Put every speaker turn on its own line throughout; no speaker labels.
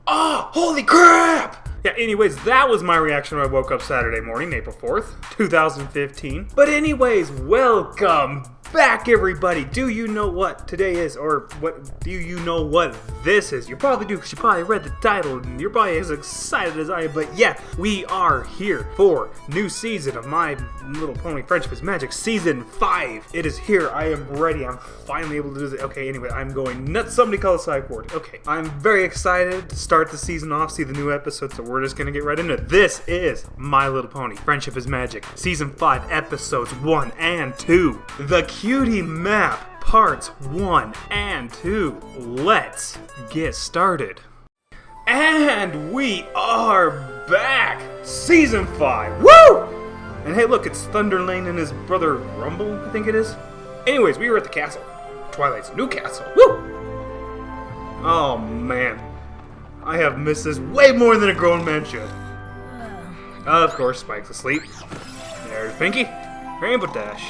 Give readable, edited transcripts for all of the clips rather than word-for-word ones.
Oh, holy crap! Yeah, anyways, that was my reaction when I woke up Saturday morning, April 4th, 2015. But anyways, welcome back, everybody. Do you know what today is? Or what do you know what this is? You probably do, because you probably read the title, and you're probably as excited as I am. But yeah, we are here for new season of My Little Pony Friendship is Magic, Season 5. It is here. I am ready. I'm finally able to do this. Okay, anyway, I'm going nuts. Somebody call a psych ward. Okay, I'm very excited to start the season off, see the new episodes, so we're just going to get right into it. This is My Little Pony Friendship is Magic, Season 5, Episodes 1 and 2. The Cutie Map, Parts 1 and 2. Let's get started. And we are back! Season 5! Woo! And hey, look, it's Thunder Lane and his brother Rumble, I think it is. Anyways, we were at the castle. Twilight's new castle. Woo! Oh, man. I have missed this way more than a grown man should. Of course, Spike's asleep. There's Pinky. Rainbow Dash.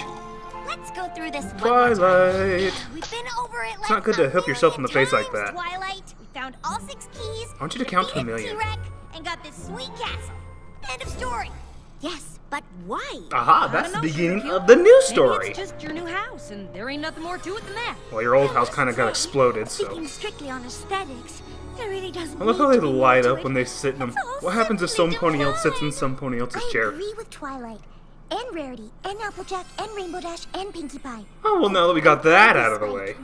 Let's go through this one.
Twilight.
We've been over it like
It's not good to hit yourself in the face like that.
Twilight. We found all 6 keys.
I want you to count to 1,000,000.
And got this sweet castle. End of story. Yes, but why?
Aha, that's the beginning of the new story.
Maybe it's just your new house, and there ain't nothing more to it than that.
Well, your old house kind of got exploded, so.
Speaking strictly on aesthetics, there really doesn't
I love how
need
they
to be
light
more
up
to
when
it.
they sit in them.
It's all
What happens if some
simply
pony else sits in
divine.
some pony else's
I
chair?
agree with Twilight, and Rarity, and Applejack, and Rainbow Dash, and Pinkie Pie.
Oh, well, now that we got that out of the way.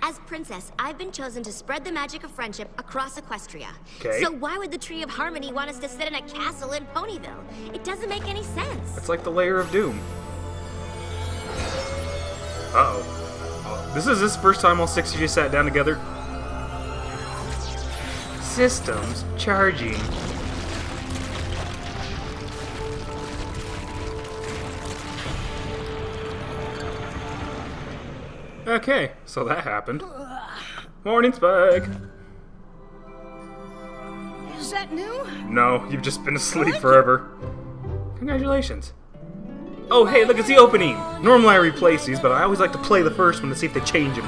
As princess, I've been chosen to spread the magic of friendship across Equestria.
Okay.
So why would the Tree of Harmony want us to sit in a castle in Ponyville? It doesn't make any sense.
It's like the Layer of Doom. Uh-oh. Oh, this is his first time all 6 of you sat down together. Systems charging. Okay, so that happened. Morning, Spike.
Is that new?
No, you've just been asleep forever. Congratulations. Oh, hey, look, it's the opening. Normally I replace these, but I always like to play the first one to see if they change them.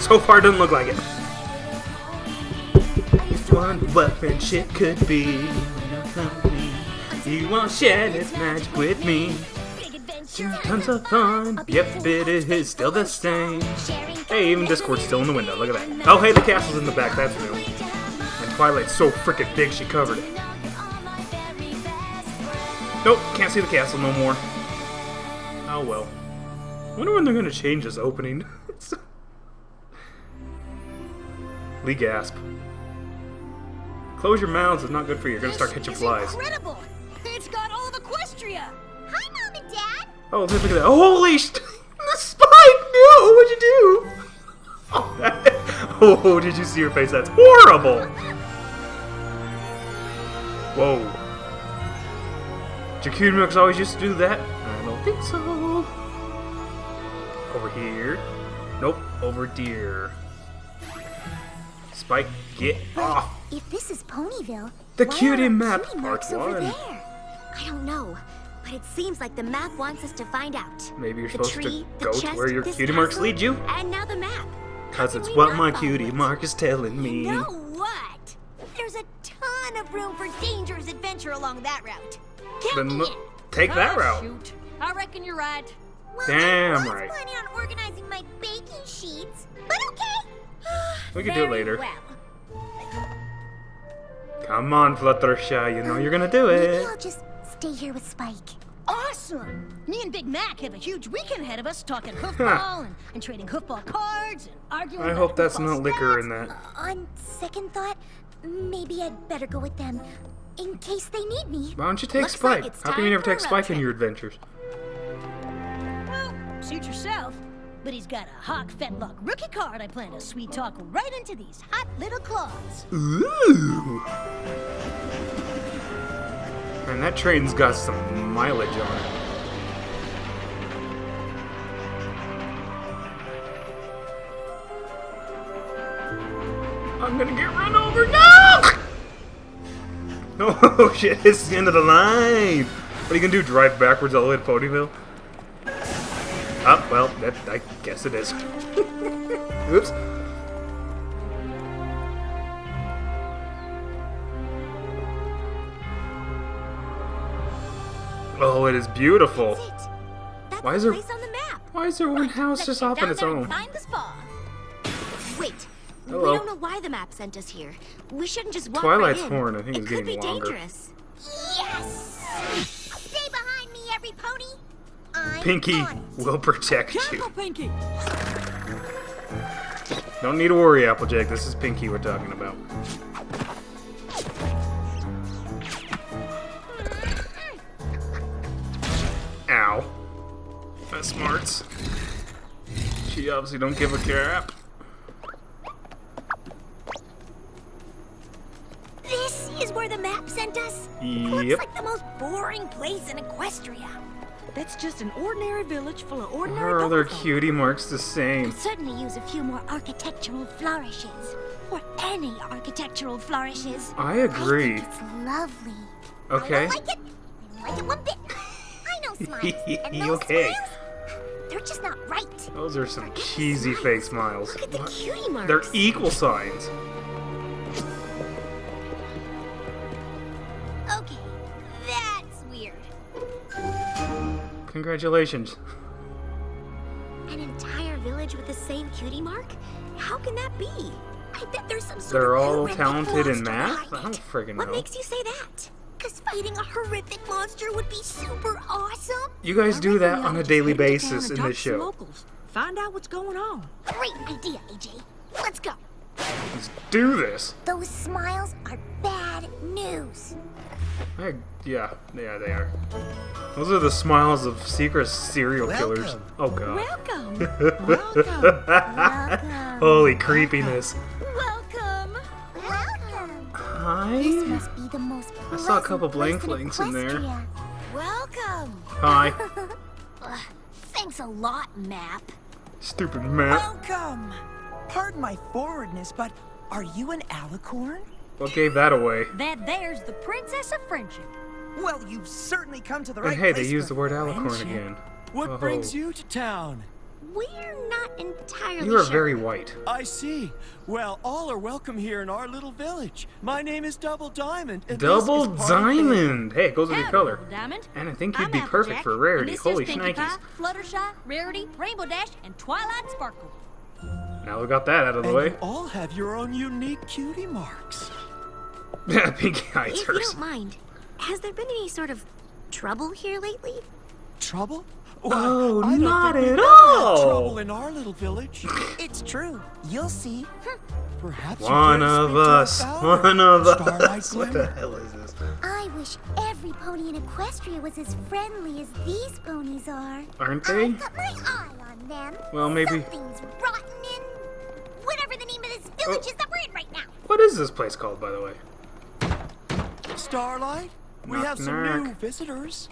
So far, it doesn't look like it. Wonder what friendship could be. You won't share this magic with me. Tons of fun. Yep, it is still the same. Hey, even Discord's still in the window. Look at that. Oh, hey, the castle's in the back. That's new. And Twilight's so frickin' big, she covered it. Nope, can't see the castle no more. Oh well. Wonder when they're gonna change this opening. Lee gasp. Close your mouths. It's not good for you. You're gonna start catching flies.
Incredible! It's got all of Equestria.
Hi, Mom and Dad.
Oh, look at that. Holy the Spike! No! What'd you do? Oh, did you see your face? That's horrible! Whoa. Jakudmilks always used to do that? I don't think so. Over here. Nope, over deer. Spike, get off!
If this is Ponyville,
The
why
Cutie
are
Map,
cutie
Part
marks over
1.
there?
I don't know, but it seems like the map wants us to find out.
Maybe you're
The
supposed
tree,
to
the
go
chest,
to where your
this
cutie marks
castle,
lead you?
And now the map.
Cause
How
it's
can we
what
not
my
follow
cutie
it?
mark is telling me.
You know what? There's a ton of room for dangerous adventure along that route. Count
Then
me
look,
in.
take that
Oh,
route.
Shoot. I reckon you're right.
Well,
Damn
I was
right.
planning on organizing my baking sheets, but okay.
We can do it
Very
later.
Well.
Come on, Fluttershy, you know you're gonna do
Maybe
it.
I'll just stay here with Spike.
Awesome! Me and Big Mac have a huge weekend ahead of us talking hoofball and trading hoofball cards and arguing
I
about
hope that's
hoofball
not liquor
stats.
in that.
On second thought, maybe I'd better go with them, in case they need me.
Why don't you take
Looks like
Spike?
it's
How come you
time
never
for a
take
road
Spike in
trip.
your adventures?
Well, suit yourself. But he's got a Hawk Fetlock rookie card I plan to sweet talk right into these hot little claws.
Ooh! Man, that train's got some mileage on it. I'm gonna get run over. No! Oh shit, it's the end of the line. What are you gonna do, drive backwards all the way to Ponyville? Oh, well, that, I guess it is. Oops. Oh, it is beautiful.
That's it. That's
Why
the
is there-
place on the map.
Why is there one house
Let's
just
get
off on
down
its
there and
own?
find the spa.
Wait.
Hello.
We don't know why the map sent us here. We shouldn't just walk
Twilight's
right in.
horn, I think, is
It could
getting
be
longer.
dangerous.
Yes! Stay behind me, every pony. I'm
Pinky
on it.
will protect you.
Careful, Pinky.
Don't need to worry, Applejack. This is Pinky we're talking about. Ow. That's smarts. She obviously don't give a crap.
This is where the map sent us? Looks
Yep.
like the most boring place in Equestria.
That's just an ordinary village full of
Why
ordinary
are all their
folk.
cutie marks the same?
Certainly use a few more architectural flourishes. Or any architectural flourishes.
I agree.
I think it's lovely.
Okay.
I don't like it. I don't like it one bit. I know smiles. And those
Okay.
smiles, they're just not right.
Those are some
Forget
cheesy
smiles.
fake smiles.
Look at the
What?
cutie marks.
They're equal signs.
Okay, that's weird.
Congratulations.
An entire village with the same cutie mark? How can that be?
I bet there's some sort
They're
of
all
horrific
talented in
monster
math?
behind
I don't
it.
friggin'
What
know.
makes you say that? Because fighting a horrific monster would be super awesome.
You guys do that on a daily basis in this
Talk to
show.
locals. Find out what's going on.
Great idea, AJ. Let's go.
Let's do this.
Those smiles are bad news.
Yeah, they are. Those are the smiles of secret serial killers.
Welcome.
Oh god.
Welcome. Welcome.
Welcome.
Holy creepiness.
Welcome.
Welcome. This
Hi.
must be the most
I saw a couple
pleasant
blank
place
flanks in there.
Equestria. Welcome.
Hi.
Ugh, thanks a lot, Map.
Stupid map.
Welcome! Pardon my forwardness, but are you an alicorn?
What gave that away?
That there's the Princess of Friendship.
Well, you've certainly come to the
And
right
hey,
place
they used the
for
word alicorn
friendship.
again.
What
Oh.
brings you to town?
We're not entirely
You are
sure.
very white.
I see. Well, all are welcome here in our little village. My name is Double Diamond. And
Double
this is part of FiM.
Diamond! Hey, it goes with your
Howdy,
color.
Little Diamond.
And I think you'd
I'm
be perfect
Applejack,
for rarity.
and this
Holy
is Pinkie
shnikes.
Pie, Fluttershy, Rarity, Rainbow Dash, and Twilight Sparkle.
Now we got that out of the
And
way.
you all have your own unique cutie marks.
Pinky hides
If you
hers.
don't mind, has there been any sort of trouble here lately?
Trouble?
Oh,
I don't
not
think
at
we've ever had
all.
trouble in our little village.
It's true. You'll see.
Perhaps you
One
care to
of
speak to our
us.
founder,
One of
Starlight
us. What the
Glimmer.
hell is this?
I wish every pony in Equestria was as friendly as these ponies are.
Aren't they?
I've got my eye on them.
Well, maybe-
Something's rotten in whatever the name of this village is that we're in right now.
What is this place called, by the way?
Starlight, we
Knock,
have some
knock.
new visitors.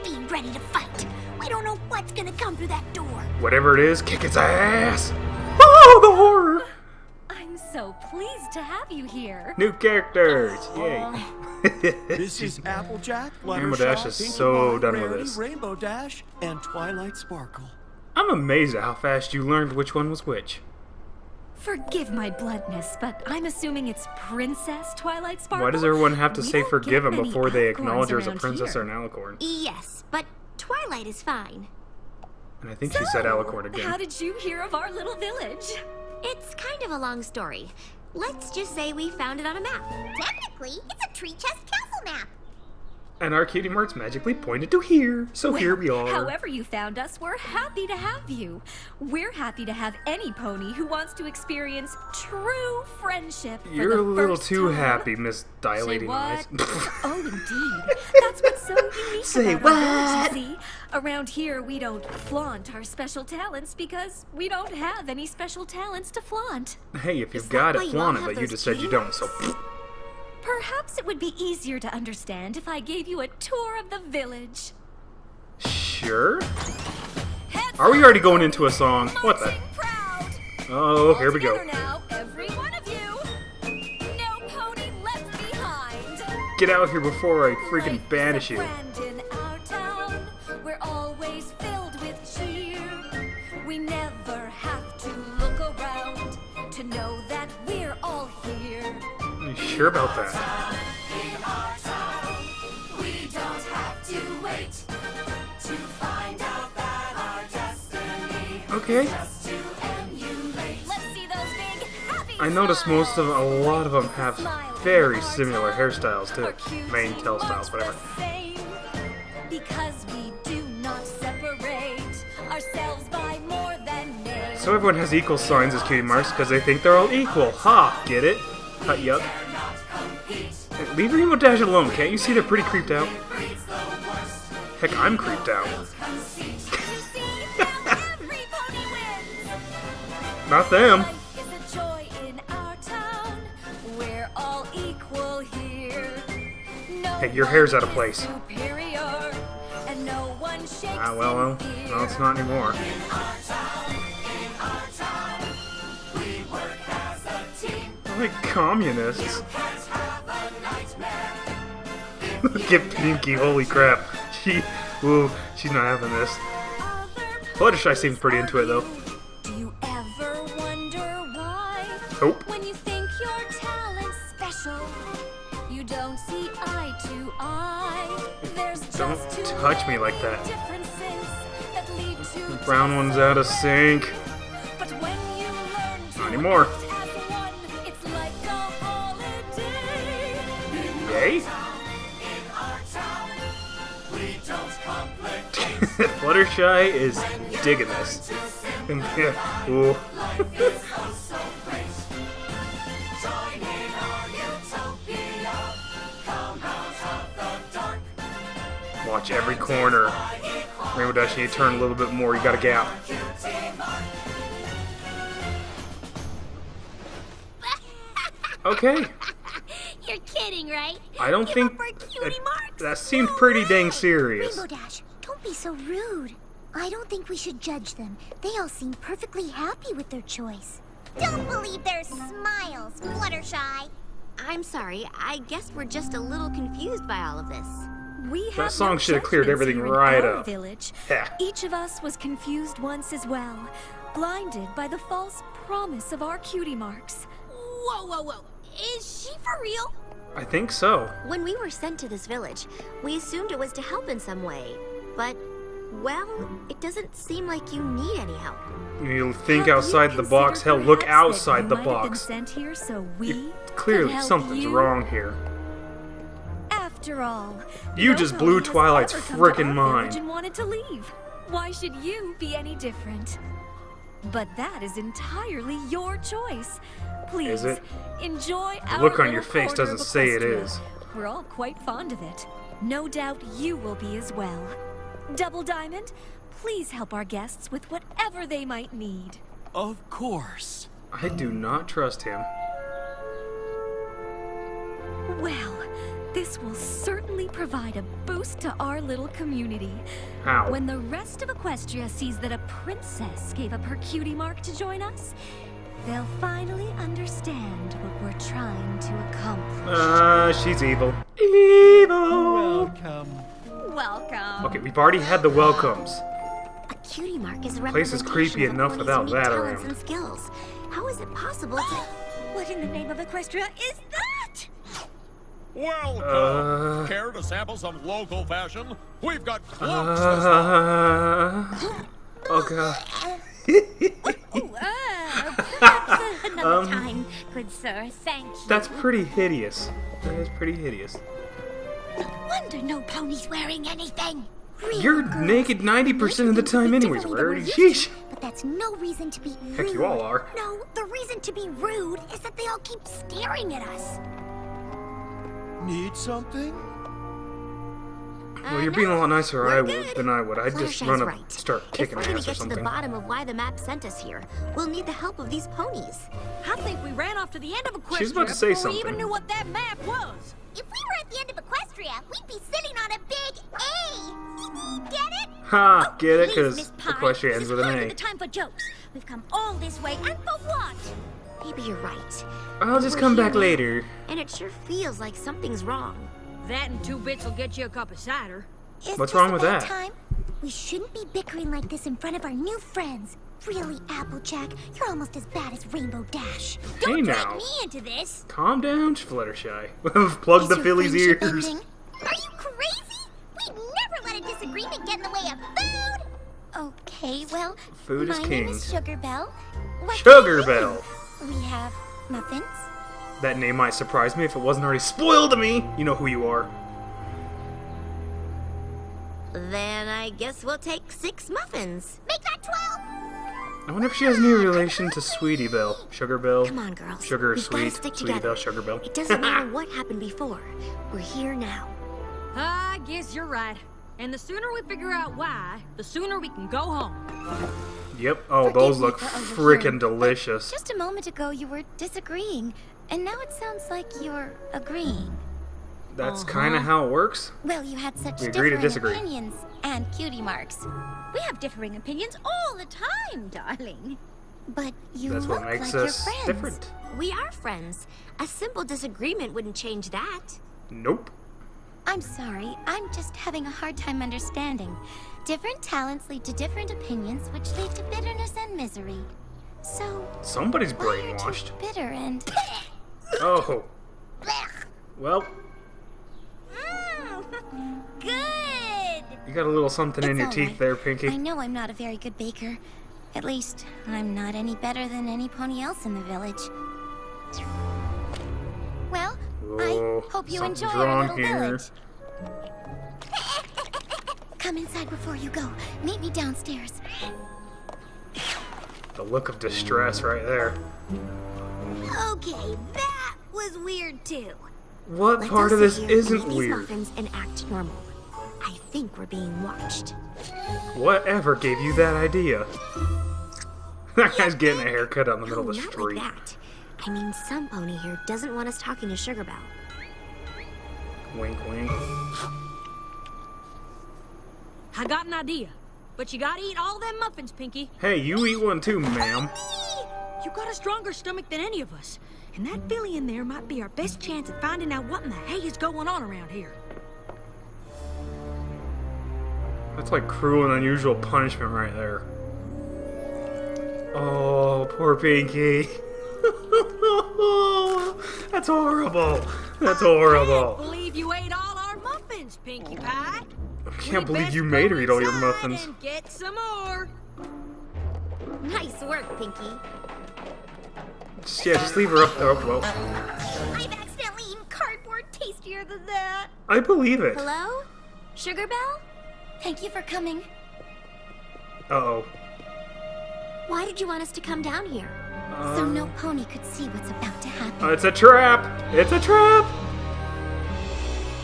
Be ready to fight. We don't know what's gonna come through that door.
Whatever it is, kick its ass! Oh, the horror!
I'm so pleased to have you here.
New characters! Yay.
This is Applejack,
Rainbow
Fluttershy,
Dash is
Pinkie
so
Pie,
done with
Rarity,
this.
Rainbow Dash, and Twilight Sparkle.
I'm amazed at how fast you learned which one was which.
Forgive my bluntness, but I'm assuming it's Princess Twilight Sparkle.
Why does everyone have to
We
say
don't
forgive
get
him
many
before they
alicorns
acknowledge her as a
around
princess
here.
or an alicorn?
Yes, but Twilight is fine.
And I think she said alicorn again.
How did you hear of our little village?
It's kind of a long story. Let's just say we found it on a map.
Technically, it's a tree chest castle map.
And our cutie marks magically pointed to here. So here we are.
However you found us, we're happy to have you. We're happy to have any pony who wants to experience true friendship for
You're
the
a little
first
too
time.
happy, Miss
Say
Dilating Eyes.
what? Oh, indeed. That's what's so unique
Say
about our
what?
village, you see. Around here, we don't flaunt our special talents because we don't have any special talents to flaunt.
Hey, if
Is
you've
that
got
why
it,
you all
flaunt it,
have
but you
those
just said you
cutie
don't, so...
Perhaps it would be easier to understand if I gave you a tour of the village.
Sure?
Heads
Are we
up,
already going into a song? What the?
marching proud.
Oh, here we go.
Together now, every one of you. No pony left behind.
Get out here before I freaking
Life
banish
is a
you.
friend in our town. We're always filled with cheer. We never have to look around to know that we're all here.
You sure sure about that. Okay. I noticed a lot of them have very similar hairstyles too. Main tail styles, whatever.
Because we do not separate ourselves by more than name.
So everyone has equal signs as cutie marks because they think they're all equal. Ha! Get it? Yup. Leave Rainbow Dash alone. Can't you see they're pretty creeped out? Heck, I'm creeped out. Not them. Hey, your hair's out of place. Ah, well, no, it's not anymore. Like communists. Look at Pinky, holy crap. She's not having this. Fluttershy seems pretty into it though.
Do you ever wonder why?
Nope.
When you think your talent's special, you don't see eye to eye. There's
Don't
just too
touch me like that.
many differences that lead to
The brown one's out of sync.
But when you learn to
Not anymore.
act as one, it's like a holiday.
Yay? Fluttershy is digging this. Yeah. Ooh. Watch every corner. Rainbow Dash, you need to turn a little bit more. You got a gap. Okay.
You're kidding, right?
I don't
Give
think
up our cutie marks?
that seemed pretty dang serious.
Rainbow Dash, don't be so rude. I don't think we should judge them. They all seem perfectly happy with their choice.
Don't believe their smiles, Fluttershy.
I'm sorry, I guess we're just a little confused by all of this.
We have
That song
no
should have cleared
judgments
everything
here in
right
our
up.
Village.
Yeah.
Each of us was confused once as well, blinded by the false promise of our cutie marks.
Whoa, whoa, whoa. Is she for real?
I think so.
When we were sent to this village, we assumed it was to help in some way. But, well, it doesn't seem like you need any help.
You think
Have
outside
you
the box. Hell,
considered
look
perhaps that
outside
you
the
might have been
box.
sent here so we
Clearly,
could help
something's
you?
wrong here.
After all,
You
no
just
pony
blew
has
Twilight's
ever come to
frickin'
our
mind.
village and wanted to leave. Why should you be any different? But that is entirely your choice. Please
Is it?
enjoy
The
our
look on
little
your face
corner of
doesn't say it
Equestria.
is.
We're all quite fond of it. No doubt you will be as well. Double Diamond, please help our guests with whatever they might need.
Of course.
I do not trust him.
Well, this will certainly provide a boost to our little community.
How?
When the rest of Equestria sees that a princess gave up her cutie mark to join us, they'll finally understand what we're trying to accomplish.
She's evil. Evil!
Welcome.
Welcome.
Okay, we've already had the welcomes.
A cutie mark is a
Place is
representation
creepy
of a
enough
pony's
without
unique
that
talents
around.
and skills. How is it possible to...
What in the name of Equestria is that?
Welcome! Care to sample some local fashion? We've got cloaks this
Oh god.
Perhaps another time, good sir. Thank you.
That's pretty hideous. That is pretty hideous.
No wonder no pony's wearing anything. Real
You're
girls
naked 90% of the time
behave
anyways,
differently than
Rarity.
we're used
Sheesh.
to, but that's no reason to be rude.
Heck, you all are.
No, the reason to be rude is that they all keep staring at us.
Need something?
Well, you're being a lot nicer than I would. I'd just
Fluttershy's
run up
right.
and start
If
kicking
we're gonna
ass or
get to the
something.
bottom of why the map sent us here, we'll need the help of these ponies.
I think we ran off to the end of Equestria
She was about to say
before we
something.
even knew what that map was.
If we were at the end of Equestria, we'd be sitting on a big A. Get it?
Ha! Get it?
Please, Miss
Because
Pie,
Equestria
this
ends
is
with an
hardly
A.
the time for jokes. We've come all this way, and for what?
Maybe you're right.
I'll just
We're
come
here
back
now,
later.
And it sure feels like something's wrong.
That and 2 bits will get you a cup of cider.
Is
What's
this
wrong
a
with
bad
that?
Time? We shouldn't be bickering like this in front of our new friends. Really, Applejack, you're almost as bad as Rainbow Dash.
Hey
Don't
now.
drag me into this.
Calm down, Fluttershy. Plug
Is
the
your
Philly's
friendship
ears.
ending? Are you crazy? We'd never let a disagreement get in the way of food. Okay, well,
Food is
my
king.
name is Sugar Bell. What
Sugar
can I
Bell.
do? We have muffins.
That name might surprise me if it wasn't already spoiled to me. You know who you are.
Then I guess we'll take 6 muffins.
Make that 12.
I wonder if she has any relation to Sweetie Belle. Sugar Belle.
Come on, girls.
Sugar,
We've gotta
sweet.
stick
Sweetie
together.
Belle, Sugar Belle.
It doesn't matter what happened before. We're here now.
I guess you're right. And the sooner we figure out why, the sooner we can go home.
Yep. Oh,
Forgive
those
me
look
for
freaking
overhearing,
delicious.
but just a moment ago, you were disagreeing, and now it sounds like you're agreeing.
That's kind of how it works.
Well, you had such
We agree to
differing
disagree.
opinions and cutie marks.
We have differing opinions all the time, darling.
But you
That's
look
what makes
like
us
you're friends.
different.
We are friends. A simple disagreement wouldn't change that.
Nope.
I'm sorry, I'm just having a hard time understanding. Different talents lead to different opinions, which lead to bitterness and misery. So,
Somebody's
why are you
brainwashed.
bitter and...
Oh. Well,
Good!
you got a little something in
It's
your
all
teeth
right.
there,
I
Pinky.
know I'm not a very good baker. At least, I'm not any better than any pony else in the village. Well,
Oh,
I hope you
something's
enjoy our
wrong
little
here.
village. Come inside before you go. Meet me downstairs.
The look of distress right there.
Okay, that was weird too.
What
Let's
part
all
of this
sit here and
isn't
eat these
weird?
muffins and act normal. I think we're being watched.
Whatever gave you that idea? That guy's getting a haircut on the middle
No,
of the
not
street.
like that. I mean, some pony here doesn't want us talking to Sugar Belle.
Wink, wink.
I got an idea. But you gotta eat all them muffins, Pinky.
Hey, you eat one too, ma'am.
You got a stronger stomach than any of us. And that filly in there might be our best chance at finding out what in the hay is going on around here.
That's like cruel and unusual punishment right there. Oh, poor Pinky. That's horrible. That's
I
horrible.
can't believe you ate all our muffins, Pinkie Pie.
I can't believe you made her eat all your muffins.
And get some more.
Nice work, Pinky.
Just leave her up there. Oh, well,
I've accidentally eaten cardboard tastier than that.
I believe it.
Hello? Sugar Belle?
Thank you for coming.
Uh-oh.
Why did you want us to come down here?
So no pony could see what's about to happen.
It's a trap! It's a trap!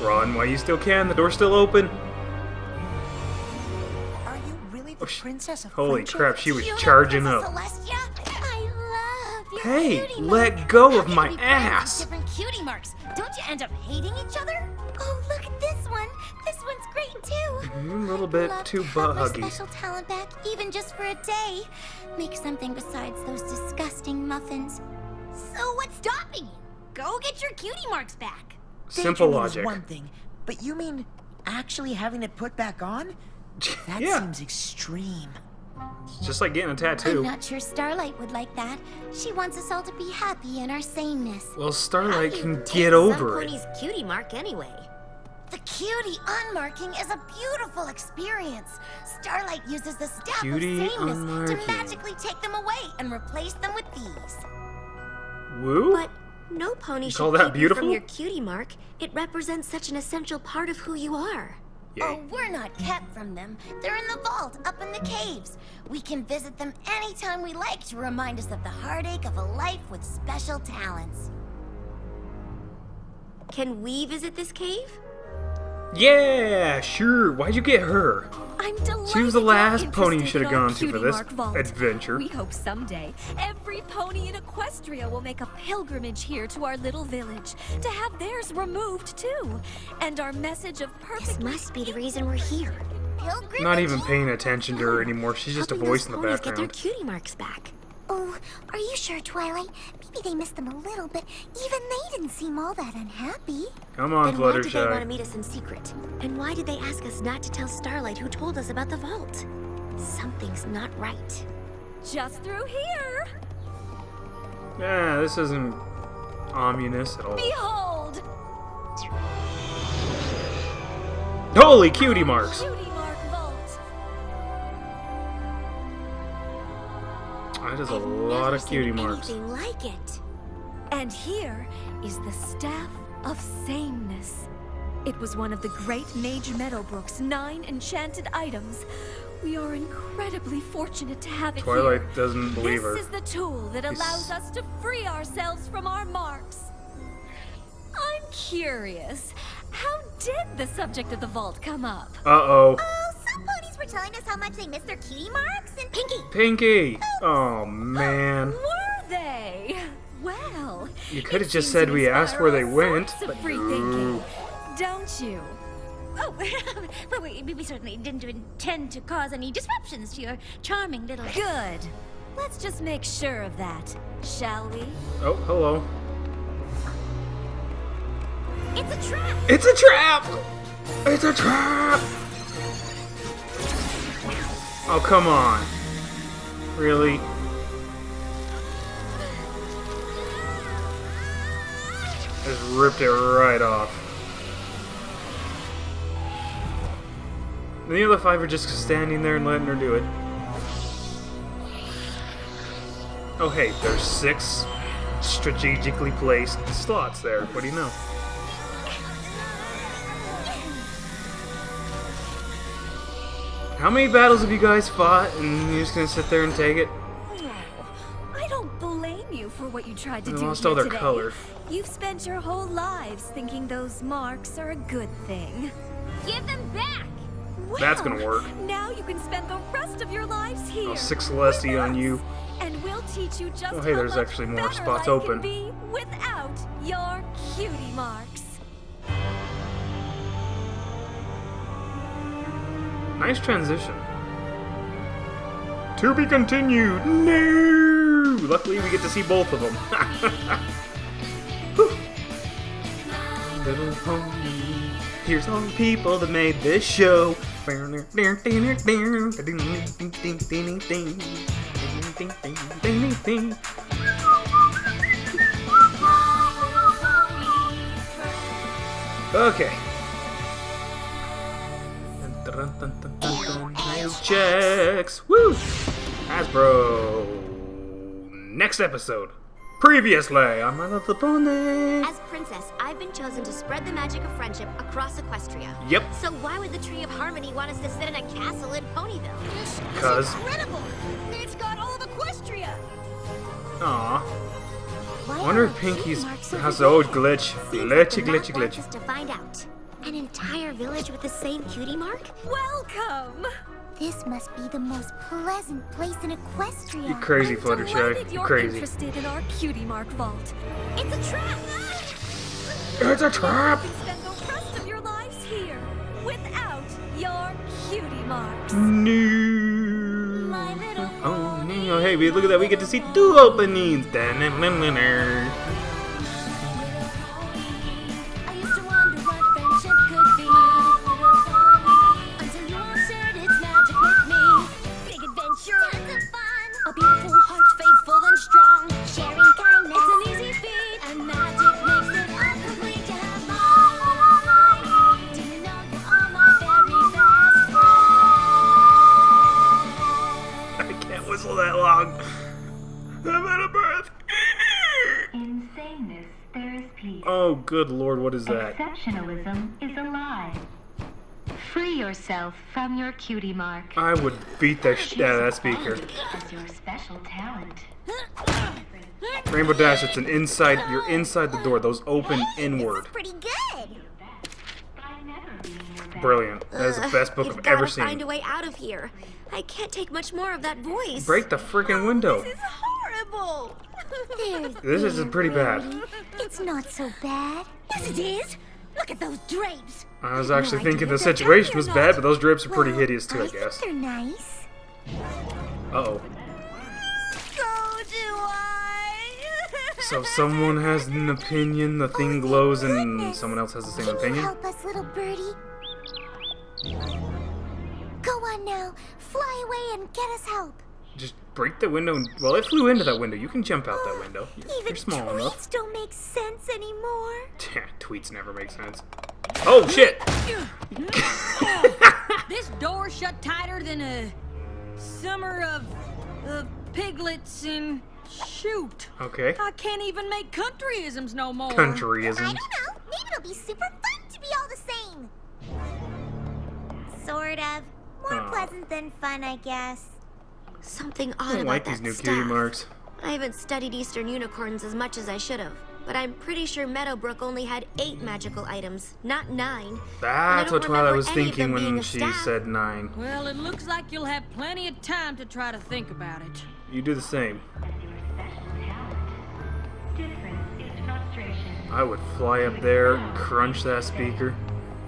Run while you still can. The door's still open.
Are you really the princess of
Holy
friendship?
crap, she was
You know,
charging
Princess
up.
Celestia, I love your
Hey,
cutie
let
marks.
go
How
of
can
my
you be friends with
ass.
Different cutie marks. Don't you end up hating each other? Oh, look at this one. This one's great too.
A little bit
Love
too
to have
butt
my
huggy.
special talent back, even just for a day. Make something besides those disgusting muffins. So what's stopping you? Go get your cutie marks back.
Simple
Daydreaming is
logic.
one thing, but you mean actually having it put back on? That
Yeah.
seems extreme.
It's just like getting a
I'm
tattoo.
not sure Starlight would like that. She wants us all to be happy in our sameness.
Well, Starlight
How do
can
you take
get
some
over it.
pony's cutie mark anyway.
The cutie unmarking is a beautiful experience. Starlight uses the staff
Cutie
of sameness
unmarking.
to magically take them away and replace them with these.
Woo?
But no pony
call
should
that
keep you
beautiful?
from your cutie mark. It represents such an essential part of who you are.
Yay.
Oh, we're not kept from them. They're in the vault up in the caves. We can visit them anytime we like to remind us of the heartache of a life with special talents.
Can we visit this cave?
Yeah, sure. Why'd you get her?
I'm delighted.
She was the
you're
last pony you
interested
should have
in our
gone to for
cutie
this
mark vault.
adventure.
We hope someday every pony in Equestria will make a pilgrimage here to our little village to have theirs removed too. And our message of
This
perfect
must be the reason we're here.
Pilgrimage?
Not even paying attention to her anymore. She's just a
Helping
voice
those
in the
ponies get their
background.
cutie marks back.
Oh, are you sure, Twilight? Maybe they missed them a little, but even they didn't seem all that unhappy.
Come on,
Then why did they want to
Fluttershy.
meet us in secret? And why did they ask us not to tell Starlight who told us about the vault? Something's not right.
just through here.
Yeah, this isn't ominous at all.
Behold!
Holy cutie marks!
Cutie Mark Vault.
That is a lot of cutie marks.
Anything like it.
And here is the Staff of Sameness. It was one of the great Mage Meadowbrook's 9 enchanted items. We are incredibly fortunate to have it
Twilight
here.
doesn't believe her.
This is the tool that allows us to free ourselves from our marks. I'm curious, how did the subject of the vault come up?
Uh-oh.
Oh, some ponies were telling us how much they miss their cutie marks and Pinky.
Pinky! Oh, man.
Were they? Well,
You could have
it
just
seems
said
to
we asked
inspire
where they
all
went,
sorts of
but
free
no.
thinking, don't you?
Oh, well, we certainly didn't intend to cause any disruptions to your charming little...
Good. Let's just make sure of that, shall we?
Oh, hello.
It's a trap.
It's a trap! It's a trap! Oh, come on. Really? Just ripped it right off. And the other 5 are just standing there and letting her do it. Oh hey, there's 6 strategically placed slots there. What do you know? How many battles have you guys fought and you're just gonna sit there and take it?
I don't blame you for what you tried to
They
do
lost
here
all their
today.
color.
You've spent your whole lives thinking those marks are a good thing.
Give them back!
Well,
That's gonna work.
Now you can spend the rest of your lives here.
Oh, 6 Celestia
with
on
us,
you.
And we'll teach you just
Oh, hey,
how
there's
much
actually more
better
spots
life
open.
can be without your cutie marks.
Nice transition. To be continued. No! Luckily, we get to see both of them. Whew. Little pony. Here's all the people that made this show. Okay. Nice checks. Woo! Hasbro. Next episode. Previously on My Little Pony.
As princess, I've been chosen to spread the magic of friendship across Equestria.
Yep.
So why would the Tree of Harmony want us to sit in a castle in Ponyville?
Cause.
Incredible! It's got all of Equestria!
Aw.
Why
Wonder
are
if Pinky's
marks over
has the
there?
old glitch.
Seems like
Glitchy,
the map
glitchy,
wants
glitchy.
us to find out. An entire village with the same cutie mark?
Welcome.
This must be the most pleasant place in Equestria.
You crazy
I'm
Fluttershy.
delighted
You
you're
crazy.
interested in our cutie mark vault.
It's a trap.
It's a trap!
You can spend the rest of your lives here without your cutie marks.
No.
My little
Oh, no. Hey, look at that. We get to see 2 openings.
I used to wonder what friendship could be. Until you all shared its magic with me. Big adventure. Tons of fun. A beautiful heart, faithful and strong. Sharing kindness. It's an easy feat. And magic makes it all complete to have mine. Do you know you are my very best friend?
I can't whistle that long. I'm out of breath.
In sameness, there is peace.
Oh, good lord, what is that?
Exceptionalism is a lie. Free yourself from your cutie mark.
I would beat the shit out of that speaker.
As your special talent.
Rainbow Dash, it's an inside, you're inside the door. Those open inward.
Pretty good.
By never being your best.
Brilliant. That is the best book
You've
I've
gotta
ever
find
seen.
a way out of here. I can't take much more of that voice.
Break the freaking window.
This is horrible.
This is pretty bad.
It's not so bad.
Yes, it is! Look at those drapes!
I was actually
No
thinking
idea
the
if they're
situation
happy or
was
not.
bad, but those drapes are pretty
Well,
hideous too, I
think
guess.
they're nice.
Uh-oh.
So do I.
So if someone has an opinion, the thing glows, and someone else has the same
Can you
opinion?
help us, little birdie? Go on now. Fly away and get us help.
Just break the window? Well, it flew into that window. You can jump out that window. You're
Even
small
tweets
enough.
don't make sense anymore.
Tweets never make sense. Oh, shit!
This door shut tighter than a summer of piglets and shoot.
Okay.
I can't even make countryisms no more.
Countryism.
I don't know. Maybe it'll be super fun to be all the same. Sort of. More
Aw.
pleasant than fun, I guess.
Something
I
odd
don't
about
like
that
these new
staff.
cutie marks.
I haven't studied Eastern unicorns as much as I should have, but I'm pretty sure Meadowbrook only had 8 magical items, not 9.
That's what
don't
Twilight
remember
was
any of
thinking
them being
when
a
she
staff.
said 9.
Well, it looks like you'll have plenty of time to try to think about it.
You do the same.
As your special talent. Difference is frustration.
I would fly up there and crunch that speaker.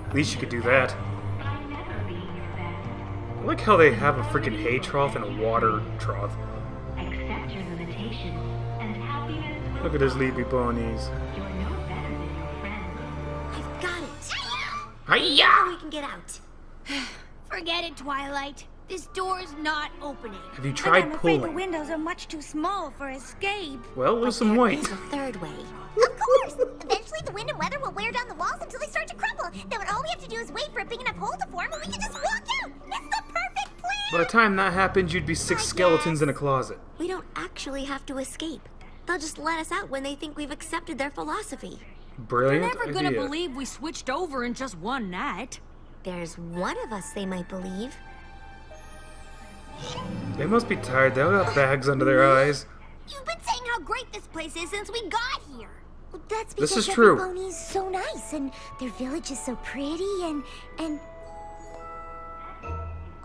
At least you could do that.
By never being your best.
I like how they have a freaking hay trough and a water trough.
Accept your limitations, and happiness will
Look at those sleepy ponies.
You're no better than your friends.
I've got it.
Hiya!
Now we can get out.
Forget it, Twilight. This door's not opening.
Have you tried
I'm afraid the
pulling?
windows are much too small for escape.
Well, lose some weight.
There's a third way.
Of course! Eventually the wind and weather will wear down the walls until they start to crumble. Then all we have to do is wait for a big enough hole to form and we can just walk out! It's the perfect plan!
By the time that happens, you'd be 6 skeletons in a closet.
We don't actually have to escape. They'll just let us out when they think we've accepted their philosophy.
Brilliant
They're never gonna
idea.
believe we switched over in just one night.
There's one of us they might believe.
They must be tired. They all got bags under their eyes.
You've been saying how great this place is since we got here! Well, that's
This
because
is true.
every pony's so nice and their village is so pretty and...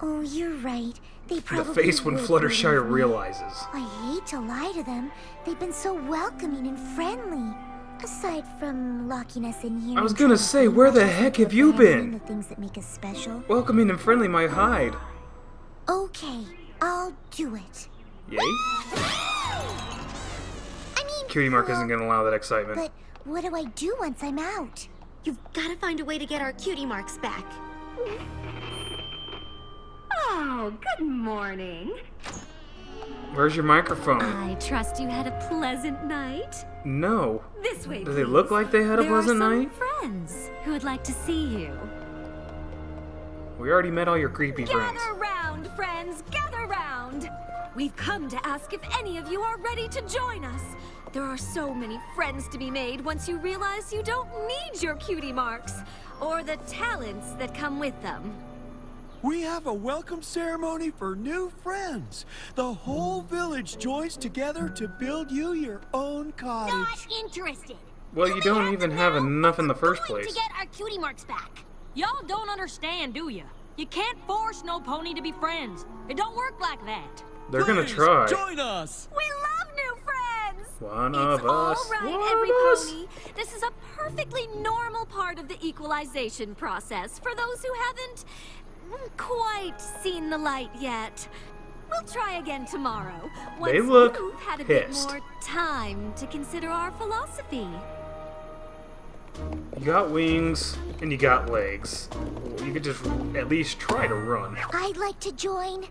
Oh, you're right. They
The
probably
face when
would
Fluttershy
believe me.
realizes.
I hate to lie to them. They've been so welcoming and friendly. Aside from locking us in here.
I was
and
gonna
trying to
say,
keep
where the
us
heck
from
have you
abandoning
been?
The things that make us special.
Welcoming and friendly might hide.
Okay, I'll do it.
Yay?
I mean,
Cutie Mark
well,
isn't gonna allow that excitement.
But what do I do once I'm out?
You've got to find a way to get our cutie marks back.
Oh, good morning.
Where's your microphone?
I trust you had a pleasant night.
No.
This way,
Do they
please.
look like they had a
There
pleasant
are some
night?
friends who would like to see you.
We already met all your creepy friends.
Gather round, friends, gather round. We've come to ask if any of you are ready to join us. There are so many friends to be made once you realize you don't need your cutie marks or the talents that come with them.
We have a welcome ceremony for new friends. The whole village joins together to build you your own cottage.
Not interested.
Well, you don't even have enough in the first
Going
place.
to get our cutie marks back.
Y'all don't understand, do you? You can't force no pony to be friends. It don't work like that.
They're gonna
Please,
try.
Join us.
We love new friends!
One
It's
of us.
all right,
One
every
of us.
pony. This is a perfectly normal part of the equalization process for those who haven't quite seen the light yet. We'll try again tomorrow. Once
They look
you've had a
pissed.
bit more time to consider our philosophy.
You got wings and you got legs. You could just at least try to run.
I'd like to join.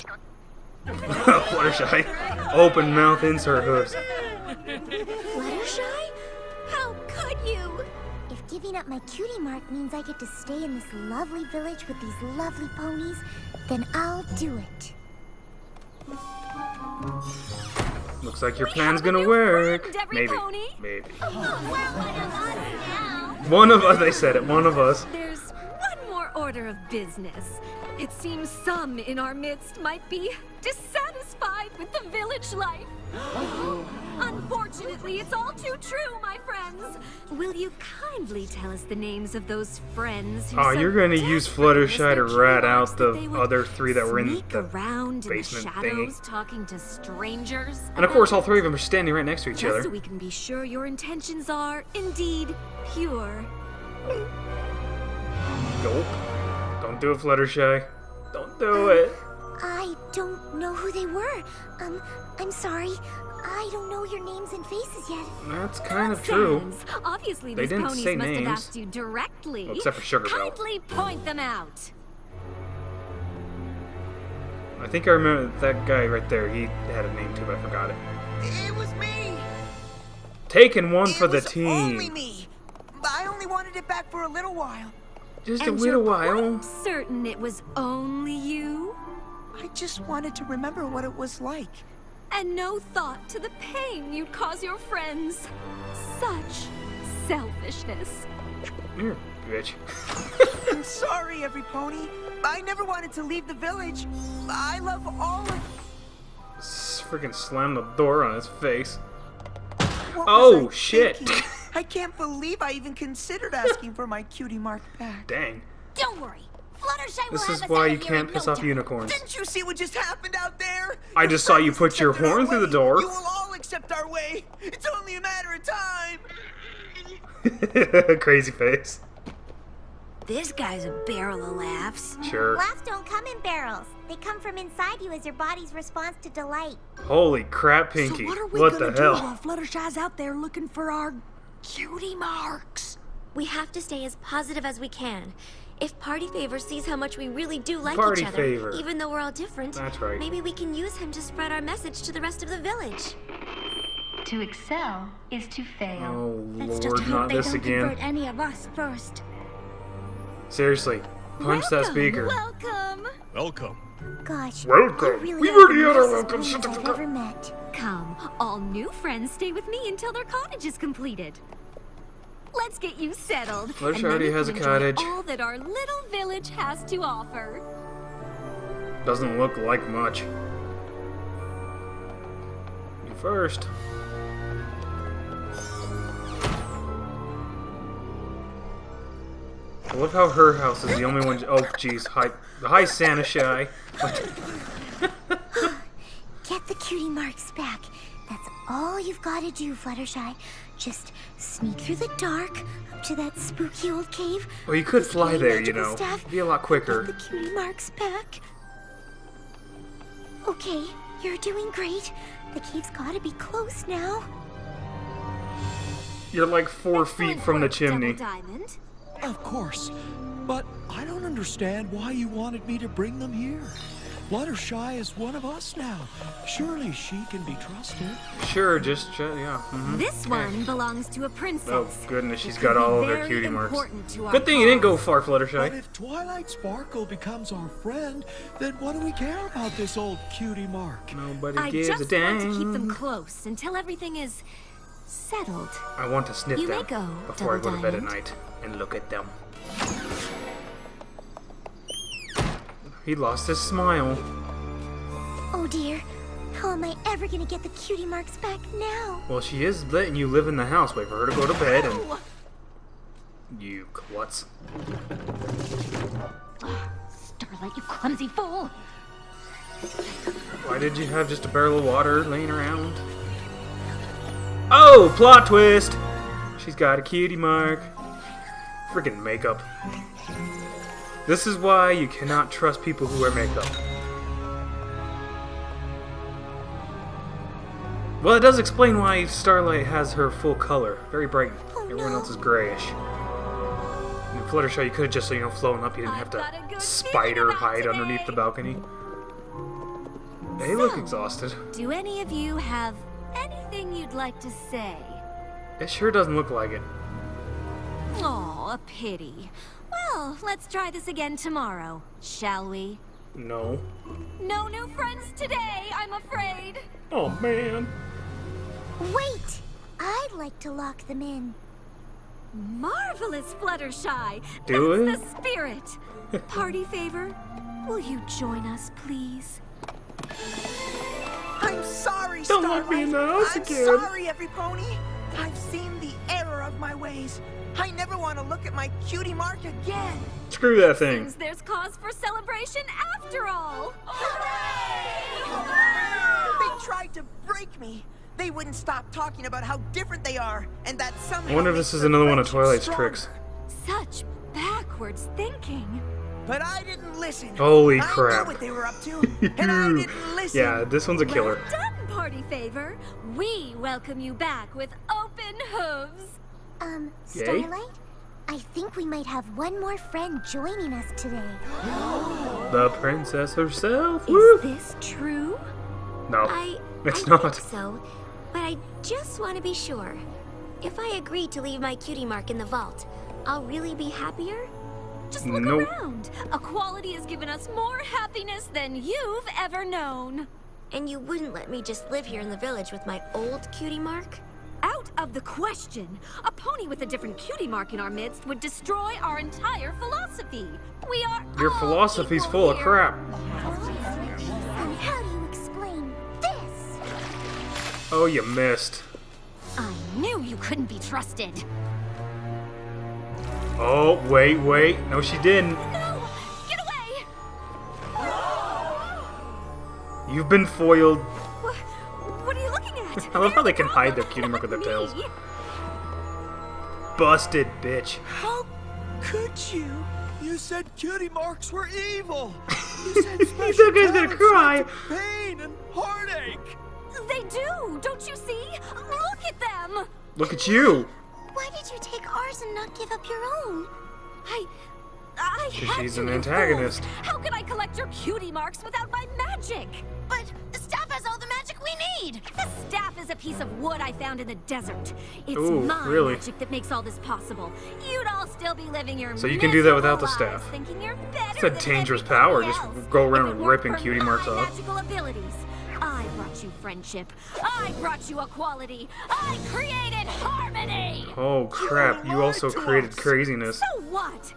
Fluttershy. Open mouth, insert hooves.
Fluttershy? How could you?
If giving up my cutie mark means I get to stay in this lovely village with these lovely ponies, then I'll do it.
Looks like your
We
plan's
have a
gonna
new
work.
friend, every
Maybe.
pony.
Maybe.
We're one of us now.
One of us, they said it, one of us.
There's one more order of business. It seems some in our midst might be dissatisfied with the village life. Unfortunately, it's all too true, my friends. Will you kindly tell us the names of those friends who
Oh,
so
you're gonna use
desperately
Fluttershy
miss
to
their
rat
cutie marks
out
that
the
they would
other 3 that were in
sneak
the
around
basement
in the
thingy.
shadows, talking to strangers?
And of course, all 3 of them are standing right next to each
Just so
other.
we can be sure your intentions are indeed pure.
Gulp. Don't do it, Fluttershy. Don't do it.
I don't know who they were. I'm sorry. I don't know your names and faces yet.
That's kind of true.
Nonsense. Obviously,
They
these
didn't
ponies
say
must
names.
have asked you directly.
Well, except for Sugar Belle.
Kindly point them out.
I think I remember that guy right there. He had a name too, but I forgot it.
It was me.
Taking one for the
It was
team.
only me. I only wanted it back for a little while.
Just a
And
little
you're
while.
quite certain it was only you?
I just wanted to remember what it was like.
And no thought to the pain you'd cause your friends. Such selfishness.
You're a bitch.
I'm sorry, every pony. I never wanted to leave the village. I love all of...
Freaking slammed the door on his face.
What
Oh,
was I
shit.
thinking? I can't believe I even considered asking for my cutie mark back.
Dang.
Don't worry. Fluttershy will
This
have
is
us
why
out
you
of here
can't
in
piss
no
off
time.
unicorns.
Didn't you see what just happened out there?
I just saw you
Your
put your
friends accepted
horn
our
through the
way.
door.
You will all accept our way. It's only a matter of time.
Crazy face.
This guy's a barrel of laughs.
Sure.
Laughs don't come in barrels. They come from inside you as your body's response to delight.
Holy crap, Pinky.
So what are we
What
gonna
the
do
hell?
while Fluttershy's out there looking for our cutie marks?
We have to stay as positive as we can. If Party Favor sees how much we really do like
Party
each other,
Favor.
even though we're all different,
That's right.
maybe we can use him to spread our message to the rest of the village.
To excel is to fail.
Oh,
Let's just
Lord,
hope
not
they
this
don't
again.
convert any of us first.
Seriously, punch that speaker.
Welcome.
Welcome.
Gosh,
Welcome.
you really
We've
are
already
the
had our
nicest
welcome
ponies I've
certificate.
ever met.
Come, all new friends stay with me until their cottage is completed. Let's get you settled.
Fluttershy
and then
already
you
has
can
a
enjoy
cottage.
all that our little village has to offer.
Doesn't look like much. You first. I love how her house is the only one. Oh, jeez. Hi, Santa Shy.
Get the cutie marks back. That's all you've got to do, Fluttershy. Just sneak through the dark up to that spooky old cave.
Well, you could
with the
fly
scary
there, you
magical
know.
Stuff,
Be a lot
Get
quicker.
the cutie marks back. Okay, you're doing great. The cave's got to be close now.
You're like 4 feet
Excellent
from the
work,
chimney.
Double Diamond.
Of course. But I don't understand why you wanted me to bring them here. Fluttershy is one of us now. Surely she can be trusted.
Sure, just yeah.
This one belongs to a princess.
Oh goodness, she's
It
got
could be
all of her
very
cutie marks.
important to our
Good thing you didn't go
cause.
far,
But
Fluttershy.
if Twilight Sparkle becomes our friend, then what do we care about this old cutie mark?
Nobody
I
gives
just
a damn.
want to keep them close until everything is settled.
I want to sniff
You may
them
go,
before I go
Double
to bed at
Diamond.
night and look at them. He lost his smile.
Oh dear, how am I ever gonna get the cutie marks back now?
Well, she is letting you live in the house. Wait for her to go to bed and... You klutz.
Starlight, you clumsy fool!
Why did you have just a barrel of water laying around? Oh, plot twist! She's got a cutie mark. Freaking makeup. This is why you cannot trust people who wear makeup. Well, it does explain why Starlight has her full color. Very bright. Everyone else is grayish. And Fluttershy, you could have just, flown up. You didn't have
I've got a
to
good
spider
feeling about
hide underneath
today.
the balcony. They look
So,
exhausted.
Do any of you have anything you'd like to say?
It sure doesn't look like it.
Oh, a pity. Well, let's try this again tomorrow, shall we?
No.
No new friends today, I'm afraid.
Oh, man.
Wait! I'd like to lock them in.
Marvelous, Fluttershy.
Do
That's
it?
the spirit. Party Favor, will you join us, please?
I'm sorry,
Don't
Starlight.
lock me in the house
I'm
again.
sorry, every pony. I've seen the error of my ways. I never want to look at my cutie mark again.
Screw that thing.
Seems there's cause for celebration after all.
They tried to break me. They wouldn't stop talking about how different they are, and that somehow
I wonder if
makes
this is
their
another one of
friendship
Twilight's
stronger.
tricks.
Such backwards thinking.
But I didn't listen.
Holy
I
crap.
knew what they were up to, and I didn't listen.
Yeah, this one's a killer.
Well done, Party Favor. We welcome you back with open hooves.
Yay?
Starlight? I think we might have one more friend joining us today.
The princess herself.
Is
Woo!
this true?
No,
I
it's
think
not.
so, but I just want to be sure. If I agree to leave my cutie mark in the vault, I'll really be happier?
Just look
Nope.
around. Equality has given us more happiness than you've ever known.
And you wouldn't let me just live here in the village with my old cutie mark?
Out of the question. A pony with a different cutie mark in our midst would destroy our entire philosophy. We are
Your
all
philosophy's
equal
full of
here.
crap.
And how do you explain this?
Oh, you missed.
I knew you couldn't be trusted.
Oh, wait. No, she didn't.
No! Get away!
You've been foiled.
What are you looking at?
I love how they can hide their cutie mark with their tails.
Me.
Busted, bitch.
How could you? You said cutie marks were evil. You said special
That guy's gonna
talents
cry.
led to pain and heartache.
They do! Don't you see? Look at them!
Look at you.
Why did you take ours and not give up your own?
I
'Cause
had
she's
to,
an
you
antagonist.
fools. How can I collect your cutie marks without my magic? But the staff has all the magic we need! The staff is a piece of wood I found in the desert. It's
Ooh,
my
really?
magic that makes all this possible. You'd all still be living your
So you can do that without the
miserable lives
staff.
Thinking you're better
It's a
than
dangerous
everybody
power. Just
else.
go around
If it weren't
ripping
for
cutie
my
marks off.
magical abilities. I brought you friendship. I brought you equality. I created harmony!
Oh, crap. You also created craziness.
So what?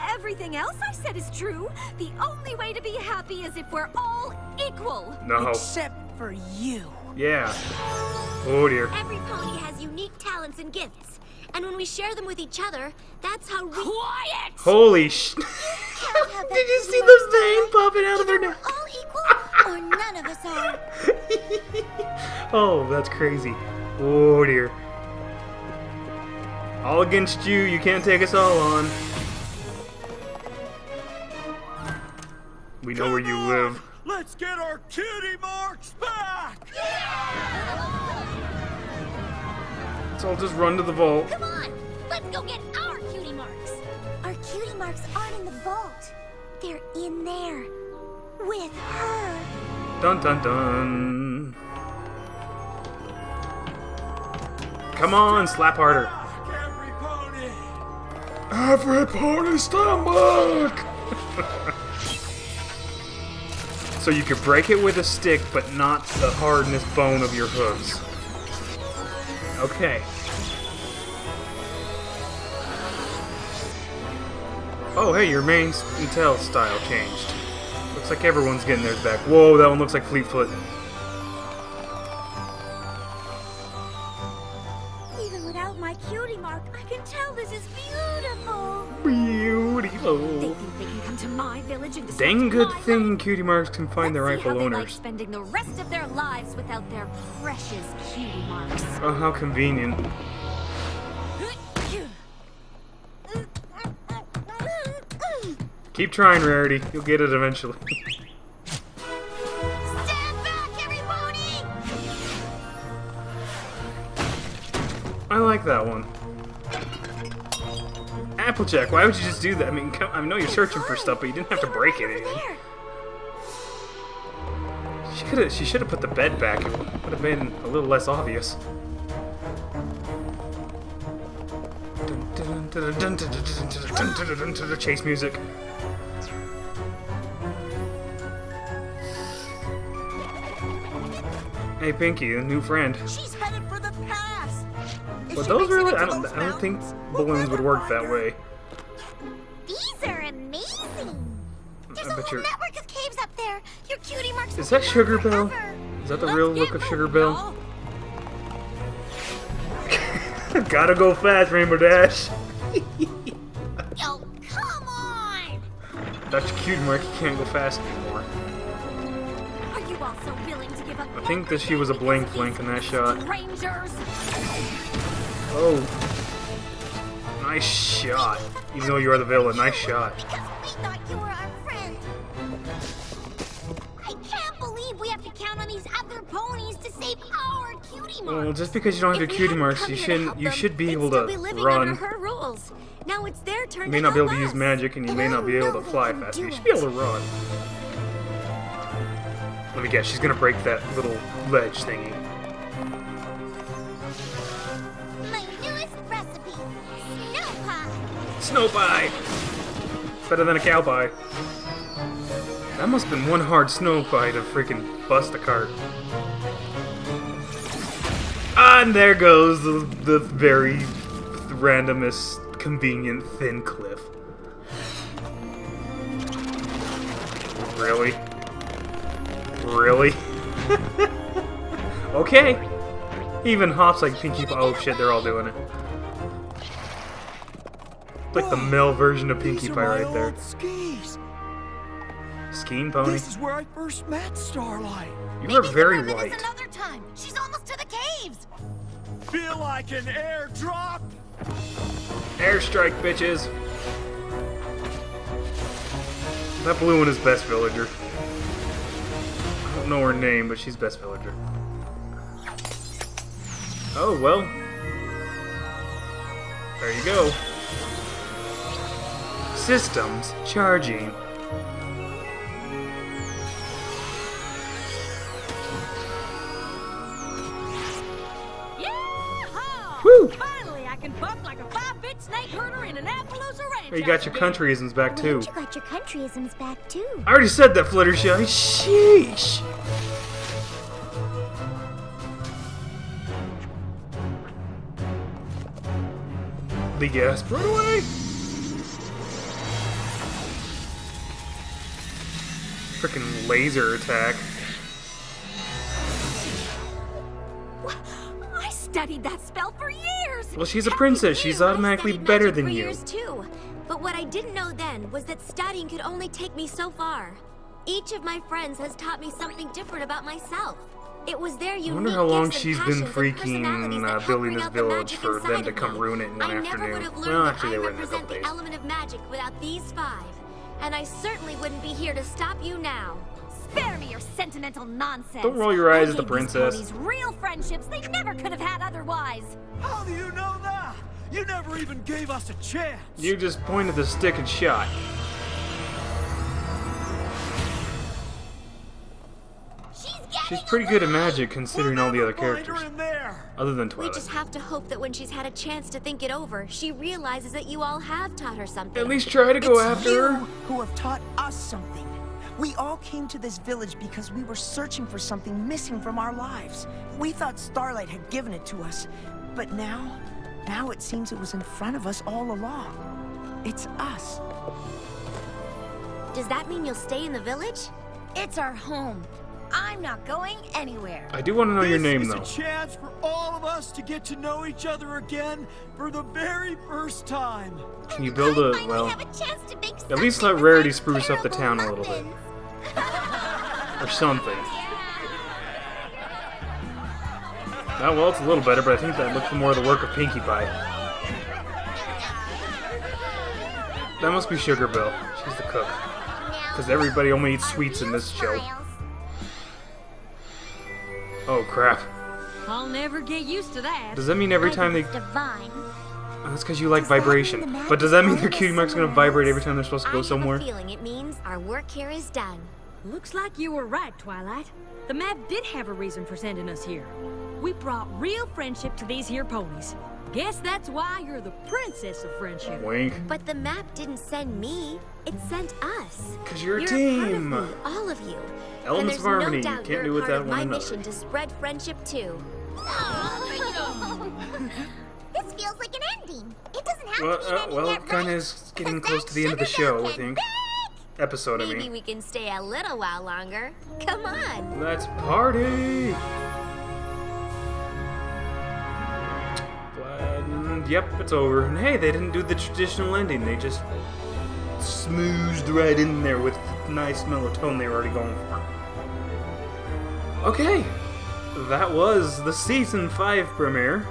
Everything else I said is true. The only way to be happy is if we're all equal.
No.
Except for you.
Yeah. Oh, dear.
Every pony has unique talents and gifts. And when we share them with each other, that's how we...
Quiet!
Holy sh... Did you see the vein popping out of her
Either
neck?
we're all equal, or none of us are.
Oh, that's crazy. Oh, dear. All against you. You can't take us all on. We know where you live.
Let's get our cutie marks back.
So I'll just run to the vault.
Come on, let's go get our cutie marks. Our cutie marks aren't in the vault. They're in there. With her.
Dun dun dun. Come on, slap harder.
Every pony.
Every pony stomach! So you could break it with a stick, but not the hardness bone of your hooves. Okay. Oh, hey, your mane and tail style changed. Looks like everyone's getting theirs back. Whoa, that one looks like Fleetfoot.
Even without my cutie mark, I can tell this is beautiful.
Beautiful.
They think they can come to my village and disrupt
Dang good
my
thing
life.
cutie marks can find their
Let's see how
rightful
they like
owners.
spending the rest of their lives without their precious cutie marks.
Oh, how convenient. Keep trying, Rarity. You'll get it eventually.
Stand back, everybody!
I like that one. Applejack, why would you just do that? I mean, I know you're searching for stuff, but you didn't have to break anything. She should have put the bed back. It would have been a little less obvious. Chase music. Hey, Pinky, a new friend.
She's headed for the pass. If
But
she
those
makes it
really,
into
I
those
don't think
mountains, we'll
balloons would
never
work
find
that
her.
way.
These are amazing. There's
I
a
bet
whole
you're-
network of caves up there. Your cutie marks will
Is that
be
Sugar
gone
Bell?
forever.
Is that the
Let's
real
get
look of
moving,
Sugar Bell?
y'all.
Gotta go fast, Rainbow Dash.
Oh, come on!
That's cute, Mark. You can't go fast anymore.
Are you also willing to give up?
I think that she was a blank flank in that shot.
Strangers.
Oh. Nice shot. Even though you are the villain, nice shot.
Because we thought you were our friend. I can't believe we have to count on these other ponies to save our cutie marks.
Well, just because you don't have your
If we
cutie
hadn't
marks,
come
you
here to help
shouldn't. You
them,
should be
they'd
able
still
to
be living
run.
under her rules. Now it's their turn
You may
to
not be able
help
to use
us.
magic, and you may
And
not
I
be able
know
to
we
fly
can
fast.
do
You should be
it.
able to run. Let me guess. She's gonna break that little ledge thingy.
My newest recipe, snow pie.
Snow pie. Better than a cow pie. That must have been one hard snow pie to freaking bust a cart. And there goes the very randomest, convenient thin cliff. Really? Really? Okay. Even hops like Pinkie Pie. Oh shit, they're all doing it. Like the male version of Pinkie
These are
Pie
my
right there.
old skis.
Skiing pony?
This is where I first met Starlight.
You are very
Maybe
white.
another time. She's almost to the caves.
Feel like an airdrop?
Airstrike, bitches. That blue one is best villager. I don't know her name, but she's best villager. Oh, well. There you go. Systems charging.
Yeehaw!
Woo!
Finally, I can buck like a 5-bit snake herder in an Appaloosa ranch.
Hey, you got your countryisms back too.
You got your countryisms back too.
I already said that, Fluttershy. Sheesh. The gas run away. Freaking laser attack.
I studied that spell for years!
Well, she's a princess. She's automatically
I studied
better
magic
than
for
you.
years too. But what I didn't know then was that studying could only take me so far. Each of my friends has taught me something different about myself. It was their unique
I wonder how long
gifts and
she's been
passions and
freaking
personalities that helped
building
bring
this
out the
village
magic
for them
inside
to
of
come
me.
ruin it in one
I never
afternoon.
would have learned
Well,
that
actually,
I
they were in a
represent
couple
the
days.
element of magic without these 5. And I certainly wouldn't be here to stop you now.
Spare me your sentimental nonsense.
Don't roll your eyes
I
at the
gave these
princess.
ponies real friendships they never could have had otherwise.
How do you know that? You never even gave us a chance.
You just pointed the stick and shot. She's pretty good at magic considering all the other characters.
In there.
Other than
We
Twilight.
just have to hope that when she's had a chance to think it over, she realizes that you all have taught her something.
At least try to go
It's
after
you
her.
who have taught us something. We all came to this village because we were searching for something missing from our lives. We thought Starlight had given it to us, but now it seems it was in front of us all along. It's us.
Does that mean you'll stay in the village?
It's our home. I'm not going anywhere.
I do want to know your name,
This
though.
is a chance for all of us to get to know each other again for the very first time.
Can you build a,
Finally
well,
have a chance to make
at least
something
let Rarity
besides
spruce up the
terrible
town a little bit.
muffins.
Or something. Oh, well, it's a little better, but I think that looks more the work of Pinkie Pie. That must be Sugar Bill. She's the cook. Because everybody only eats sweets in this show. Oh, crap.
I'll never get used to that.
Does that mean every time they...
Divine.
Oh, that's because you like vibration. But does that mean their cutie mark's gonna vibrate every time they're supposed to go somewhere?
I have a feeling it means our work here is done.
Looks like you were right, Twilight. The map did have a reason for sending us here. We brought real friendship to these here ponies. Guess that's why you're the princess of friendship.
Wink.
But the map didn't send me, it sent us.
Because you're a
You're
team.
a part of me, all of you.
Elements
and
of
there's
harmony.
No doubt
Can't
you're
do
a
without
part of
one
my
another.
mission to spread friendship too.
This feels like an ending. It doesn't have
Well,
to be an ending
well,
yet,
it kind of
right?
is getting
'Cause
close
that
to the end of the
sugar
show,
girl
I
came
think.
back.
Episode, I
Maybe
mean.
we can stay a little while longer. Come on.
Let's party! Yep, it's over. And hey, they didn't do the traditional ending. They just smoothed right in there with the nice mellow tone they were already going for. Okay, that was the Season 5 premiere.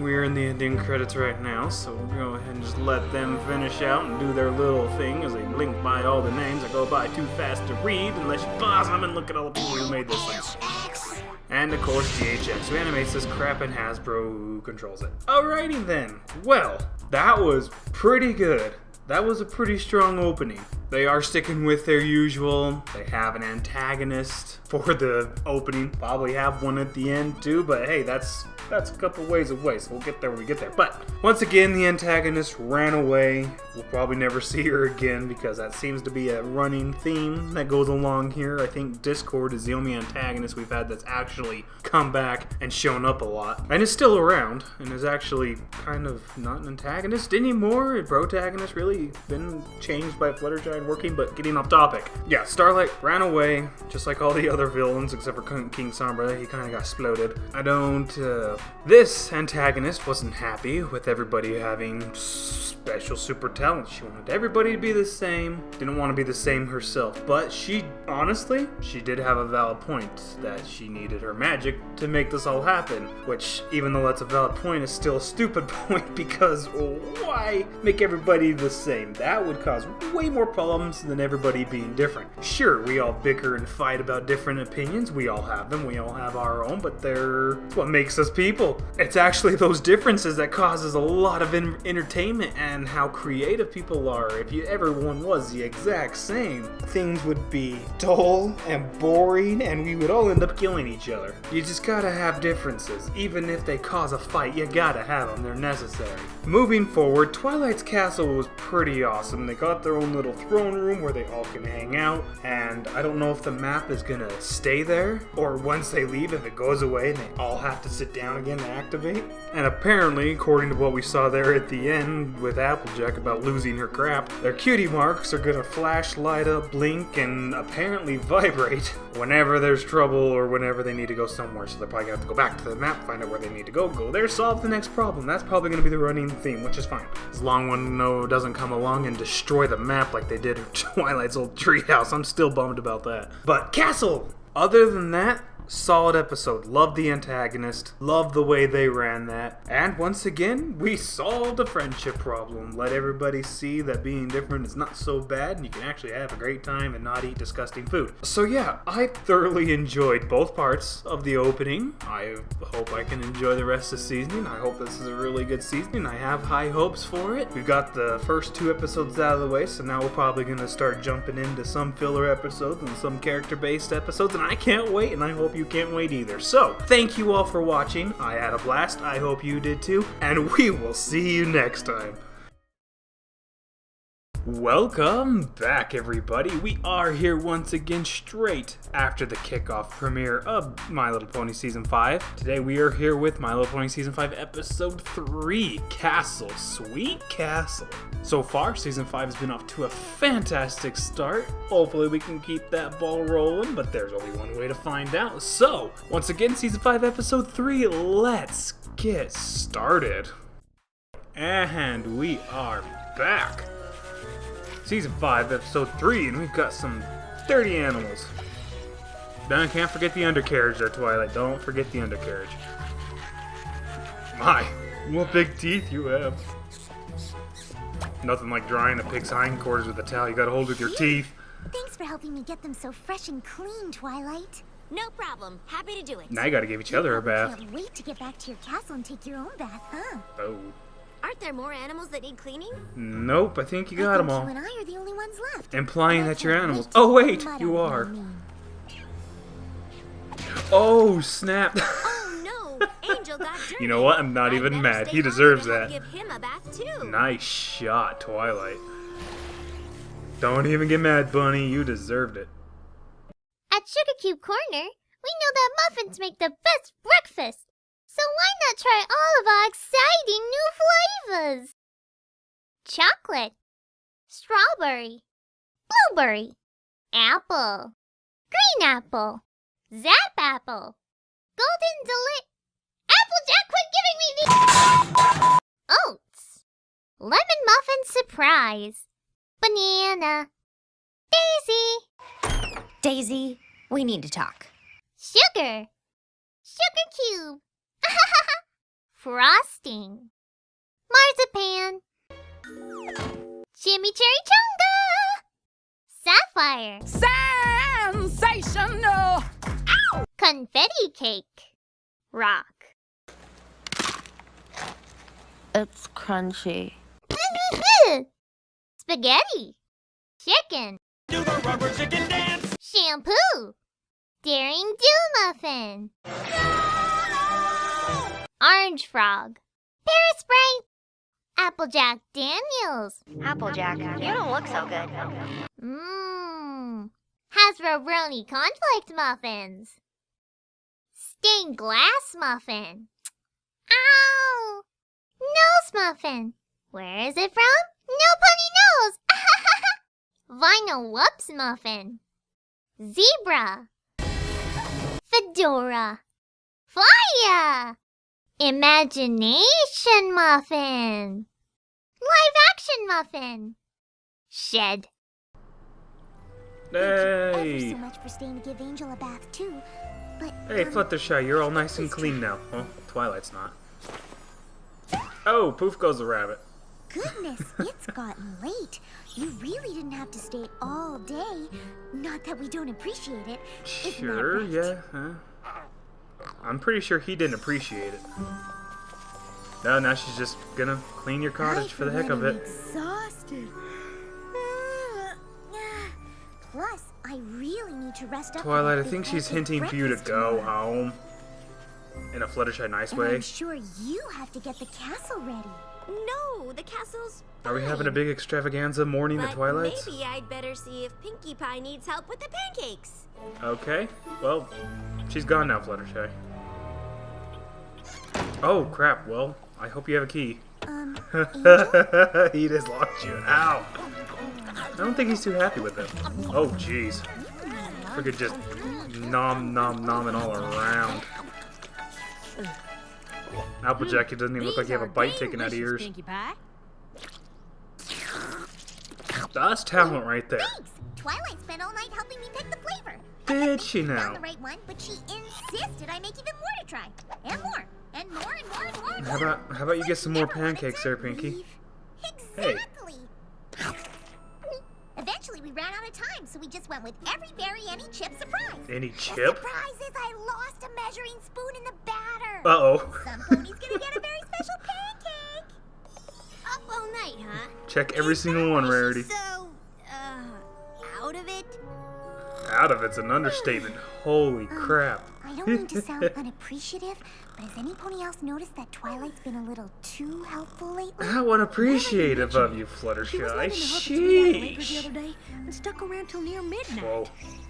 we're in the ending credits right now, so we'll go ahead and just let them finish out and do their little thing as they blink by all the names that go by too fast to read unless you pause them and look at all the people who made this thing. And of course GHX, who animates this crap, and Hasbro, who controls it. Alrighty then, well, that was pretty good. That was a pretty strong opening. They are sticking with their usual. They have an antagonist for the opening. Probably have one at the end too, but hey, that's a couple ways away, so we'll get there when we get there. But once again, the antagonist ran away. We'll probably never see her again because that seems to be a running theme that goes along here. I think Discord is the only antagonist we've had that's actually come back and shown up a lot. And is still around, and is actually kind of not an antagonist anymore. A protagonist really been changed by Fluttershy and working, but getting off topic. Yeah, Starlight ran away, just like all the other villains, except for King Sombra. He kind of got exploded. This antagonist wasn't happy with everybody having special super talents. She wanted everybody to be the same. Didn't want to be the same herself, but she did have a valid point that she needed her magic to make this all happen, which, even though that's a valid point, is still a stupid point because why make everybody the same? That would cause way more problems than everybody being different. Sure, we all bicker and fight about different opinions. We all have them. We all have our own, but they're what makes us people. It's actually those differences that causes a lot of entertainment and how creative people are. If everyone was the exact same, things would be dull and boring and we would all end up killing each other. You just gotta have differences. Even if they cause a fight, you gotta have them. They're necessary. Moving forward, Twilight's castle was pretty awesome. They got their own little throne room where they all can hang out, and I don't know if the map is gonna stay there or once they leave, if it goes away and they all have to sit down again to activate. And apparently, according to what we saw there at the end with Applejack about losing her crap, their cutie marks are gonna flash, light up, blink, and apparently vibrate whenever there's trouble or whenever they need to go somewhere. So they're probably gonna have to go back to the map, find out where they need to go there, solve the next problem. That's probably gonna be the running theme, which is fine. As long as one doesn't come along and destroy the map like they did at Twilight's old treehouse. I'm still bummed about that. But Castle! Other than that, solid episode. Love the antagonist. Love the way they ran that. And once again, we solved a friendship problem. Let everybody see that being different is not so bad and you can actually have a great time and not eat disgusting food. So yeah, I thoroughly enjoyed both parts of the opening. I hope I can enjoy the rest of the season. I hope this is a really good season. I have high hopes for it. We've got the first 2 episodes out of the way, so now we're probably going to start jumping into some filler episodes and some character-based episodes, and I can't wait, and I hope you can't wait either. So, thank you all for watching. I had a blast. I hope you did too. And we will see you next time. Welcome back, everybody. We are here once again straight after the kickoff premiere of My Little Pony Season 5. Today we are here with My Little Pony Season 5 Episode 3, Castle. Sweet Castle. So far, Season 5 has been off to a fantastic start. Hopefully we can keep that ball rolling, but there's only one way to find out. So, once again, Season 5 Episode 3, let's get started. And we are back. Season 5, Episode 3, and we've got some dirty animals. Then can't forget the undercarriage there, Twilight. Don't forget the undercarriage. My, what big teeth you have. Nothing like drying a pig's hindquarters with a towel. You gotta hold with your teeth.
Thanks for helping me get them so fresh and clean, Twilight.
No problem. Happy to do it.
Now you gotta give each other a bath.
Can't wait to get back to your castle and take your own bath, huh?
Oh.
Aren't there more animals that need cleaning?
Nope, I think you got them all.
You and I are the only ones left.
Implying that you're animals. Oh wait, you are. Oh snap.
Oh no, Angel got dirty.
You know what? I'm not even mad. He deserves that.
Give him a bath too.
Nice shot, Twilight. Don't even get mad, Bunny. You deserved it.
At Sugar Cube Corner, we know that muffins make the best breakfast. So why not try all of our exciting new flavors? Chocolate, strawberry, blueberry, apple, green apple, zap apple, golden Applejack, quit giving me the oats, lemon muffin surprise, banana,
Daisy, we need to talk.
sugar cube. Frosting. Marzipan. Chimichurri-chunga. Sapphire.
Sensational!
Confetti cake. Rock.
It's crunchy.
Spaghetti. Chicken.
Do the rubber chicken dance!
Shampoo. Daring Do Muffin. Orange Frog. Paraspray. Applejack Daniels.
Applejack, you don't look so good.
Mmm. Hasbro Brony Cornflakes Muffins. Stained Glass Muffin. Ow! Nose Muffin. Where is it from? No punny nose! Vinyl Whoops Muffin. Zebra. Fedora. Fire! Imagination Muffin. Live Action Muffin. Shed.
Hey.
Ever so much for staying to give Angel a bath too. But
Hey, Fluttershy, you're all nice and clean now. Well, Twilight's not. Oh, poof goes the rabbit.
goodness, it's gotten late. You really didn't have to stay all day. Not that we don't appreciate it.
Sure,
Isn't that right?
yeah. I'm pretty sure he didn't appreciate it. No, now she's just gonna clean your cottage for the heck of it.
Exhausted. Plus, I really need to rest up.
Twilight, I think she's hinting for you to go home. In a Fluttershy nice
And
way.
I'm sure you have to get the castle ready.
No, the castle's
Are we having a
fine.
big extravaganza morning at
But
Twilight's?
maybe I'd better see if Pinkie Pie needs help with the pancakes.
Okay, well, she's gone now, Fluttershy. Oh, crap, well, I hope you have a key.
Angel?
He just locked you out. I don't think he's too happy with it. Oh, jeez. Freaking just nomming all around. Applejack, it doesn't even look like you have a bite taken out of yours.
Pinkie Pie.
That's talent right there.
Thanks! Twilight spent all night helping me pick the flavor.
Did she
I
now?
found the right one, but she insisted I make even more to try. And more. And more and more and more and
How
more.
about you get some more
Never wanted
pancakes
to
there, Pinkie?
leave.
Hey.
Exactly. Eventually, we ran out of time, so we just went with every berry, any chip surprise.
Any
The
chip?
surprise is I lost a measuring spoon in the batter.
Uh-oh.
Some pony's gonna get a very special pancake.
Up all night, huh?
Check every single one, Rarity.
So, out of it?
Out of it's an understatement. Holy crap.
I don't mean to sound unappreciative, but has any pony else noticed that Twilight's been a little too helpful lately?
How unappreciative of you,
She was
Fluttershy.
letting the hookers meet at the Lakers the
Sheesh.
other day and stuck around till near midnight.
Whoa.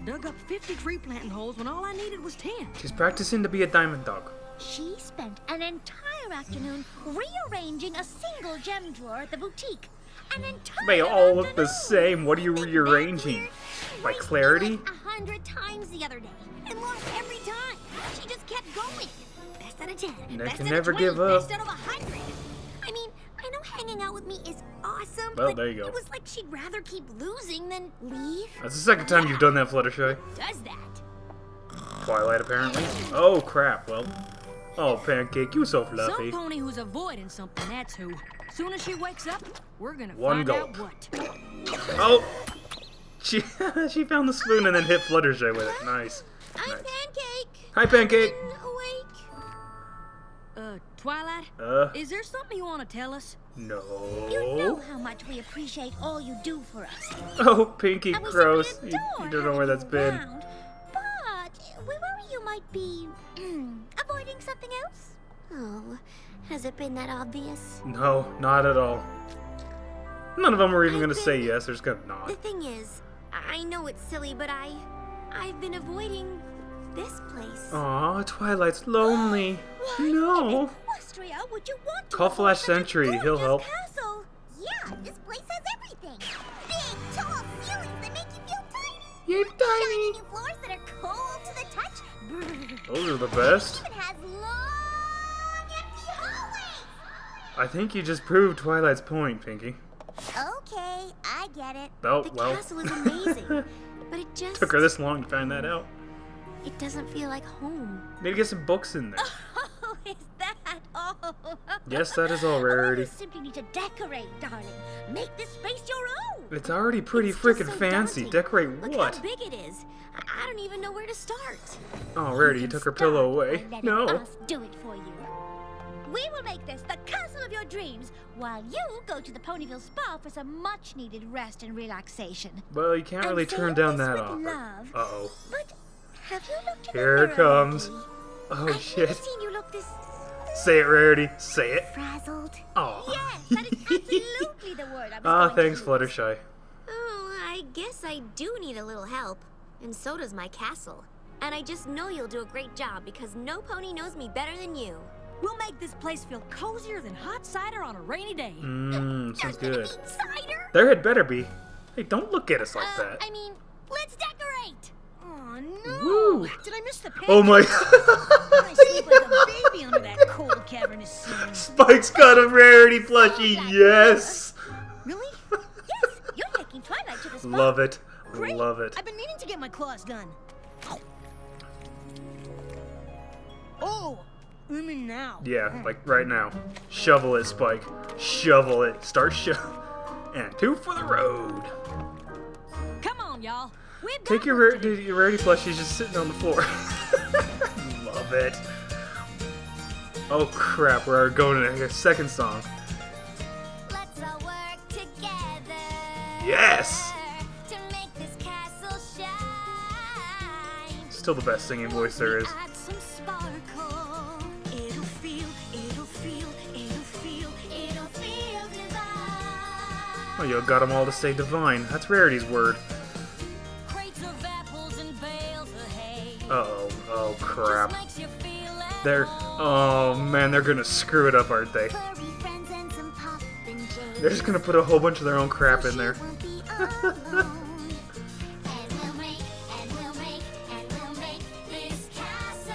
Dug up 50 tree planting holes when all I needed was 10.
She's practicing to be a diamond dog.
She spent an entire afternoon rearranging a single gem drawer at the boutique. An entire
They all look the
afternoon.
same. What are you
Think
rearranging?
that weird?
By
Raced me
clarity?
like 100 times the other day and lost every time. She just kept going. Best out of 10.
They
best
can
out
never
of 20,
give up.
Best out of 100. I mean, I know hanging out with me is awesome,
Well,
but
there you go.
it was like she'd rather keep losing than leave.
That's the second time you've done that, Fluttershy.
Does that?
Twilight, apparently. Oh, crap. Well. Oh, Pancake, you so
Some
fluffy.
pony who's avoiding something, that's who. Soon as she wakes up, we're gonna
One
find out
gulp.
what.
Oh! She she found the spoon and then hit Fluttershy with it. Nice.
I'm
Nice.
Pancake.
Hi, Pancake.
Awake.
Twilight, is there something you want to tell us?
You know
No.
how much we appreciate all you do for us.
Oh, Pinky
And we
gross.
simply
You
adore
don't know where
having
that's
you
been.
around. But we worry you might be avoiding something else.
Oh, has it been that obvious?
No, not at all. None of them were even gonna say yes. They're just gonna
The
nod.
thing is, I know it's silly, but I've been avoiding this place.
Aw, Twilight's lonely. No.
Equestria, would you want to
Call
avoid
Flash
such a
Sentry, he'll
gorgeous
help.
Castle? Yeah, this place has everything. Big, tall ceilings that make you feel tiny.
You're
Shiny
tiny.
new floors that are cold to the touch. Brrr.
Those are the best.
It has long, empty hallways.
I think you just proved Twilight's point, Pinky.
Okay, I get it.
Oh,
The
well.
castle is amazing, but it just
Took her this long to find that out.
it doesn't feel like home.
Need to get some books in there.
Oh, is that all?
Yes, that is all,
You
Rarity.
simply need to decorate, darling. Make this space your own.
It's already pretty
It's just
freaking
so
fancy.
daunting.
Decorate
Look
what?
how big it is. I don't even know where to start.
Oh, Rarity, you took her pillow away.
Letting
No.
us do it for you. We will make this the castle of your dreams, while you go to the Ponyville Spa for some much-needed rest and relaxation.
Well, you can't really
I'm
turn
saying
down
this
that
with
offer.
love.
Uh-oh.
But have you looked in
Here
the
it
mirror
comes.
lately?
Oh,
I've
shit.
never seen you look this
Say it, Rarity. Say it.
frazzled.
Oh.
Yes, that is absolutely the word I was
Ah,
going
thanks,
to use.
Fluttershy.
Oh, I guess I do need a little help. And so does my castle. And I just know you'll do a great job because no pony knows me better than you.
We'll make this place feel cozier than hot cider on a rainy day.
Mmm, sounds good.
Cider?
There had better be. Hey, don't look at us like that.
I mean, let's decorate.
Oh no!
Woo.
Did I miss the pancake?
Oh my.
I sleep like a baby under that cold cavernous sun.
Spike's got a Rarity plushie. Yes.
Really?
Yes, you're taking Twilight to the spa.
Love it.
Great.
Love it.
I've been meaning to get my claws done. Oh, I'm in now.
Yeah, like right now. Shovel it, Spike. Shovel it. Start and 2 for the road.
Come on, y'all. We've got
Take your
work to do.
Rarity plushie's just sitting on the floor. Love it. Oh crap, we're going to a second song.
Let's all work together.
Yes!
To make this castle shine.
Still the best singing voice there is.
Add some sparkle. It'll feel divine.
Oh, you got them all to say divine. That's Rarity's word.
Crates of apples and bales of hay.
Uh-oh. Oh crap.
Makes you feel at
They're... Oh man, they're gonna screw it up, aren't they?
Furry friends and some pop and J's.
They're just gonna put a whole bunch of their own crap in there.
She won't be alone. And we'll make this castle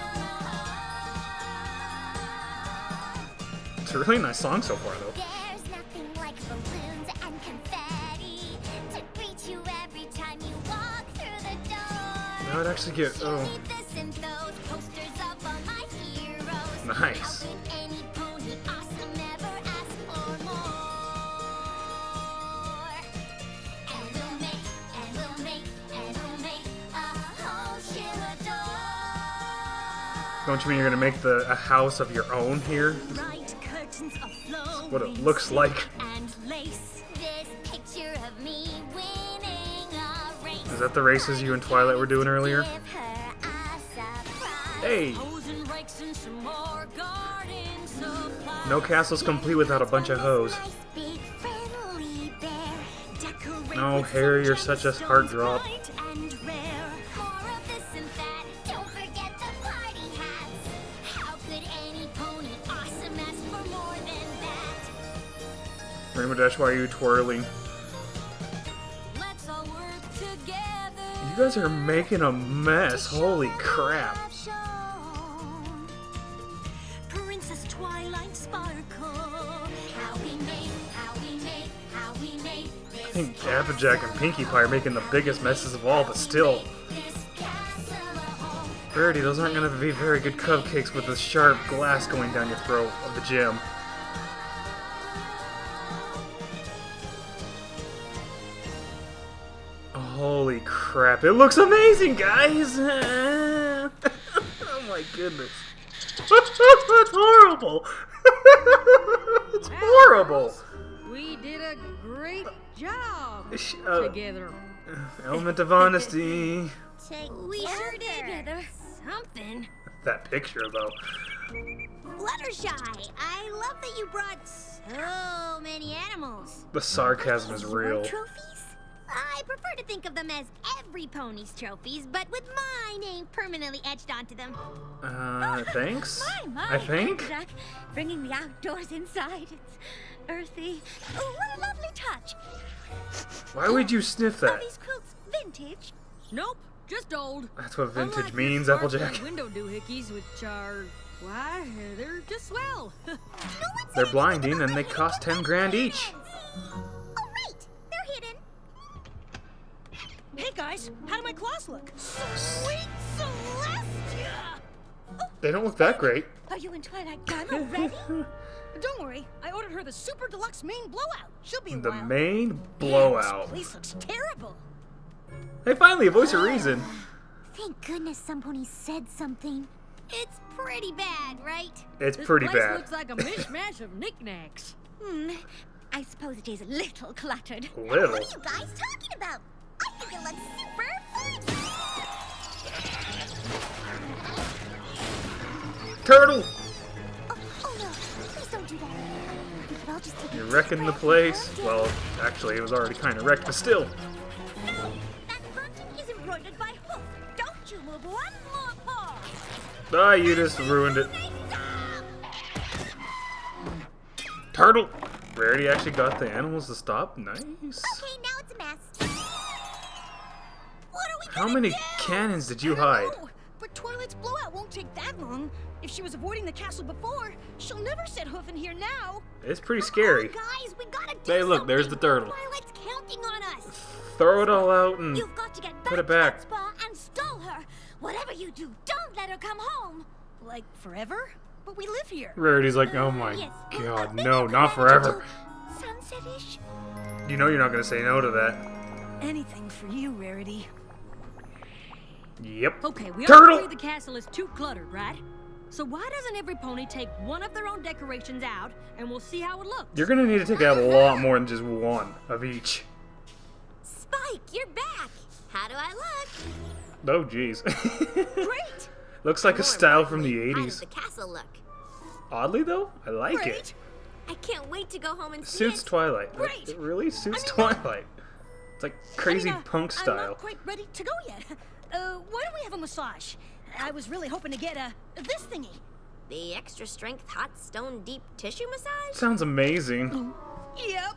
home.
It's a really nice song so far, though.
There's nothing like balloons and confetti to greet you every time you walk through the door.
That would actually get...
She'll
Oh,
need this and those posters of all my heroes.
nice.
How could any pony awesome ever ask for more? And we'll make a home she'll adore.
Don't you mean you're gonna make a house of your own here?
Bright curtains of flowing
What it looks like.
and lace. This picture of me winning a race.
Is that the races you and Twilight were doing earlier?
Give her a surprise.
Hey!
hoes and rakes and some more garden supplies.
No castle's complete without a bunch of hoes.
Nice big friendly bear. Decorate
No,
with
Harry,
some
you're such a hard
gemstones
drop.
bright and rare. More of this and that. Don't forget the party hats. How could any pony awesome ask for more than that?
Rainbow Dash, why are you twirling?
Let's all work together.
You guys are making a mess. Holy crap.
Princess Twilight Sparkle.
How we make
I think Applejack and Pinkie Pie are making the biggest messes of all, but still.
this castle a home.
Rarity, those aren't gonna be very good cupcakes with the sharp glass going down your throat of the gym. Holy crap, it looks amazing, guys! Oh my goodness. It's horrible! It's horrible!
We did a great job
Uh,
together.
Element of honesty.
We sure did.
Something.
That picture, though.
Fluttershy, I love that you brought so many animals.
The sarcasm is
Your
real.
trophies? I prefer to think of them as every pony's trophies, but with my name permanently etched onto them.
Thanks?
My,
I think?
Jack, bringing the outdoors inside. It's earthy. Oh, what a lovely touch.
Why would you sniff
Are
that?
these quilts vintage?
Nope, just old.
That's what vintage
Unlike
means,
your
Applejack.
sparkly window doohickeys, which are, why, they're just swell.
They're blinding and they cost 10 grand each.
Oh, right. They're hidden.
Hey guys, how do my claws look?
Sweet Celestia!
They don't look that great.
I
you and Twilight done already?
Don't worry, I ordered her the super deluxe main blowout. She'll be a
The
while.
main
Man,
blowout.
this place looks terrible.
Hey, finally, a voice of reason.
Thank goodness some pony said something. It's pretty bad, right?
It's
This
pretty
place
bad.
looks like a mishmash of knickknacks.
I suppose it is a little cluttered.
Little.
What are you guys talking about? I think it looks super fun.
Turtle!
Oh no, please don't do that. We could all just take
You're
a
wrecking the
deep
place.
breath.
Well, actually, it was already kind of wrecked, but still.
No, that curtain is embroidered by hoof. Don't you move one more paw.
Ah, you just ruined it. Turtle! Rarity actually got the animals to stop. Nice.
Okay, now it's a mess. What are we
How
gonna
many
do?
cannons did you hide?
Oh, but Twilight's blowout won't take that long. If she was avoiding the castle before, she'll never set hoof in here now.
It's pretty scary.
Guys, we gotta do
Hey, look, there's the
something.
turtle.
Twilight's counting on us.
Throw it all out and
You've got to get back
put it
to that
back.
spa and stall her. Whatever you do, don't let her come home.
Like, forever? But we live here.
Rarity's like, oh my
Yes.
god,
Maybe
no,
we
not
could manage
forever.
to sunset-ish?
You know you're not gonna say no to that.
Anything for you, Rarity.
Yep.
Okay, we all
Turtle!
agree the castle is too cluttered, right? So why doesn't every pony take one of their own decorations out, and we'll see how it looks?
You're gonna need to take out a lot more than just one of each.
Spike, you're back. How do I look?
Oh, jeez.
Great!
Looks like a
More
style from the
importantly, how does
80s.
the castle look?
Oddly, though, I like it.
Great!
I can't wait to go home and see
Suits
it.
Twilight.
Great.
It really suits
I mean,
Twilight. It's like crazy
I mean,
punk
I'm
style.
not quite ready to go yet. Why don't we have a massage? I was really hoping to get this thingy.
The extra strength hot stone deep tissue massage?
Sounds amazing.
Yep.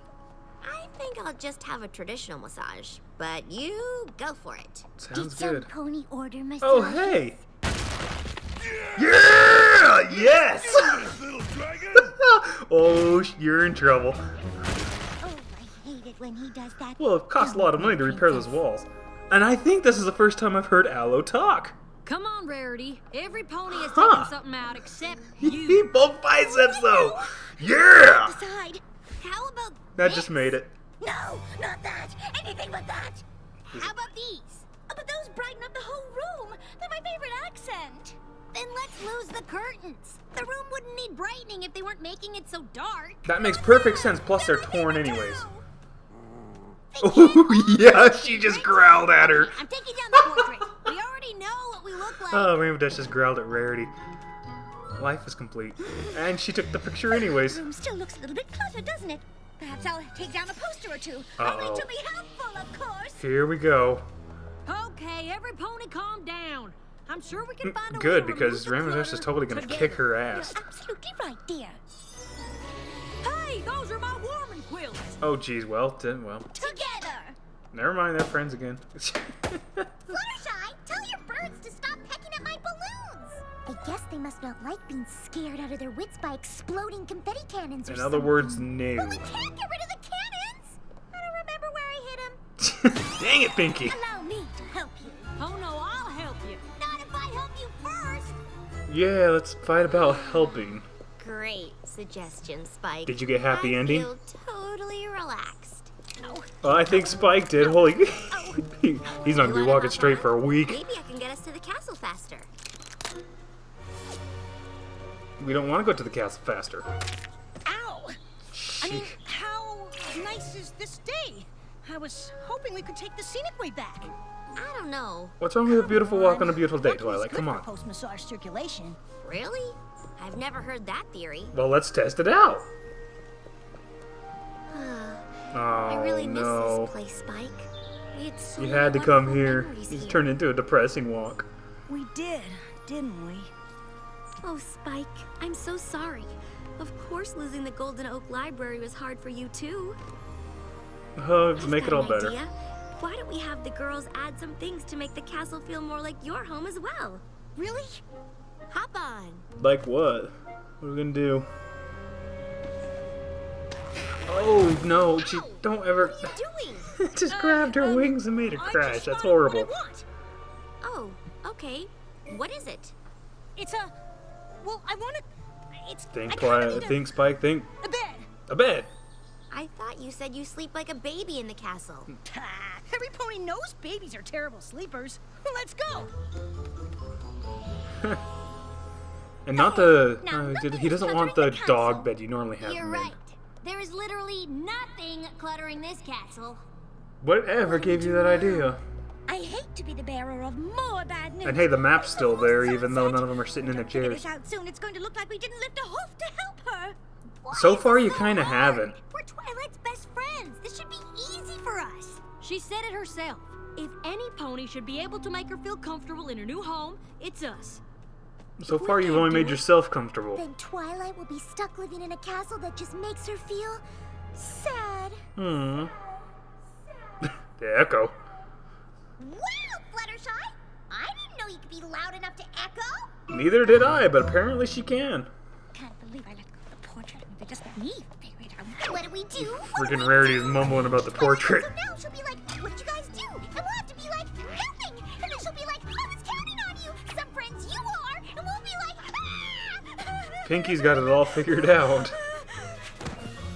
I think I'll just have a traditional massage, but you go for it.
Sounds
Get some
good.
pony order massage.
Oh, hey! Yeah! Yes!
Little dragon!
Oh, you're in trouble.
Oh, I hate it when he does that.
Well, it costs a lot of money to repair those walls. And I think this is the first time I've heard Aloe talk.
Come on, Rarity. Every pony has
Huh.
taken something out except
He
you.
both biceps though. Yeah!
Decide.
How about
That
this?
just made it.
No, not that. Anything but that.
How about these?
Oh, but those brighten up the whole room. They're my favorite accent.
Then let's lose the curtains. The room wouldn't need brightening if they weren't making it so dark.
That makes perfect sense, plus they're torn anyways. Oh, yeah, she just growled at her.
I'm taking down the portrait. We already know what we look like.
Oh, Rainbow Dash just growled at Rarity. Life is complete. And she took the picture anyways.
The room still looks a little bit cluttered, doesn't it? Perhaps I'll take down a poster or two.
Uh-oh.
Only to be helpful, of course.
Here we go.
Okay, every pony calm down. I'm sure we can find a way
Good,
to
because
remove the
Rainbow Dash is
clutter
totally gonna
together.
kick her ass.
You're absolutely right, dear.
Hey, those are my warming quilts.
Oh, geez, well,
Together.
never mind, they're friends again.
Fluttershy, tell your birds to stop pecking at my balloons. I guess they must not like being scared out of their wits by exploding confetti cannons or
In other words, no.
But we can't get rid of the cannons. I don't remember where I hit them.
Dang it, Pinky.
Allow me to help you.
Oh no, I'll help you.
Not if I help you first.
Yeah, let's fight about helping.
Great suggestion, Spike.
Did you get happy
I
ending?
feel totally relaxed.
Well, I think Spike did. Holy, he's not gonna be walking straight for a week.
Maybe I can get us to the castle faster.
We don't want to go to the castle faster.
Ow! I mean, how nice is this day? I was hoping we could take the scenic way back.
I don't know.
What's wrong with a beautiful walk on a beautiful day, Twilight? Come on.
Post-massage circulation.
Really? I've never heard that theory.
Well, let's test it out.
I
Oh
really miss
no.
this place, Spike. We had so
You
many
had to come
wonderful
here.
memories
It's
here.
turned into a depressing walk.
We did, didn't we?
Oh, Spike, I'm so sorry. Of course losing the Golden Oak Library was hard for you, too.
Oh,
I've
make it
got
all
an
better.
idea. Why don't we have the girls add some things to make the castle feel more like your home as well?
Really?
Hop on.
Like what? What are we gonna do? Oh no, she don't ever.
What are you doing?
Just grabbed her wings and made her crash. That's horrible.
What I want.
Oh, okay. What is it?
It's a Well, I want to...
Think, think, Spike, think.
A bed.
A bed.
I thought you said you sleep like a baby in the castle.
Every pony knows babies are terrible sleepers. Let's go.
And not the...
Now,
he doesn't want the dog bed you normally have.
You're
in.
right. There is literally nothing cluttering this castle.
Whatever gave you that idea?
I hate to be the bearer of more bad news.
And hey, the map's still there, even though none of them are sitting in their
Figure
chairs.
this out soon. It's going to look like we didn't lift a hoof to help her. Why
So
is
far,
it
you
so
kind of
hard?
haven't.
We're Twilight's best friends. This should be easy for us.
She said it herself. If any pony should be able to make her feel comfortable in her new home, it's us.
So far, you've only made yourself comfortable.
Then Twilight will be stuck living in a castle that just makes her feel sad.
Hmm. The echo.
Wow, Fluttershy! I didn't know you could be loud enough to echo.
Neither did I, but apparently she can.
Can't believe I let go of the portrait and they just let me figure it out. What do we do?
Freaking Rarity's mumbling about the portrait.
So now she'll be like, what did you guys do? And we'll have to be like, nothing. And then she'll be like, I was counting on you. Some friends you are. And we'll be like, ah!
Pinky's got it all figured out.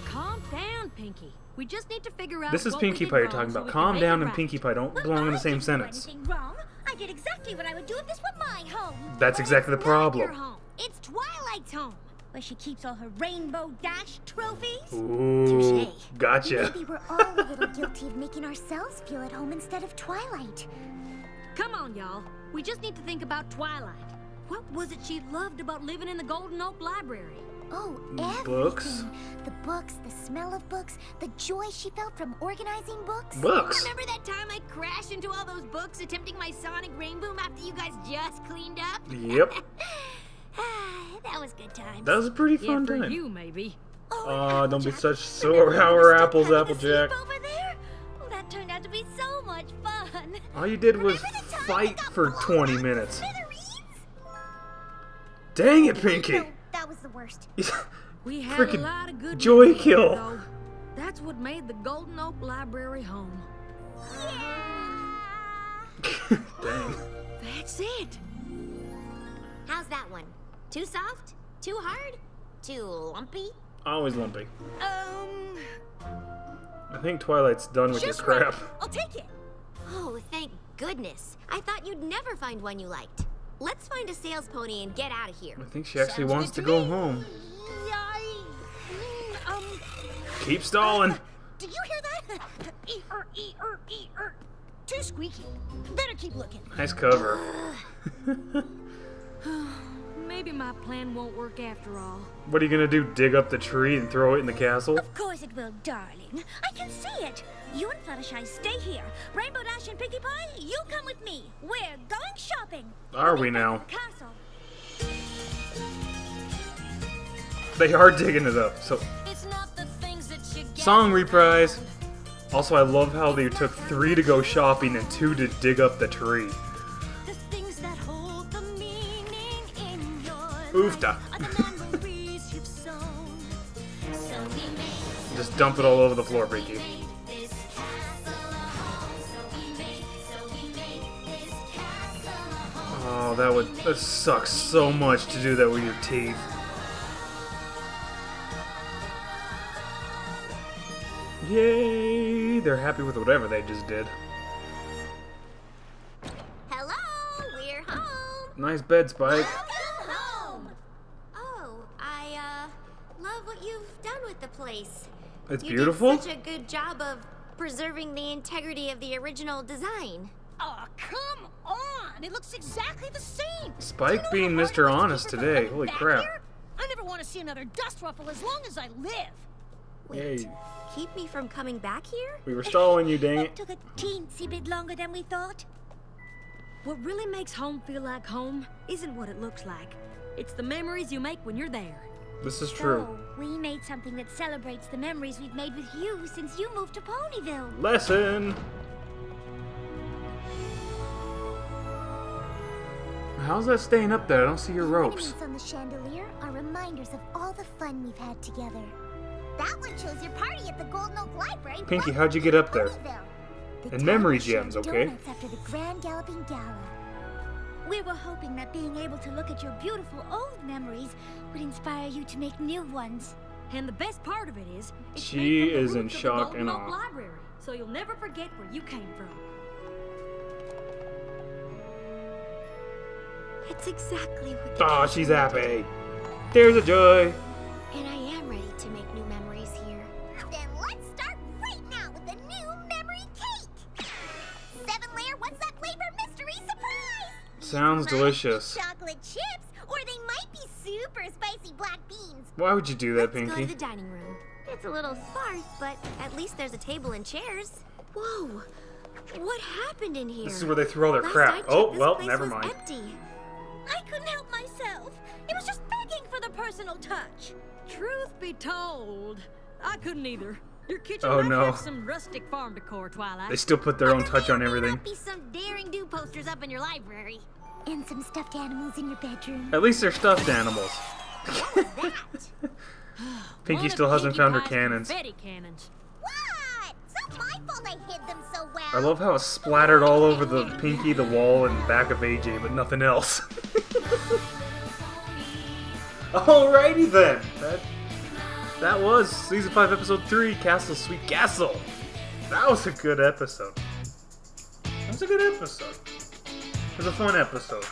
Calm down, Pinky. We just need to figure out.
This is
what we
Pinkie
did
Pie you're
wrong
talking
so
about.
we can
Calm
make
down
it
and
right.
Pinkie Pie don't belong in the same sentence.
I didn't do anything wrong. I did exactly what I would do if this were my home.
That's exactly the
Not your
problem.
home. It's Twilight's home.
Where she keeps all her Rainbow Dash trophies.
Ooh,
Touché.
gotcha.
Maybe we're all a little guilty of making ourselves feel at home instead of Twilight.
Come on, y'all. We just need to think about Twilight. What was it she loved about living in the Golden Oak Library?
Oh, everything.
Books.
The books, the smell of books, the joy she felt from organizing books.
Books.
Remember that time I crashed into all those books attempting my sonic rain boom after you guys just cleaned up?
Yep.
That was good times.
That was a pretty
Yeah,
fun
for
time.
you, maybe.
Oh, don't be such
Remember
sour
when we
apples,
stuck having a
Applejack.
sleep over there? Oh, that turned out to be so much fun.
All you did was
Remember the time
fight
we got
for
blown
20
to
minutes.
smithereens?
Dang it, Pinky.
No, that was the worst.
We had
Freaking
a lot of good
joy
memories,
kill.
though. That's what made the Golden Oak Library home.
Dang.
That's it.
How's that one? Too soft? Too hard? Too lumpy?
Always lumpy. I think Twilight's done with your
Just
crap.
right. I'll take it.
Oh, thank goodness. I thought you'd never find one you liked. Let's find a sales pony and get out of here.
I think she actually
Sounds
wants
good
to
to
go
me.
home.
Um,
Keep stalling.
did you hear that? Too squeaky. Better keep looking.
Nice cover.
Maybe my plan won't work after all.
What are you gonna do? Dig up the tree and throw it in the castle?
Of course it will, darling. I can see it. You and Fluttershy stay here. Rainbow Dash and Pinkie Pie, you come with me. We're going shopping.
Are
We'll
we
get back
now?
to the castle.
They are digging it up. So,
It's not the things that you get.
song reprise. Also, I love how they took 3 to go shopping and 2 to dig up the tree.
The things that hold the meaning in your
Oofta.
are the memories you've sown. So we made
Just dump it all over the floor, Pinky.
this castle a home. So we made this castle a home.
Oh, that sucks so much to do that with your teeth. Yay! They're happy with whatever they just did.
Hello, we're home.
Nice bed, Spike.
Welcome home. Oh, I love what you've done with the place.
It's
You
beautiful.
did such a good job of preserving the integrity of the original design.
Oh, come on! It looks exactly the same.
Spike being Mr. Honest today. Holy crap.
I never want to see another dust ruffle as long as I live.
Wait,
Yay.
keep me from coming back here?
We were stalling you, dang
It
it.
took a teensy bit longer than we thought.
What really makes home feel like home isn't what it looks like. It's the memories you make when you're there.
This is true.
So, we made something that celebrates the memories we've made with you since you moved to Ponyville.
Lesson! How's that staying up there? I don't see your ropes.
Ornaments on the chandelier are reminders of all the fun we've had together. That one shows your party at the Golden Oak Library.
Pinky, how'd you get up there?
Ponyville. The
And
town
memory
was sharing
gems, okay?
donuts after the Grand Galloping Gala. We were hoping that being able to look at your beautiful old memories would inspire you to make new ones.
And the best part of it is, it's
She
made from the
is in
roots of the
shock
Golden
and
Oak
awe.
Library, so you'll never forget where you came from.
It's exactly what
Oh, she's happy. There's a joy.
And I am ready to make new memories here.
Then let's start right now with the new memory cake. 7-layer, what's that flavor mystery surprise?
Sounds
Might
delicious.
be chocolate chips, or they might be super spicy black beans.
Why would you do that,
Let's go to
Pinky?
the dining room. It's a little sparse, but at least there's a table and chairs. Whoa! What happened in here?
This is where they threw all their
Last I
crap.
checked,
Oh,
this
well,
place
never
was
mind.
Empty.
I couldn't help myself. It was just begging for the personal touch.
Truth be told, I couldn't either. Your kitchen
Oh,
might
no.
have some rustic farm decor, Twilight.
They still put their own
But
touch
there
on
may
everything.
not be some daring do posters up in your library. And some stuffed animals in your bedroom.
At least they're stuffed animals.
That.
Pinky
One
still
of
hasn't
Pinkie
found her
Pie's
cannons.
confetti cannons.
What? It's not my fault I hid them so well.
I love how it's splattered all over the Pinky, the wall, and back of AJ, but nothing else. Alrighty then. That was Season 5, Episode 3, Castle Sweet Castle. That was a good episode. That was a good episode. It was a fun episode.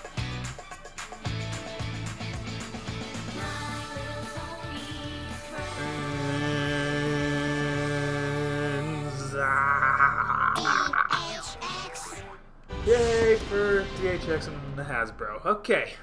Yay for DHX and the Hasbro. Okay,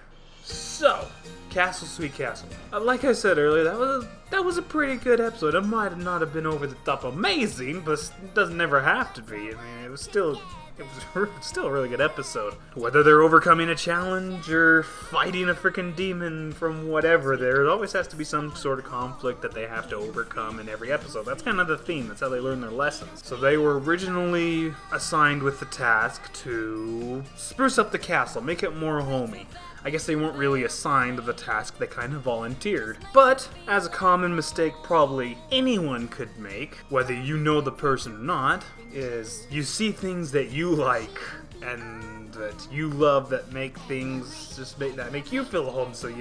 so Castle Sweet Castle. Like I said earlier, that was a pretty good episode. It might not have been over the top amazing, but it doesn't never have to be. I mean, it was still a really good episode. Whether they're overcoming a challenge or fighting a freaking demon from whatever, there always has to be some sort of conflict that they have to overcome in every episode. That's kind of the theme. That's how they learn their lessons. So they were originally assigned with the task to spruce up the castle, make it more homey. I guess they weren't really assigned the task, they kind of volunteered. But, as a common mistake probably anyone could make, whether you know the person or not, is you see things that you like and that you love that make things that make you feel home. So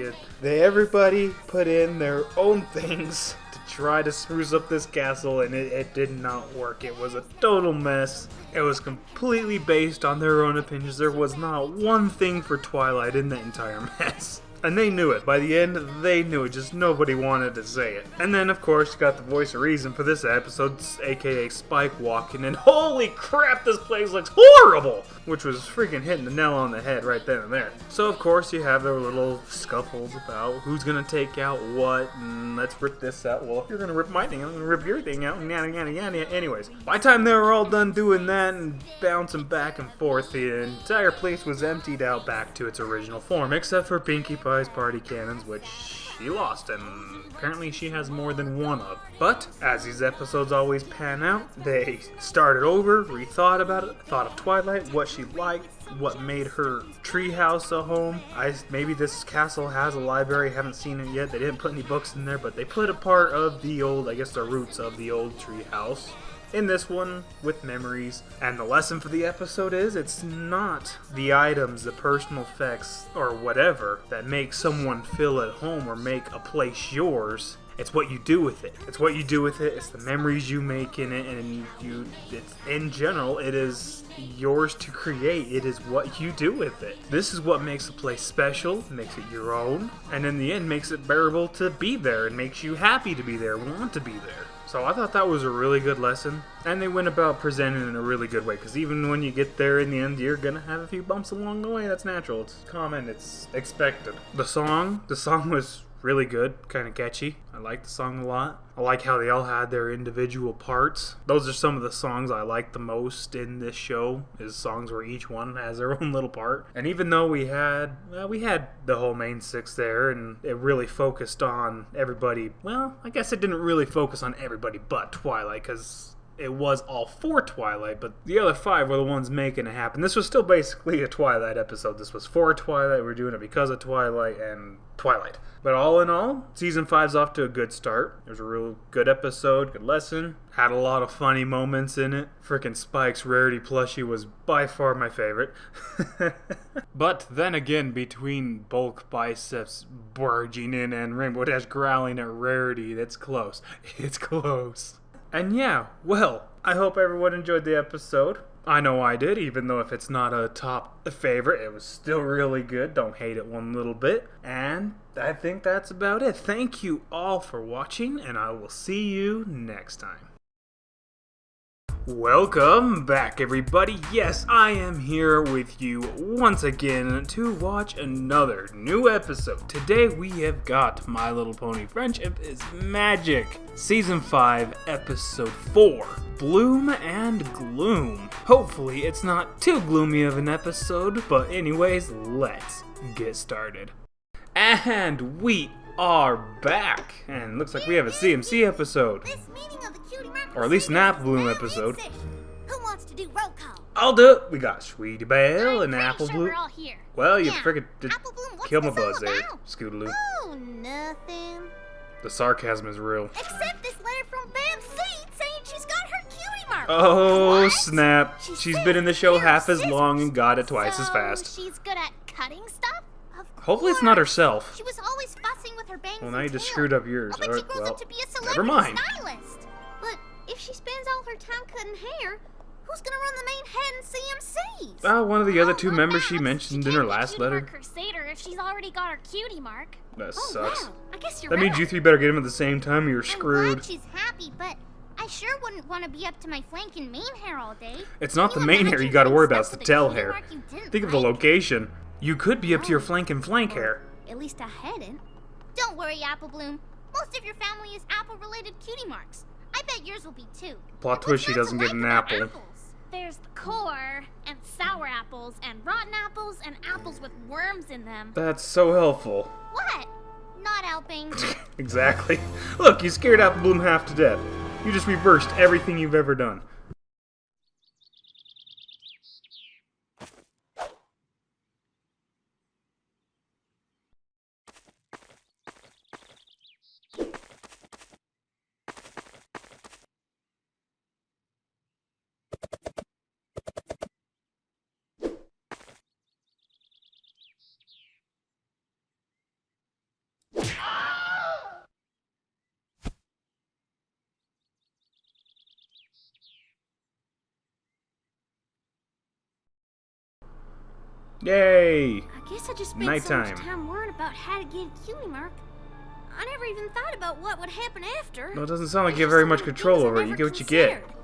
everybody put in their own things to try to spruce up this castle, and it did not work. It was a total mess. It was completely based on their own opinions. There was not one thing for Twilight in that entire mess. And they knew it. By the end, they knew it. Just nobody wanted to say it. And then, of course, you got the voice of reason for this episode, aka Spike walking in. Holy crap, this place looks horrible! Which was freaking hitting the nail on the head right then and there. So, of course, you have their little scuffles about who's gonna take out what, and let's rip this out. Well, if you're gonna rip my thing, I'm gonna rip your thing out, and yada yada yada. Anyways, by the time they were all done doing that and bouncing back and forth, the entire place was emptied out back to its original form, except for Pinkie Pie's party cannons, which she lost, and apparently she has more than one of. But, as these episodes always pan out, they started over, rethought about it, thought of Twilight, what she liked, what made her treehouse a home. Maybe this castle has a library, haven't seen it yet. They didn't put any books in there, but they put a part of the old, I guess the roots of the old treehouse in this one with memories. And the lesson for the episode is it's not the items, the personal effects, or whatever that make someone feel at home or make a place yours. It's what you do with it. It's what you do with it. It's the memories you make in it, and it's, in general, it is yours to create. It is what you do with it. This is what makes a place special, makes it your own, and in the end makes it bearable to be there and makes you happy to be there, want to be there. So I thought that was a really good lesson, and they went about presenting it in a really good way, because even when you get there in the end, you're gonna have a few bumps along the way. That's natural, it's common, it's expected. The song was really good, kind of catchy. I like the song a lot. I like how they all had their individual parts. Those are some of the songs I like the most in this show, is songs where each one has their own little part. And even though we had the whole main six there, and it really focused on everybody, well, I guess it didn't really focus on everybody but Twilight, because it was all for Twilight, but the other 5 were the ones making it happen. This was still basically a Twilight episode. This was for Twilight, we're doing it because of Twilight and Twilight. But all in all, Season 5's off to a good start. It was a real good episode, good lesson. Had a lot of funny moments in it. Frickin' Spike's Rarity plushie was by far my favorite. But then again, between Bulk Biceps barging in and Rainbow Dash growling at Rarity, that's close. It's close. And yeah, well, I hope everyone enjoyed the episode. I know I did, even though if it's not a top favorite, it was still really good. Don't hate it one little bit. And I think that's about it. Thank you all for watching, and I will see you next time. Welcome back, everybody. Yes, I am here with you once again to watch another new episode. Today we have got My Little Pony Friendship is Magic, Season 5, Episode 4, Bloom and Gloom. Hopefully it's not too gloomy of an episode, but anyways, let's get started. And we are back, and looks like we have a CMC episode.
This meeting of the Cutie Mark
Or at least an Apple Bloom episode.
Who wants to do roll call?
I'll do it. We got Sweetie Belle and Apple
Sure
Bloom.
we're all here.
Well, you
Yeah,
friggin' just
Apple Bloom, what's
killed my
this all
buzz there,
about?
Scootaloo.
Oh, nothing.
The sarcasm is real.
Except this letter from Bam Seed saying she's got her cutie mark.
Oh,
What?
snap.
She
She's
said
been in the show
here
half as
scissors.
long and got it twice as
So
fast.
she's good at cutting stuff? Of
Hopefully it's not
course.
herself.
She was always fussing with her bangs
Well, now
and
you just
tail.
screwed up yours.
I bet
Alright,
she grows
well,
up to be a
never
celebrity
mind.
stylist. But if she spends all her time cutting hair, who's gonna run the main head and CMCs?
One of the other 2
look,
members she
Max,
mentioned
she
in her
can't be
last
Cutie
letter.
Mark Crusader if she's already got her cutie mark.
That
Oh,
sucks.
wow. I guess you're
That
right.
means you 3 better get him at the same time or you're
I'm
screwed.
glad she's happy, but I sure wouldn't want to be up to my flanking mane hair all day.
It's not
Can
the
you
main hair
imagine
you gotta
doing
worry about, it's
stuff
the
with a
tail
cutie
hair.
mark you didn't
Think of the
like?
location. You could be up to your
Oh.
flank and flank hair.
At least I hadn't. Don't worry, Apple Bloom. Most of your family is apple-related cutie marks. I bet yours will be too.
Plot
But
twist,
what's
she
not to
doesn't get
like
an
about
apple.
apples? There's the core, and sour apples, and rotten apples, and apples with worms in them.
That's so helpful.
What? Not helping.
Exactly. Look, you scared Apple Bloom half to death. You just reversed everything you've ever done. Yay!
I guess I just spent so
Nighttime.
much time worrying about how to get a cutie mark. I never even thought about what would happen after.
Well, it doesn't sound like you have
There's
very
so
much
many
control
things I
over it. You
never
get what you get.
considered.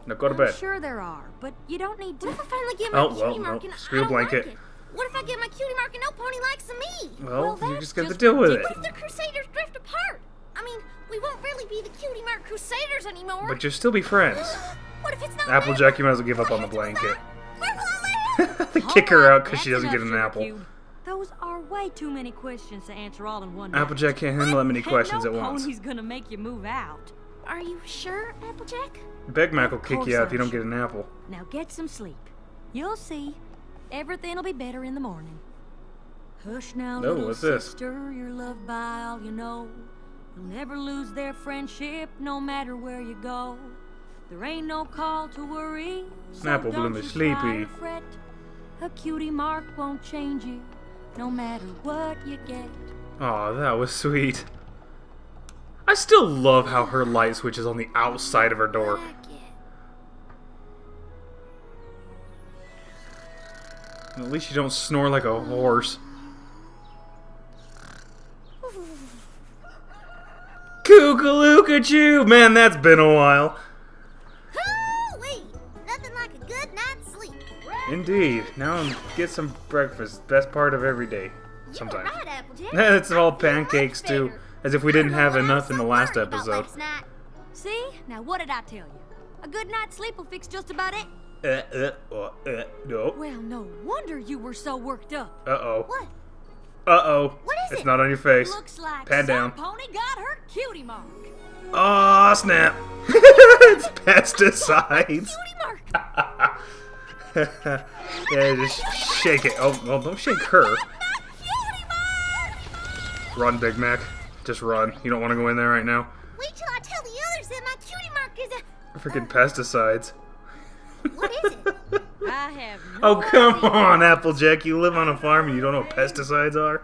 Now go to
I'm
bed.
sure there are, but you don't need to.
What if I finally get my
Oh,
cutie
well,
mark
no.
and
Screw
I don't
blanket.
like it? What if I get my cutie mark and no pony likes me?
Well, you
that's
just got to
just
deal with it.
What if the Crusaders drift apart? I mean, we won't really be the cutie mark Crusaders anymore.
But you'll still be friends.
What if it's not
Applejack, you might as well give up on the
What happens
blanket.
then? Where will I live?
They kick her
Alright,
out because she
that's
doesn't get
enough,
an
Sugar
apple.
Cube. Those are way too many questions to answer all in one night.
Applejack can't handle that many
And
questions
no
at once.
pony's gonna make you move out.
Are you sure, Applejack?
Big Mac will
Of
kick
course
you out if you
I'm
don't get an apple.
Now get some sleep. You'll see. Everything'll be better in the morning. Hush now,
Oh,
little
what's this?
sister, you're loved by all you know. You'll never lose their friendship, no matter where you go. There ain't no call to worry, so
Apple
don't
Bloom is
you try
sleepy.
to fret. A cutie mark won't change you, no matter what you get.
Aw, that was sweet. I still love how her light switch is on the outside of her door. At least you don't snore like a horse. Kookaloo-ka-choo! Man, that's been a while.
Hoo-wee! Nothing like a good night's sleep.
Indeed. Now get some breakfast. Best part of every day. Sometimes.
You're right, Applejack.
It's all
I feel
pancakes
much
too.
better.
As if we
I don't
didn't
know
have
what I
enough
was
in the
so
last
worried about
episode.
last night.
See? Now what did I tell you? A good night's sleep will fix just about it.
No.
Well, no wonder you were so worked up.
Uh-oh.
What?
Uh-oh.
What is
It's
it?
not on your face.
Looks like
Pan
some
down.
pony got her cutie mark.
Aw, snap. It's pesticides. Yeah, just shake it. Oh, well, don't shake her. Run, Big Mac. Just run. You don't want to go in there right now.
Wait till I tell the others that my cutie mark is a...
Freaking pesticides.
What is it?
I have no
Oh, come
idea.
on, Applejack. You live on a farm and you don't know what pesticides are?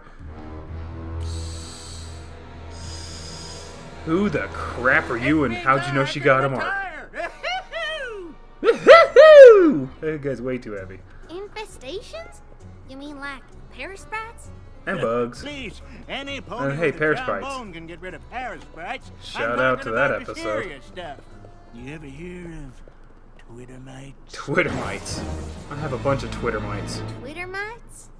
Who the crap are you and how'd you know she got a mark? Woohoo! That guy's way too heavy.
Infestations? You mean like parasites?
And bugs.
Please, any pony
And hey,
with a
parasites.
trombone can get rid of parasites.
Shout
I'm
out
talking
to that
about the
episode.
serious stuff. You ever hear of Twittermites?
Twittermites. I have a bunch of Twittermites.
Twitter mites?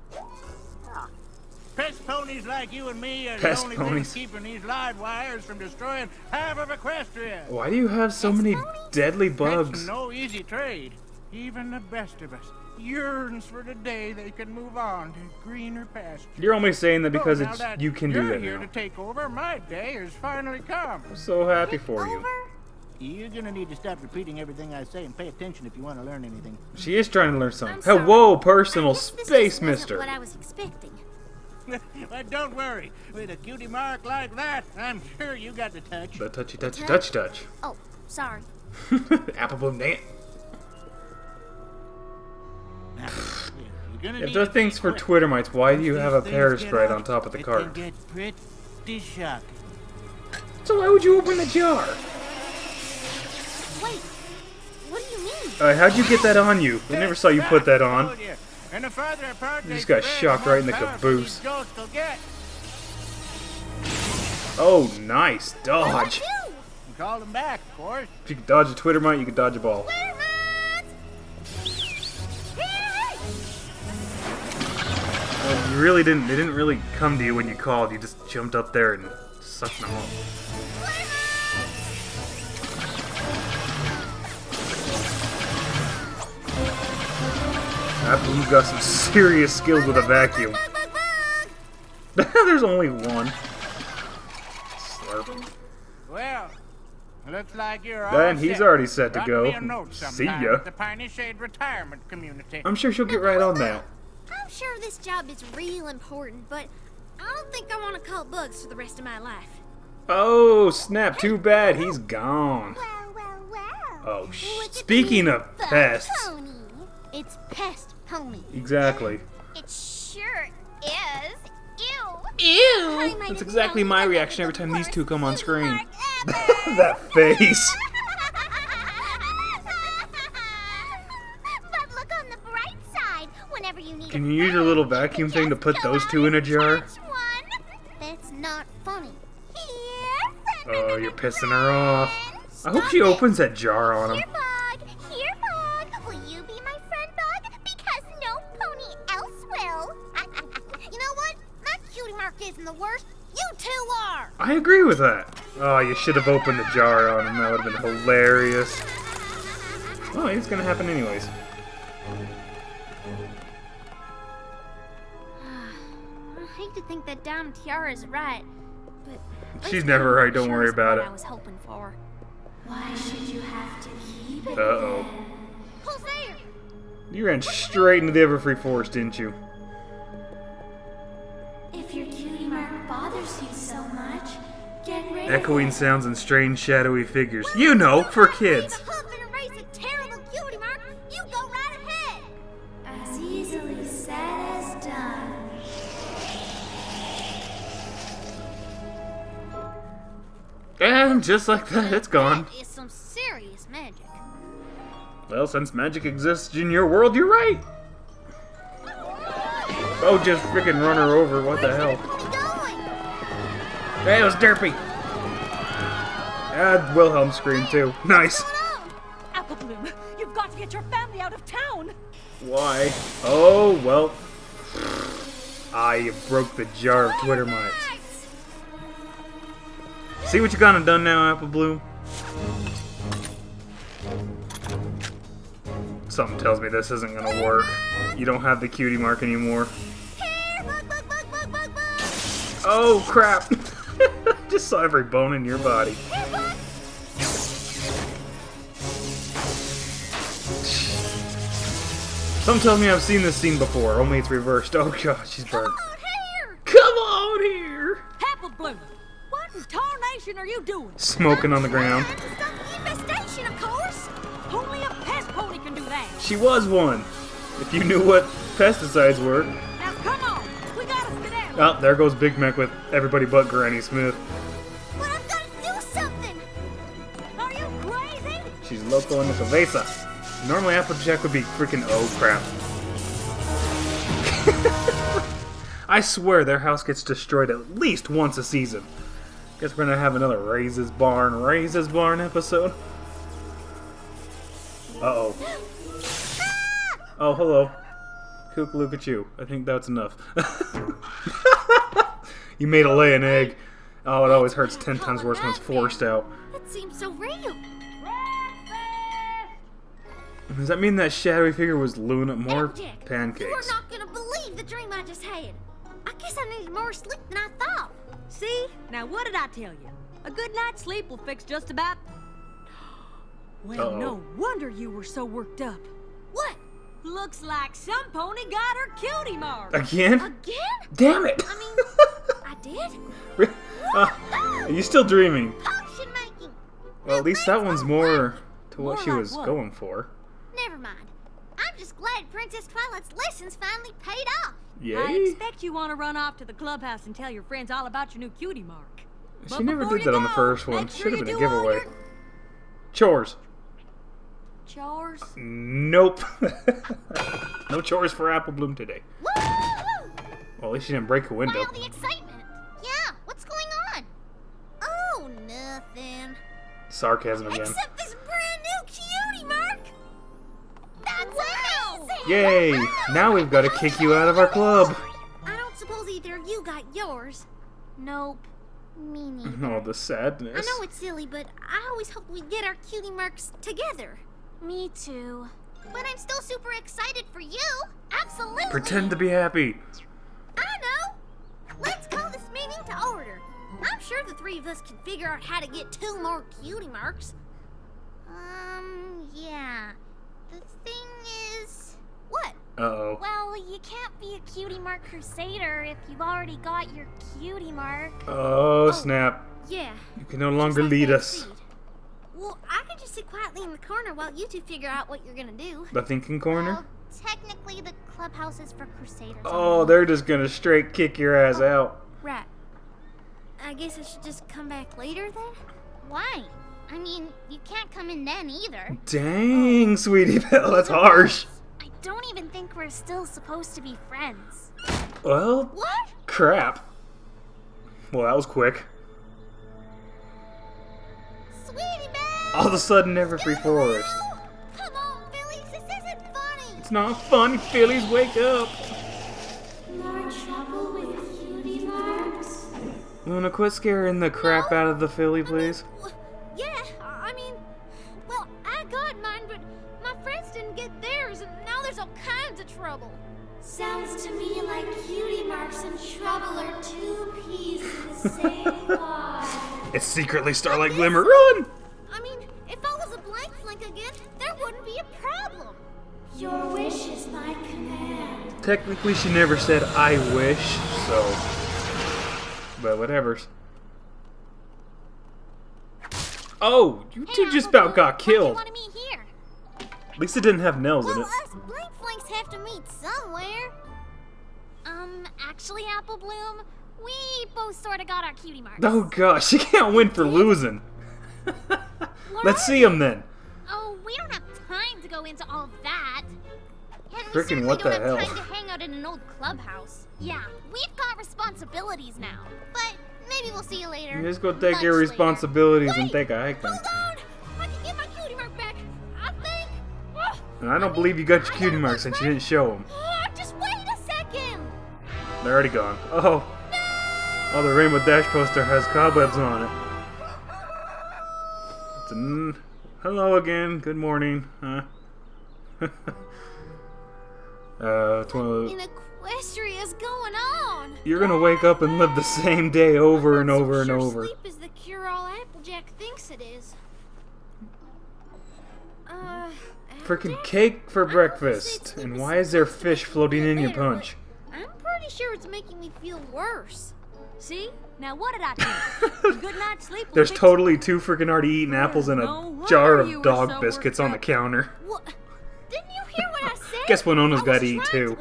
Pest ponies like you and me are
Pest
the only
ponies.
things keeping these live wires from destroying half of Equestria.
Why do you have so many deadly bugs?
It's no easy trade. Even the best of us yearns for the day they can move on to greener pastures.
You're only saying that because
now
it's
that
you can do
you're
that
here
now.
to take over, my day has finally come.
I'm so happy for you.
You're gonna need to stop repeating everything I say and pay attention if you want to learn anything.
She is trying to learn something.
I'm sorry.
Hello, personal
I guess this
space
just wasn't
mister.
what I was expecting.
But don't worry, with a cutie mark like that, I'm sure you got the touch.
The touchy touchy touch touch.
Oh, sorry.
Apple Bloom Nate.
Now, you're gonna
If
need
the
to
thing's
be
for
quick.
Twittermites, why do you
Once
have a
these things get
parasprite
out,
on top of the
it
cart?
can get pretty shocking.
So why would you open the jar?
Wait, what do you mean?
How'd you get that on you? I never saw you put that on.
Told you. And the farther apart
You
they
just got
spread,
shocked
the
right in the
more powerful
caboose.
these ghosts will get.
Oh, nice dodge.
And call them back, of course.
If you can dodge a Twittermite, you can dodge a ball. Well, you really didn't. They didn't really come to you when you called. You just jumped up there and sucked them up. Apple's got some serious skills with a vacuum. There's only one. Slurp.
Well, looks like you're all
Then he's
set.
already set to
Drop
go.
me a note
See
sometime
ya.
at the Piney Shade Retirement Community.
I'm sure she'll get right on that.
I'm sure this job is real important, but I don't think I want to call bugs for the rest of my life.
Oh, snap. Too bad. He's gone.
Well.
Oh,
Look at
speaking
me,
of
the
pests.
Pony. It's Pest Pony.
Exactly.
It sure is. Ew.
Ew! That's exactly my reaction every time these two come on screen. That face.
But look on the bright side. Whenever you need
Can
a
you use your
friend,
little
you
vacuum
can
thing to
just
put
go
those
out
two in a
and
jar?
catch one. That's not funny. Here,
Oh, you're pissing her off. I hope she opens that jar on him.
Here, Bug. Here, Bug. Will you be my friend, Bug? Because no pony else will. You know what? My cutie mark isn't the worst. You two are.
I agree with that. Oh, you should have opened the jar on him. That would have been hilarious. Oh, it's gonna happen anyways.
I hate to think that Dom Tiara is right, but at
She's
least
never
I'm
right, don't
sure
worry
it's
about
what
it.
I was hoping for.
Why should you have to keep it?
Uh-oh.
Who's there?
You ran straight into the Everfree Forest, didn't you?
If your cutie mark bothers you so much, get rid of
Echoing
it.
sounds and strange shadowy figures. You know, for kids.
The hoof and erase a terrible cutie mark. You go right ahead.
As easily said as done.
And just like that, it's gone.
That is some serious magic.
Well, since magic exists in your world, you're right. Oh, just freaking run her over. What the hell? Hey, it was Derpy. And Wilhelm screamed too. Nice.
Apple Bloom, you've got to get your family out of town.
Why? Oh, well. Ah, you broke the jar of Twittermites. See what you gonna done now, Apple Bloom? Something tells me this isn't gonna work. You don't have the cutie mark anymore. Oh, crap. Just saw every bone in your body. Something tells me I've seen this scene before, only it's reversed. Oh god, she's burned.
Come on here!
Come on here!
Apple Bloom, what in tarnation are you doing?
Smoking on the ground.
To stop the infestation, of course. Only a pest pony can do that.
She was one. If you knew what pesticides were.
Now come on, we gotta skedaddle.
Oh, there goes Big Mac with everybody but Granny Smith.
But I've got to do something.
Are you crazy?
She's loco in the cabeza. Normally Applejack would be freaking oh crap. I swear their house gets destroyed at least once a season. Guess we're gonna have another Raises Barn episode. Uh-oh. Oh, hello. Kook, look at you. I think that's enough. You made a lay an egg. Oh, it always hurts 10 times worse when it's forced out.
That seems so real.
Does that mean that shadowy figure was Luna? More
Applejack,
pancakes.
You are not gonna believe the dream I just had. I guess I needed more sleep than I thought.
See? Now what did I tell you? A good night's sleep will fix just about... Well, no wonder you were so worked up.
What?
Looks like some pony got her cutie mark.
Again?
Again?
Damn it!
I mean, I did?
Are you still dreaming?
Potion making.
Well, at least that one's more to what
More
she
like
was
what?
going for.
Never mind. I'm just glad Princess Twilight's lessons finally paid off.
I
Yay?
expect you want to run off to the clubhouse and tell your friends all about your new cutie mark.
She
But
never
before
did
you
that on the
go,
first one.
make sure
Should have
you
been a
do all
giveaway.
your
Chores.
chores.
Nope. No chores for Apple Bloom today.
Woo!
Well, at least she didn't break a window.
Why all the excitement? Yeah, what's going on? Oh, nothing.
Sarcasm again.
Except this brand new cutie mark. That's amazing!
Yay! Now we've got to kick you out of our club.
I don't suppose either of you got yours. Nope. Me neither.
Oh, the
I
sadness.
know it's silly, but I always hoped we'd get our cutie marks together. Me too. But I'm still super excited for you. Absolutely.
Pretend to be happy.
I know. Let's call this meeting to order. I'm sure the three of us can figure out how to get 2 more cutie marks. Yeah. The thing is... What?
Uh-oh.
Well, you can't be a cutie mark crusader if you've already got your cutie mark.
Oh, snap.
Yeah.
You can no longer lead us.
Well, I can just sit quietly in the corner while you two figure out what you're gonna do.
The thinking corner?
Well, technically the clubhouse is for crusaders.
Oh, they're just gonna straight kick your ass out.
Right. I guess I should just come back later then? Why? I mean, you can't come in then either.
Dang, Sweetie Belle, that's harsh.
I don't even think we're still supposed to be friends.
Well,
What?
crap. Well, that was quick.
Sweetie Belle!
All of a sudden, Everfree Forest.
Come on, Phillies, this isn't funny!
It's not fun, Phillies, wake up.
More trouble with cutie marks?
Luna, quit scaring the crap out of the Philly, please.
Yeah, I mean, well, I got mine, but my friends didn't get theirs, and now there's all kinds of trouble. Sounds to me like cutie marks and trouble are 2 peas in the same pod.
It's secretly Starlight Glimmer. Run!
I mean, if I was a blank flink again, there wouldn't be a problem. Your wish is my command.
Technically, she never said I wish, so. But whatever's. Oh, you two just about got killed.
Why do you want to meet here?
At least it didn't have nails in
Well,
it.
us blank flinks have to meet somewhere. Actually, Apple Bloom, we both sort of got our cutie marks.
Oh gosh, she can't win for losing. Let's see him then.
Oh, we don't have time to go into all that. And we
Frickin'
certainly
what the
don't have
hell?
time to hang out in an old clubhouse. Yeah, we've got responsibilities now. But maybe we'll see you later.
You just go take
Much
your
later.
responsibilities and
Wait,
take a hike then.
Hold on! I can get my cutie mark back. I think.
And I don't believe you got your cutie marks since you didn't show them.
Just wait a second.
They're already gone. Oh. Oh, the Rainbow Dash poster has cobwebs on it. It's hello again. Good morning. Huh? It's one of those.
In Equestria's going on.
You're gonna wake up and live the same day over and over and
Sure,
over.
sleep is the cure-all Applejack thinks it is.
Freaking cake for breakfast. And why is there fish floating in your punch?
I'm pretty sure it's making me feel worse.
See? Now what did I tell you? Good night's sleep will
There's
fix-
totally 2 freaking already eaten apples and
No
a
wonder
jar
you
of
were
dog
so
biscuits
worked
on the
up.
counter.
What? Didn't you hear what I said?
Guess Winona's
I
got
was
to eat
trying
too.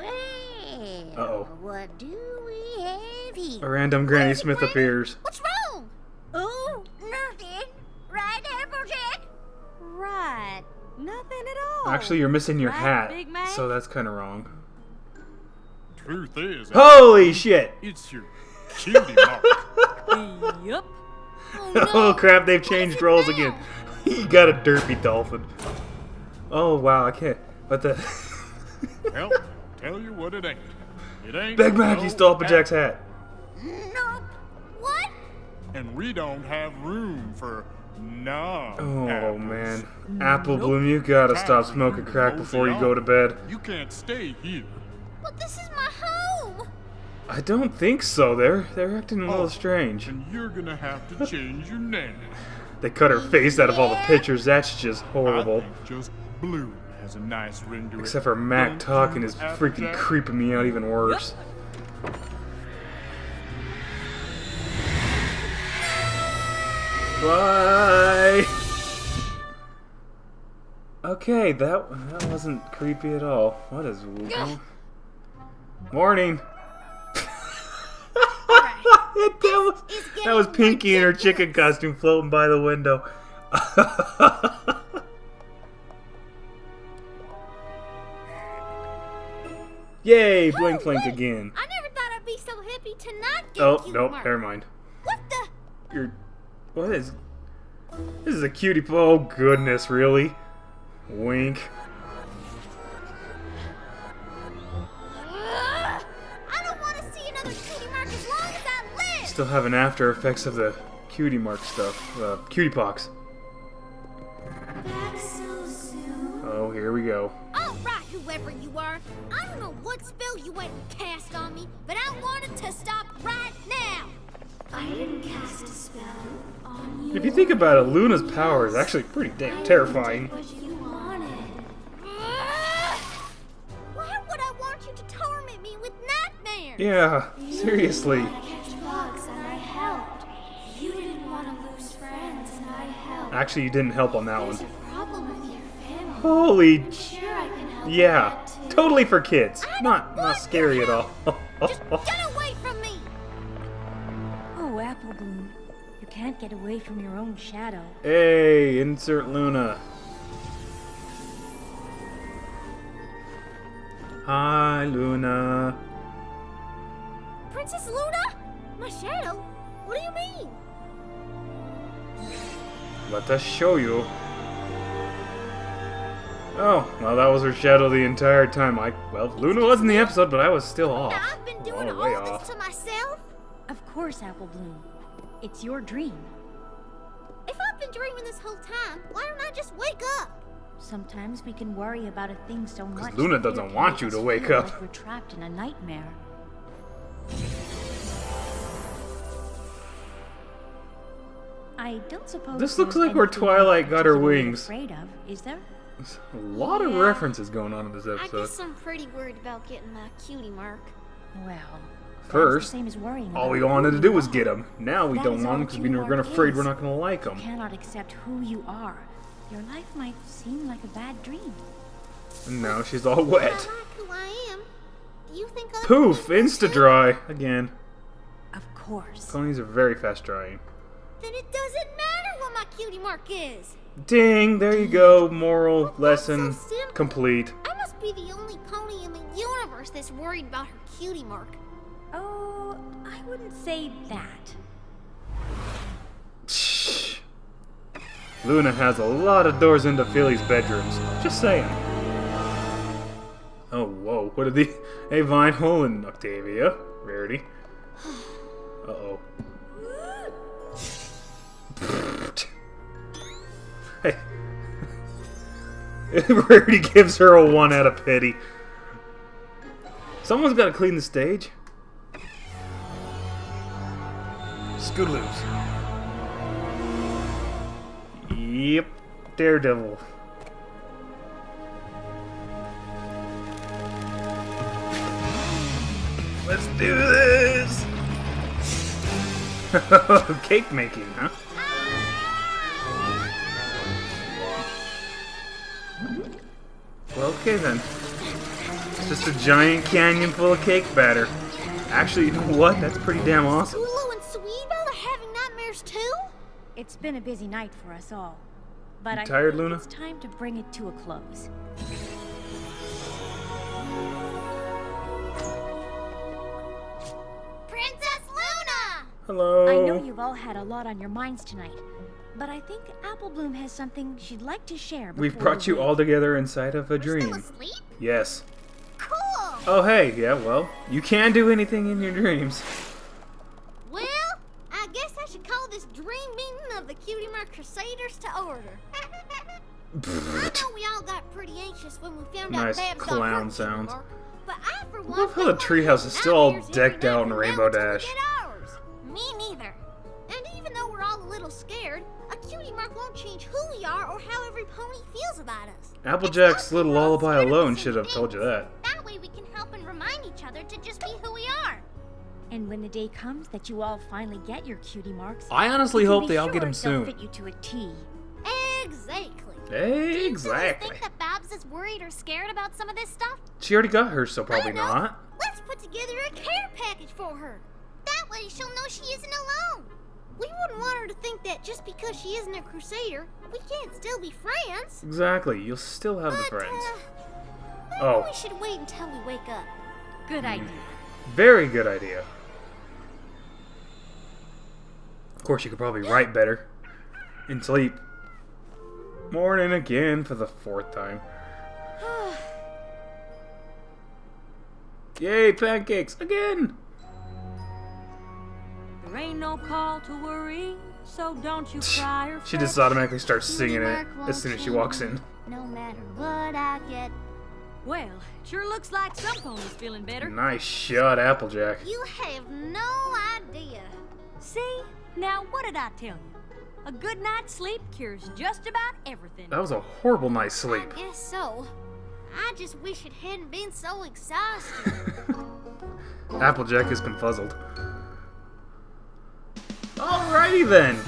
Uh-oh.
What do we have here?
A random Granny Smith appears.
What's wrong?
Oh, nothing. Right, Applejack?
Right. Nothing at all.
Actually, you're missing your
Right,
hat,
Big Mac?
so that's kind of wrong.
Truth is,
Holy shit!
it's your cutie mark.
Yup.
Oh crap, they've changed roles again. You got a derpy dolphin. Oh wow, I can't. What the?
Well, tell you what it ain't. It ain't.
Big Mac,
no
you stole Applejack's hat.
Nope. What?
And we don't have room for none.
Oh man. Apple Bloom, you gotta stop smoking crack before you go to bed.
You can't stay here.
But this is my home.
I don't think so. They're acting a little strange.
And you're gonna have to change your name.
They cut her face out of all the pictures. That's just horrible.
I think just Blue has a nice ring to it.
Except for Mac
Don't
talking
you,
is freaking
Applejack?
creeping me out even worse. Bye. Okay, that wasn't creepy at all. What is morning? that was Pinky in her chicken costume floating by the window. Yay, blink flink again.
I never thought I'd be so happy to not get
Oh,
Cutie
nope,
Mark.
never mind.
What the?
What is... This is a cutie... Oh, goodness, really? Wink.
I don't want to see another Cutie Mark as long as I live.
Still having after effects of the cutie mark stuff. Cutie pox.
Back so soon?
Oh, here we go.
All right, whoever you are. I don't know what spell you went and cast on me, but I want it to stop right now.
I didn't cast a spell on you.
If you think about it, Luna's power is actually pretty damn terrifying.
What you wanted.
Why would I want you to torment me with nightmares?
Yeah, seriously.
You wanted to catch bugs and I helped. You didn't want to lose friends and I helped.
Actually, you didn't help on that
There's a
one.
problem with your family.
Holy...
I'm sure I can help
Yeah,
with that too.
totally for kids. Not scary at all.
Just get away from me.
Oh, Apple Bloom. You can't get away from your own shadow.
Hey, insert Luna. Hi, Luna.
Princess Luna? My shadow? What do you mean?
Let us show you. Oh, well, that was her shadow the entire time. Well, Luna was in the episode, but I was still off.
Now I've been doing
All the way
all
off.
this to myself?
Of course, Apple Bloom. It's your dream.
If I've been dreaming this whole time, why don't I just wake up?
Sometimes we can worry about a thing so much.
Luna
that
doesn't
it
want
can
you
make
to
us
wake
feel
up.
like we're trapped in a nightmare. I don't suppose
This looks
there's
like where
anything
Twilight got her
particularly
wings.
Afraid of, is there?
There's a lot of references going on in this
I
episode.
guess I'm pretty worried about getting my cutie mark.
Well,
First,
same as worrying
all we
about
wanted
who
to do
you
was
are.
get him. Now we
That
don't
is
want
all
him because
cutie
we're
mark
afraid we're
is.
not going to like
You
him.
cannot accept who you are. Your life might seem like a bad dream.
And now she's all
I
wet.
like who I am. Do you think other
Poof!
people do
Insta
too?
dry again.
Of course.
Ponies are very fast drying.
Then it doesn't matter what my cutie mark is.
Ding! There you go. Moral lesson
so simple.
complete.
I must be the only pony in the universe that's worried about her cutie mark.
Oh, I wouldn't say that.
Shh. Luna has a lot of doors into Philly's bedrooms. Just saying. Oh, whoa. What did the... Hey, Vinehole and Octavia. Rarity. Uh-oh. Hey. Rarity gives her a 1 out of pity. Someone's got to clean the stage. Scootaloos. Yep. Daredevil. Let's do this! Cake making, huh? Well, okay then. It's just a giant canyon full of cake batter. Actually, you know what? That's pretty damn awesome.
Lulu and Sweetville are having nightmares too?
It's been a busy night for us all. But I
tired,
think
Luna?
it's time to bring it to a close.
Princess Luna!
Hello.
I know you've all had a lot on your minds tonight, but I think Apple Bloom has something she'd like to share.
We've
before
brought
we
you all together inside of a dream.
Still asleep?
Yes.
Cool!
Oh, hey, yeah, well, you can do anything in your dreams.
Well, I guess I should call this dream meeting of the Cutie Mark Crusaders to order. I know we all got pretty anxious when we found
Nice
out Babs got
clown
her
sounds.
Cutie Mark, but I, for
I
one,
love how the treehouse is still all decked out in Rainbow Dash.
Me neither. And even though we're all a little scared, a cutie mark won't change who we are or how every pony feels about us.
Applejack's little lullaby alone should have told you that.
That way we can help and remind each other to just be who we are.
And when the day comes that you all finally get your cutie marks,
I honestly
you can
hope
be
they all
sure
get them
they'll
soon.
fit you to a T.
Exactly.
Exactly.
Think that Babs is worried or scared about some of this stuff?
She already got hers, so probably
I know.
not.
Let's put together a care package for her. That way she'll know she isn't alone. We wouldn't want her to think that just because she isn't a crusader, we can't still be friends.
Exactly, you'll still have the friends.
Maybe we should wait until we wake up.
Good idea.
Very good idea. Of course, you could probably write better. In sleep. Morning again for the 4th time. Yay, pancakes again!
There ain't no call to worry, so don't you cry or
She just automatically starts singing it as soon as she walks in.
No matter what I get.
Well, sure looks like some ponies feeling better.
Nice shot, Applejack.
You have no idea.
See? Now, what did I tell you? A good night's sleep cures just about everything.
That was a horrible night's sleep.
I guess so. I just wish it hadn't been so exhausting.
Applejack has been fuzzled. Alrighty then.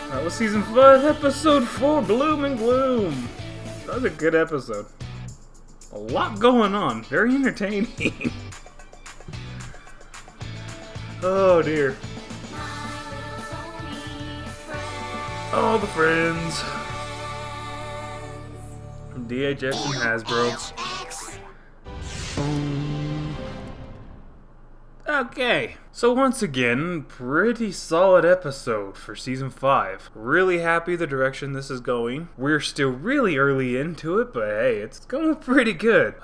That was season 5, episode 4, Bloom and Gloom. That was a good episode. A lot going on. Very entertaining. Oh dear. All the friends. DHS and Hasbro. Okay, so once again, pretty solid episode for Season 5. Really happy the direction this is going. We're still really early into it, but hey, it's going pretty good.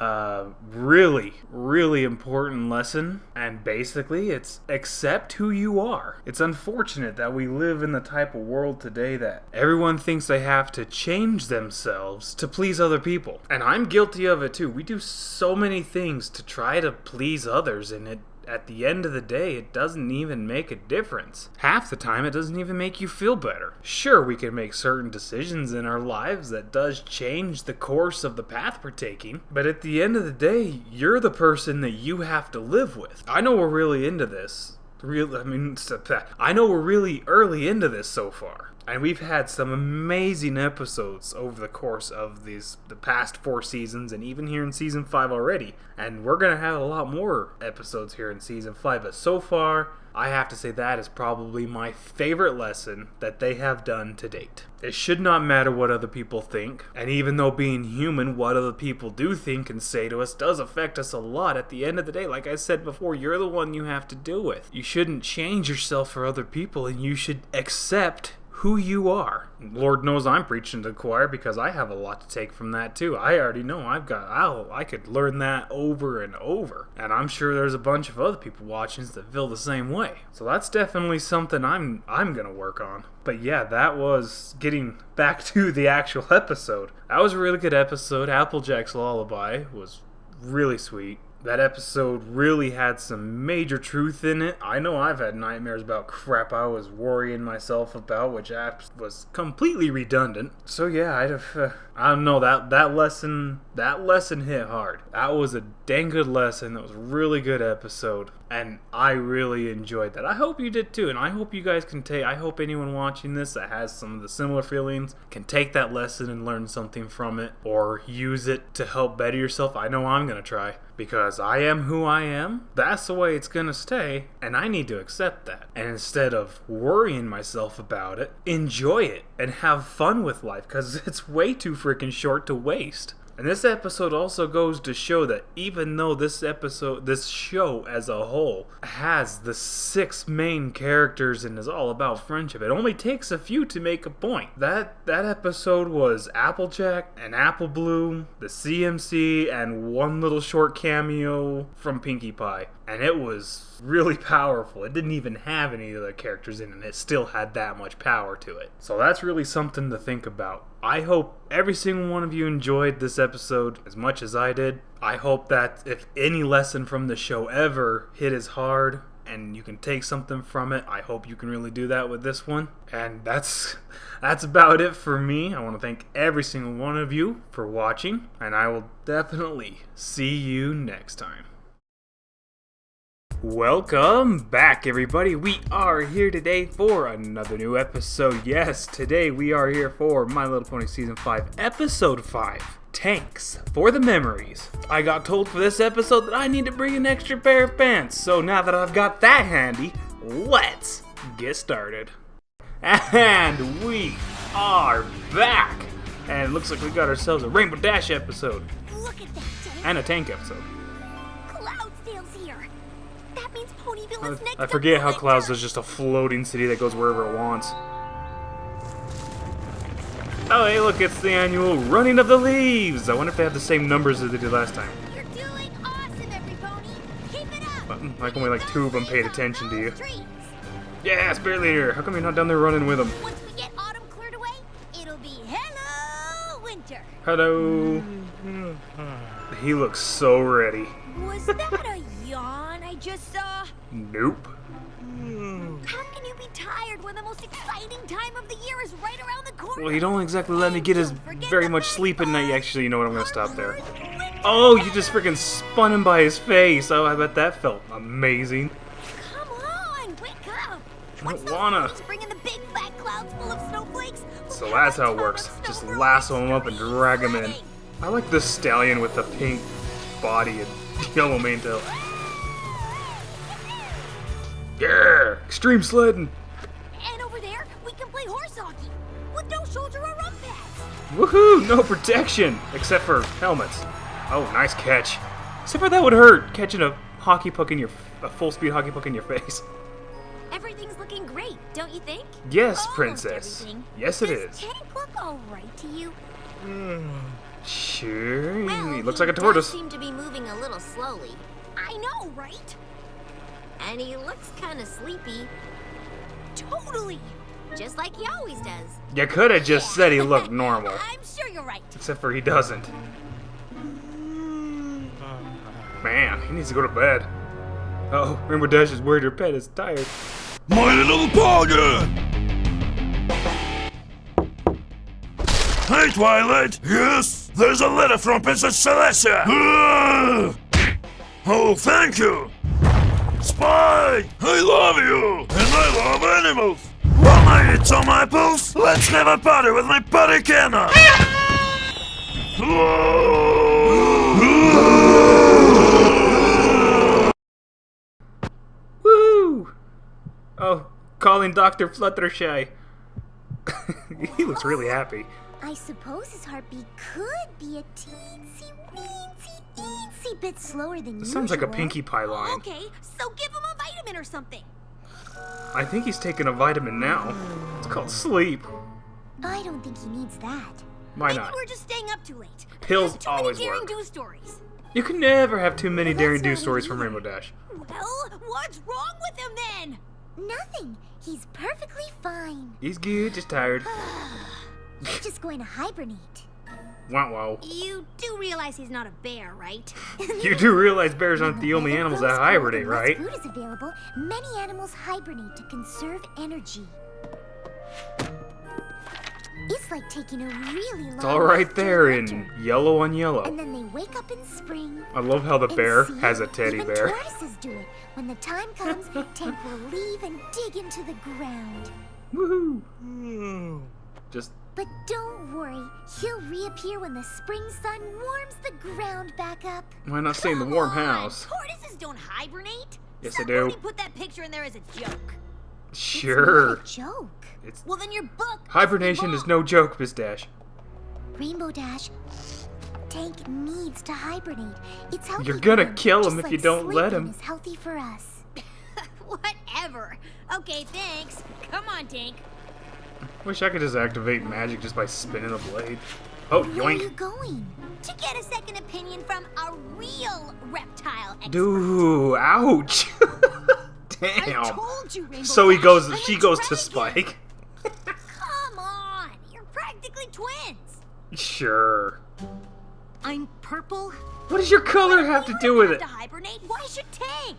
Really important lesson, and basically it's accept who you are. It's unfortunate that we live in the type of world today that everyone thinks they have to change themselves to please other people. And I'm guilty of it too. We do so many things to try to please others, and at the end of the day, it doesn't even make a difference. Half the time, it doesn't even make you feel better. Sure, we can make certain decisions in our lives that does change the course of the path we're taking, but at the end of the day, you're the person that you have to live with. I know we're really into this. I know we're really early into this so far. And we've had some amazing episodes over the course of the past 4 seasons, and even here in Season 5 already. And we're going to have a lot more episodes here in Season 5, but so far, I have to say that is probably my favorite lesson that they have done to date. It should not matter what other people think, and even though being human, what other people do think and say to us does affect us a lot. At the end of the day, like I said before, you're the one you have to deal with. You shouldn't change yourself for other people, and you should accept who you are. Lord knows I'm preaching to the choir because I have a lot to take from that too. I already know I could learn that over and over. And I'm sure there's a bunch of other people watching that feel the same way. So that's definitely something I'm gonna work on. But yeah, that was getting back to the actual episode. That was a really good episode. Applejack's Lullaby was really sweet. That episode really had some major truth in it. I know I've had nightmares about crap I was worrying myself about, which was completely redundant. So yeah, I don't know, that lesson hit hard. That was a dang good lesson. That was a really good episode, and I really enjoyed that. I hope you did too, and I hope you guys can I hope anyone watching this that has some of the similar feelings can take that lesson and learn something from it, or use it to help better yourself. I know I'm gonna try, because I am who I am. That's the way it's gonna stay, and I need to accept that. And instead of worrying myself about it, enjoy it and have fun with life, because it's way too freaking short to waste. And this episode also goes to show that even though this show as a whole has the 6 main characters and is all about friendship, it only takes a few to make a point. That episode was Applejack and Apple Bloom, the CMC, and one little short cameo from Pinkie Pie. And it was really powerful. It didn't even have any of the characters in it, and it still had that much power to it. So that's really something to think about. I hope every single one of you enjoyed this episode as much as I did. I hope that if any lesson from the show ever hit as hard and you can take something from it, I hope you can really do that with this one. And that's about it for me. I want to thank every single one of you for watching, and I will definitely see you next time. Welcome back, everybody. We are here today for another new episode. Yes, today we are here for My Little Pony Season 5, Episode 5, Tanks for the Memories. I got told for this episode that I need to bring an extra pair of pants, so now that I've got that handy, let's get started. And we are back! And it looks like we got ourselves a Rainbow Dash episode.
Look at that tank.
And a tank episode.
Cloudsdale's here. That means Ponyville is next.
I forget how Clouds is just a floating city that goes wherever it wants. Oh, hey, look, it's the annual Running of the Leaves. I wonder if they have the same numbers as they did last time.
You're doing awesome, every pony. Keep it up.
Like only like 2 of them paid attention to you. Yeah, Spirit Leader. How come you're not down there running with them?
Once we get autumn cleared away, it'll be hello winter.
Hello. He looks so ready.
Was that a yawn I just saw?
Nope.
How can you be tired when the most exciting time of the year is right around the corner?
Well, you don't exactly let me get as very much sleep at night. Actually, you know what? I'm gonna stop there. Oh, you just freaking spun him by his face. Oh, I bet that felt amazing.
Come on, wake up.
I don't wanna.
Bringing the big fat clouds full of snowflakes.
So that's how it works. Just lasso him up and drag him in. I like this stallion with the pink body and yellow mane tail. Yeah! Extreme sledding!
And over there, we can play horse hockey with no shoulder or rump pads.
Woohoo! No protection! Except for helmets. Oh, nice catch. Except for that would hurt, catching a full-speed hockey puck in your face.
Everything's looking great, don't you think?
Yes,
Almost
Princess.
everything.
Yes, it
Does
is.
tank look all right to you?
Sure.
Well,
He looks like a tortoise.
He does seem to be moving a little slowly.
I know, right?
And he looks kind of sleepy.
Totally.
Just like he always does.
You could have just said he looked normal.
I'm sure you're right.
Except for he doesn't. Man, he needs to go to bed. Oh, Rainbow Dash is worried her pet is tired.
My little pony! Hey, Twilight! Yes? There's a letter from Princess Celestia! Oh, thank you! Spy! I love you! And I love animals! Want to eat some apples? Let's have a party with my buddy Kenna!
Woo! Oh, calling Dr. Fluttershy. He looks really happy.
I suppose his heartbeat could be a teensy bit slower than
This
usual.
sounds like a Pinkie Pie line.
Okay, so give him a vitamin or something.
I think he's taking a vitamin now. It's called sleep.
I don't think he needs that.
Why
Maybe
not?
we're just staying up too late.
Pills
There's too
always
many daring
work.
do stories.
You can never have too many
Well,
daring do
that's not
stories from
either.
Rainbow Dash.
Well, what's wrong with him then? Nothing. He's perfectly fine.
He's good, just tired.
He's just going to hibernate.
Wow, wow.
You do realize he's not a bear, right?
You do realize bears aren't the only animals that hibernate, right?
When food is available, many animals hibernate to conserve energy. It's like taking a really long
It's all right
rest
there
during
in
winter.
yellow on yellow.
And then they wake up in spring.
I love how the
and
bear
see,
has a teddy
even
bear.
tortoises do it. When the time comes, Tank will leave and dig into the ground.
Woohoo! Just
But don't worry, he'll reappear when the spring sun warms the ground back up.
why not stay in the warm house?
Tortoises don't hibernate.
Yes, they do.
Somebody put that picture in there as a joke.
Sure.
It's not a joke.
It's
Well, then your book.
hibernation is no joke, Miss Dash.
Rainbow Dash, Tank needs to hibernate. It's healthy.
You're
for
gonna
him,
kill him
just
if you
like
don't let
sleeping
him.
is healthy for us.
Whatever. Okay, thanks. Come on, Tank.
Wish I could just activate magic just by spinning a blade. Oh,
Where are you
yoink.
going?
To get a second opinion from a real reptile expert.
Dude, ouch. Damn.
I told you, Rainbow
So he
Dash,
goes.
I'm a
She goes to
dragon.
Spike.
Come on. You're practically twins.
Sure.
I'm purple.
What does your color have to do with it?
To hibernate? Why should Tank?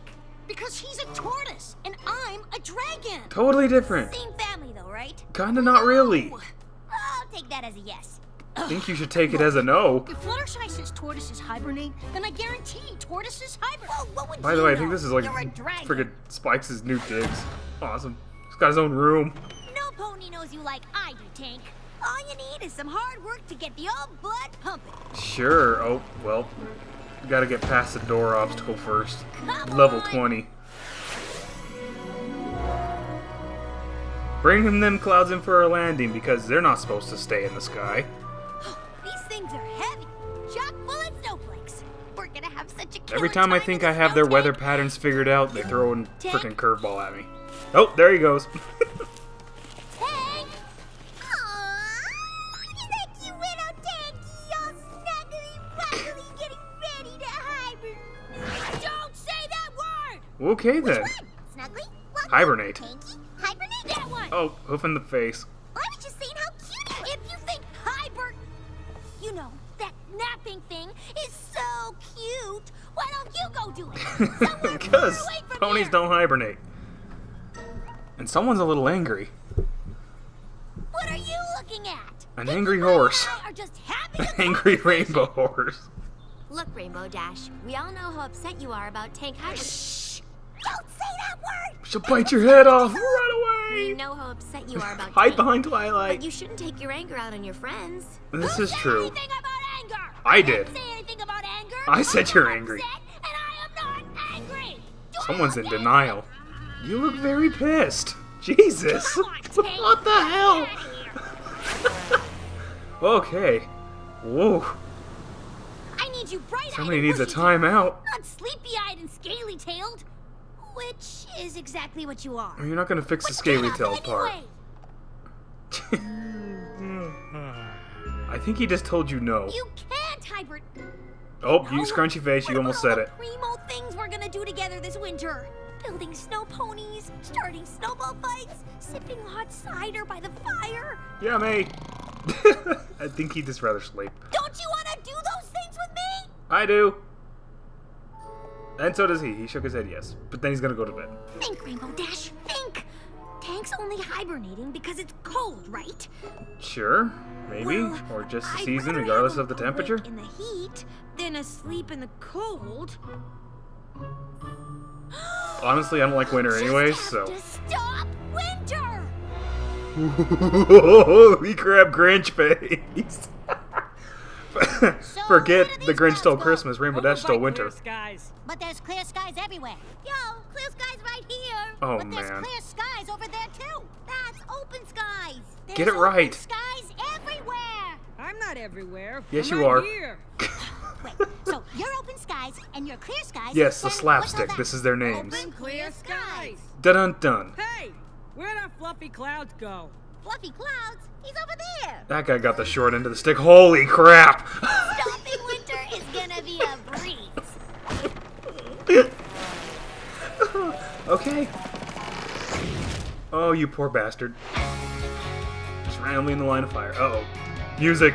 Because he's a tortoise and I'm a dragon.
Totally different.
Same family though, right?
Kinda not really.
I'll take that as a yes.
I think you should take it as a no.
If Fluttershy says tortoises hibernate, then I guarantee tortoises hibernate. Well, what would
By the
you
way, I
know?
think this is like
You're a dragon.
friggin' Spikes' new digs. Awesome. He's got his own room.
No pony knows you like I do, Tank. All you need is some hard work to get the old blood pumping.
Sure. Oh, well. You gotta get past the door obstacle first.
Come
Level
on.
20. Bring him them clouds in for our landing because they're not supposed to stay in the sky.
These things are heavy, chock full of snowflakes. We're gonna have such a killer
Every time I think I have their weather patterns figured out, they throw a frickin' curveball at me. Oh, there he goes.
Tank! Aww! Is that cute little Tanky all snuggly wuggly getting ready to hibernate? Don't say that word!
Okay then.
Snuggly? Wuggly?
Hibernate.
Tanky? Hibernate? That one!
Oh, hoof in the face.
I was just saying how cute it is. If you think you know, that napping thing is so cute, why don't you go do it? Somewhere
Because
far away from
ponies
here.
don't hibernate. And someone's a little angry.
What are you looking at?
An angry horse.
I are just happy
An angry rainbow horse.
Look, Rainbow Dash, we all know how upset you are about Tank hibernating.
Shh! Don't say that word!
She'll bite your head off. Run
We
away.
know how upset you are about
Hide
Tank.
behind
But
Twilight.
you shouldn't take your anger out on your friends.
This is true.
Anything about anger?
I did.
Didn't say anything about anger.
I said
I'm
you're
not
angry.
upset, and I am not angry. Do I
Someone's
look
in
angry?
denial. You look very pissed. Jesus.
Come on, Tank.
What the hell?
Get out of here.
Okay. Whoa.
I need you bright-eyed
Somebody
and
needs a
bushy-tailed,
timeout.
not sleepy-eyed and scaly-tailed, which is exactly what you are.
You're not gonna fix the
But
scaly
get
tail
up
part.
anyway.
I think he just told you no.
You can't hybrid.
Oh, you scrunchy face, you almost said it.
Primo things we're gonna do together this winter. Building snow ponies, starting snowball fights, sipping hot cider by the fire.
Yeah, mate. I think he'd just rather sleep.
Don't you wanna do those things with me?
I do. And so does he. He shook his head yes. But then he's gonna go to bed.
Think, Rainbow Dash, think. Tank's only hibernating because it's cold, right?
Sure, maybe.
Well,
or just the
I'd
season,
rather
regardless
have
of the
him awake
temperature.
in the heat than asleep in the cold.
Honestly, I don't like winter anyway, so.
To stop winter!
Holy crap, Grinch face. Forget the Grinch stole Christmas, Rainbow Dash stole winter.
Skies.
But there's clear skies everywhere. Yo, clear skies right here.
Oh,
but there's
man.
clear skies over there too. That's open skies. There's
Get it
open
right.
Skies everywhere.
I'm not everywhere.
Yes,
I'm
you
right
are.
Here.
Wait, so you're open skies and you're clear skies.
Yes, the
then what's all
slapstick.
that?
This is their names.
Open clear skies.
Dun dun dun.
Hey, where'd our fluffy clouds go?
Fluffy clouds? He's over there.
That guy got the short end of the stick. Holy crap!
Stopping winter is gonna be a breeze.
Okay. Oh, you poor bastard. Just randomly in the line of fire. Uh-oh. Music.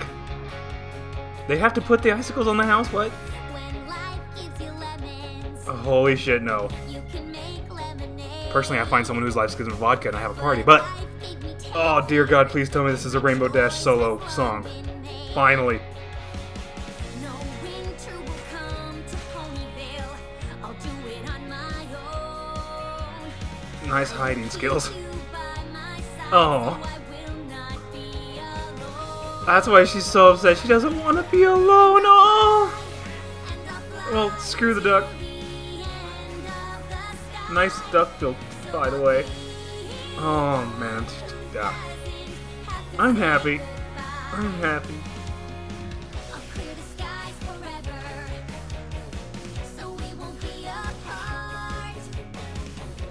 They have to put the icicles on the house? What?
When life gives you lemons,
Oh, holy shit, no.
you can make lemonade.
Personally, I find someone whose life gives them vodka and I have a party, but... Oh, dear God, please tell me this is a Rainbow Dash solo song. Finally.
No winter will come to Ponyville. I'll do it on my own.
Nice hiding skills.
You by my side,
Oh.
so I will not be alone.
That's why she's so upset. She doesn't want to be alone. Oh! Well, screw the duck. Nice duck build, by the way. Oh, man. Yeah. I'm happy. I'm happy.
I'll clear the skies forever, so we won't be apart.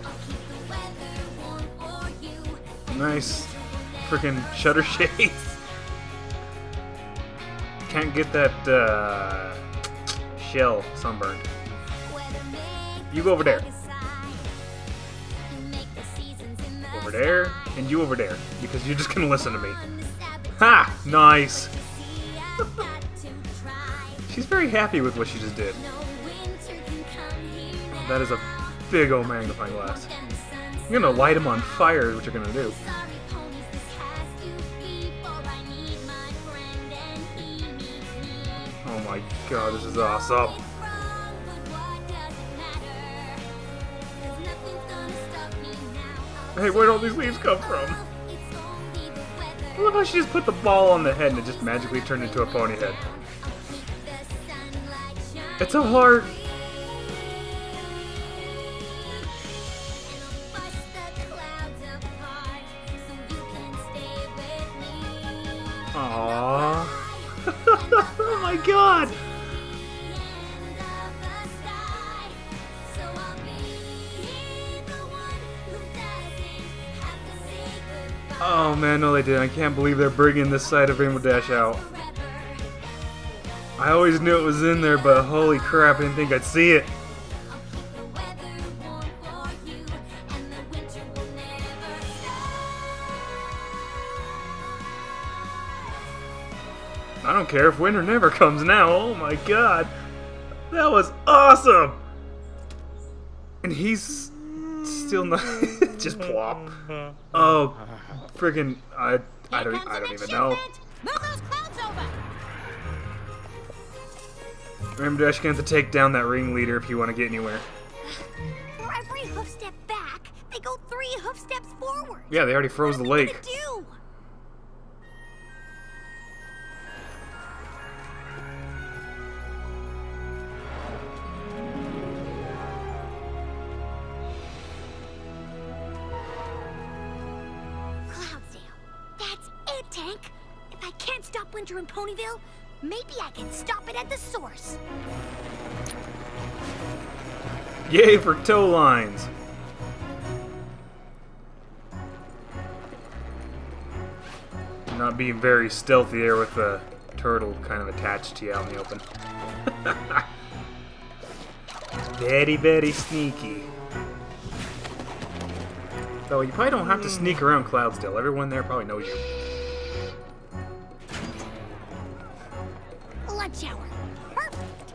I'll keep the weather warm for you.
Nice freaking shutter shades. Can't get that shell sunburned. You go over there. Over there, and you over there, because you're just gonna listen to me. Ha! Nice! She's very happy with what she just did. That is a big old magnifying glass. You're gonna light him on fire is what you're gonna do. Oh my god, this is awesome. Hey, where'd all these leaves come from? I love how she just put the ball on the head and it just magically turned into a pony head. It's a heart. Aww. Oh my god. Oh man, no they didn't. I can't believe they're bringing this side of Rainbow Dash out. I always knew it was in there, but holy crap, I didn't think I'd see it. I don't care if winter never comes now. Oh my god. That was awesome. And he's still not just plop. Oh, friggin' I don't even know.
Move those clouds over.
Rainbow Dash gonna have to take down that ringleader if you want to get anywhere.
For every hoof step back, they go 3 hoof steps forward.
Yeah, they already froze the lake.
What do? Tank, if I can't stop winter in Ponyville, maybe I can stop it at the source.
Yay for tow lines. Not being very stealthy there with the turtle kind of attached to you out in the open. Very, very sneaky. Though you probably don't have to sneak around Cloudsdale. Everyone there probably knows you.
Lunch hour. Perfect.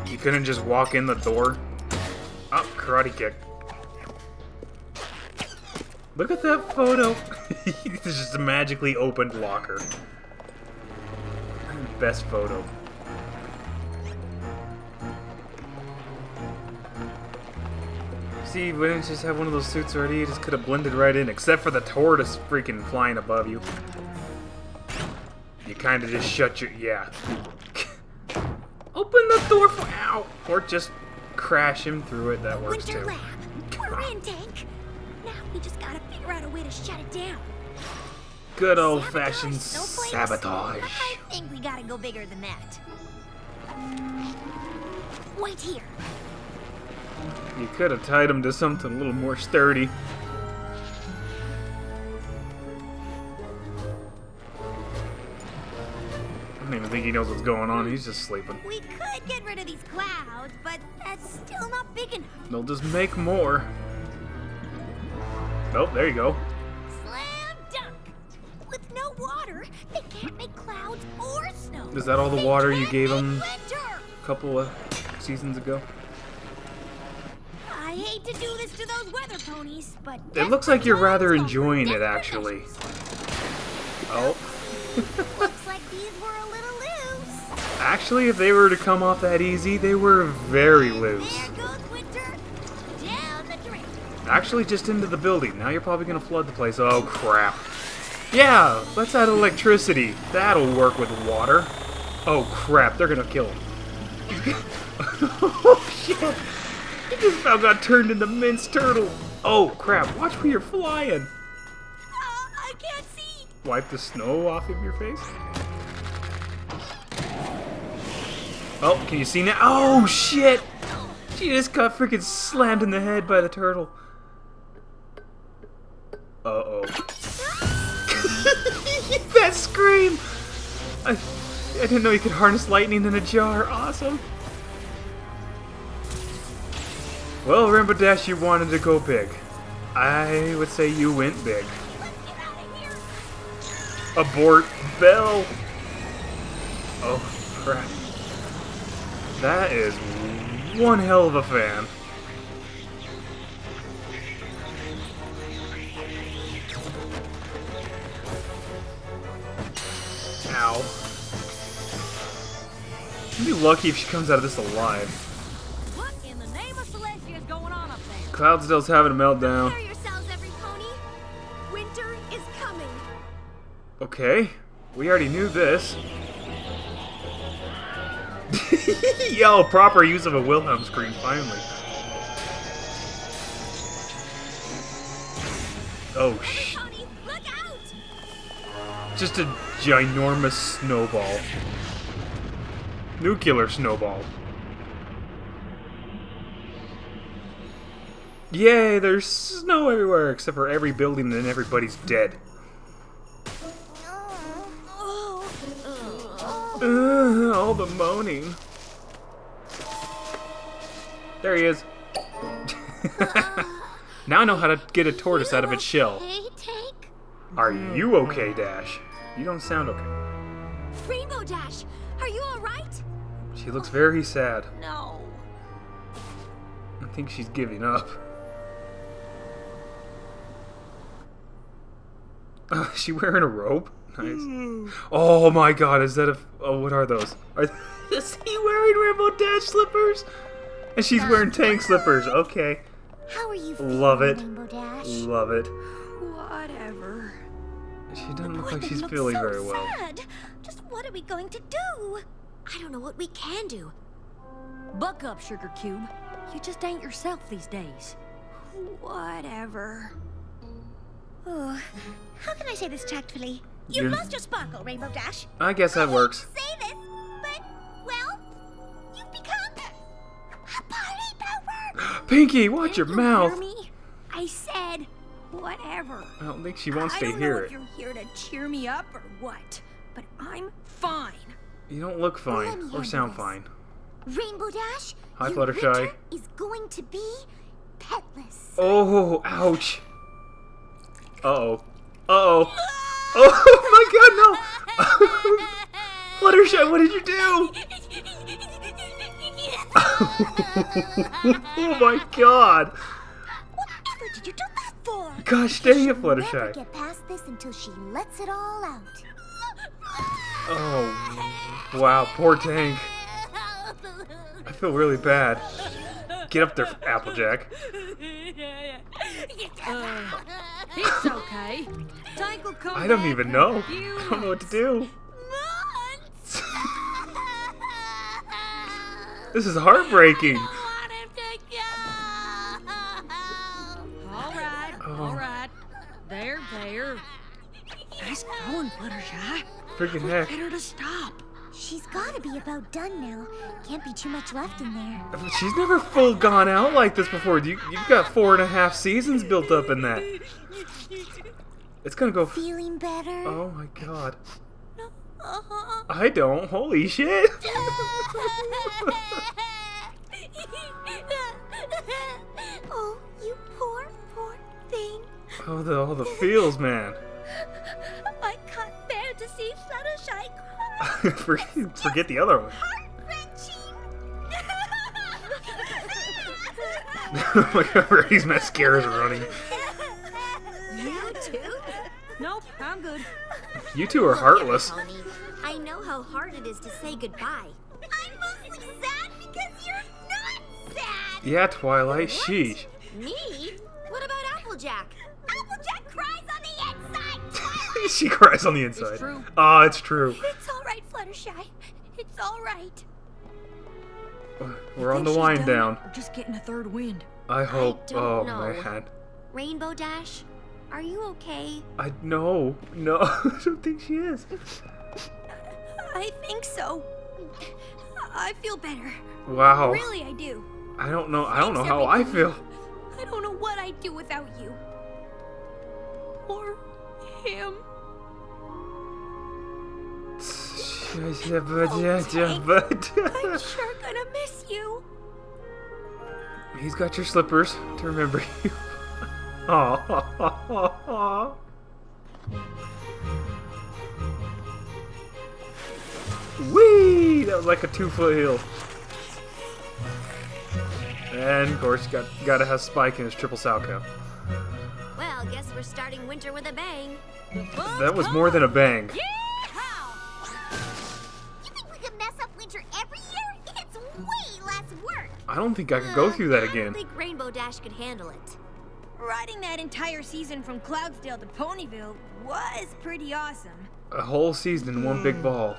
You couldn't just walk in the door? Oh, karate kick. Look at that photo. It's just a magically opened locker. Best photo. See, we didn't just have one of those suits already. You just could have blended right in, except for the tortoise freaking flying above you. You kind of just shut your... yeah. Open the door for... ow! Or just crash him through it. That works
Winter
too.
Lab. We're in, Tank. Now we just gotta figure out a way to shut it down.
Good old-fashioned
Sabotage?
sabotage.
I think we gotta go bigger than that. Wait here.
You could have tied him to something a little more sturdy. I don't even think he knows what's going on. He's just sleeping.
We could get rid of these clouds, but that's still not big enough.
They'll just make more. Oh, there you go.
Slam dunk! With no water, they can't make clouds or snow.
Is that all the water you gave them
Winter!
a couple of seasons ago?
I hate to do this to those weather ponies, but
It looks like you're rather enjoying it, actually. Oh.
looks like these were a little loose.
Actually, if they were to come off that easy, they were very loose.
There goes Winter down the drain.
Actually, just into the building. Now you're probably going to flood the place. Oh, crap. Yeah, let's add electricity. That'll work with water. Oh, crap. They're going to kill him. Oh, shit. He just about got turned into minced turtle. Oh, crap. Watch where you're flying.
I can't see.
Wipe the snow off of your face. Oh, can you see now? Oh, shit. She just got freaking slammed in the head by the turtle. Uh-oh. That scream! I didn't know you could harness lightning in a jar. Awesome. Well, Rainbow Dash, you wanted to go big. I would say you went big. Abort Bell! Oh, crap. That is one hell of a fan. Ow. You'd be lucky if she comes out of this alive.
What in the name of Celestia is going on up there?
Cloudsdale's having a meltdown.
Prepare yourselves, every pony. Winter is coming.
Okay, we already knew this. Yo, proper use of a Wilhelm scream, finally. Oh,
Pony, look out!
just a ginormous snowball. Nuclear snowball. Yay, there's snow everywhere, except for every building and everybody's dead. All the moaning. There he is. Now I know how to get a tortoise out of its shell.
Hey, Tank.
Are you okay, Dash? You don't sound okay.
Rainbow Dash, are you alright?
She looks very sad.
No.
I think she's giving up. Is she wearing a robe? Nice. Oh my god, is that a... Oh, what are those? Is he wearing Rainbow Dash slippers? And she's wearing tank slippers. Okay.
How are you
Love it.
Rainbow Dash?
Love it.
Whatever.
She doesn't look
Boy,
like
they
she's
look
feeling
so
very well.
sad. Just what are we going to do?
I don't know what we can do.
Buck up, Sugar Cube. You just ain't yourself these days.
Whatever. Oh, how can I say this tactfully?
You've
You've lost your sparkle, Rainbow Dash.
I guess that works.
Say this, but, well, you've become a party pooper.
Pinky, watch your
Did you
mouth.
hear me? I said whatever.
I don't think she wants
I
to
don't know
hear
if
it.
you're here to cheer me up or what, but I'm fine.
You don't look
Let me
fine or
handle
sound
this.
fine.
Rainbow Dash,
Hi,
your
Fluttershy.
winter is going to be petless.
Oh, ouch. Uh-oh. Uh-oh. Oh my god, no! Fluttershy, what did you do? Oh my god!
Whatever did you do that for?
Gosh dang it,
Never
Fluttershy.
get past this until she lets it all out.
Oh, wow, poor Tank. I feel really bad. Get up there, Applejack.
It's okay. Tank will come
I don't
back
even
in
know.
a few
I don't know what to do. This is heartbreaking.
All right. There. Nice going, Fluttershy.
Freaking heck.
Get her to stop.
She's gotta be about done now. Can't be too much left in there.
She's never full gone out like this before. You've got 4.5 seasons built up in that. It's gonna go.
Feeling better?
Oh my god. I don't. Holy shit.
Oh, you poor, poor thing.
all the feels, man.
I can't bear to see Fluttershy cry.
Forget the other one. Oh my god, Reddy's mascara's running.
You too? Nope, I'm good.
You two are heartless.
Pony, I know how hard it is to say goodbye. I'm mostly sad because you're not sad.
Yeah, Twilight, sheesh.
Me? What about Applejack? Applejack cries on the inside.
She cries on the inside.
It's true.
Ah, it's true.
It's all right, Fluttershy. It's all right.
We're on the wind down.
We're just getting a third wind.
I hope.
don't
Oh
know.
man.
Rainbow Dash, are you okay?
No, I don't think she is.
I think so. I feel better.
Wow.
Really, I do.
I don't know
Thanks,
how I
everyone.
feel.
I don't know what I'd do without you. Or him.
I'm
sure gonna miss you.
He's got your slippers to remember you. Aww. Whee! That was like a 2-foot hill. And of course, you gotta have Spike in his triple Salco.
Well, guess we're starting winter with a bang.
That was more than a bang.
You think we could mess up winter every year? It's way less work.
I don't think I could go through that
I
again.
don't think Rainbow Dash could handle it.
Riding that entire season from Cloudsdale to Ponyville was pretty awesome.
A whole season in one big ball.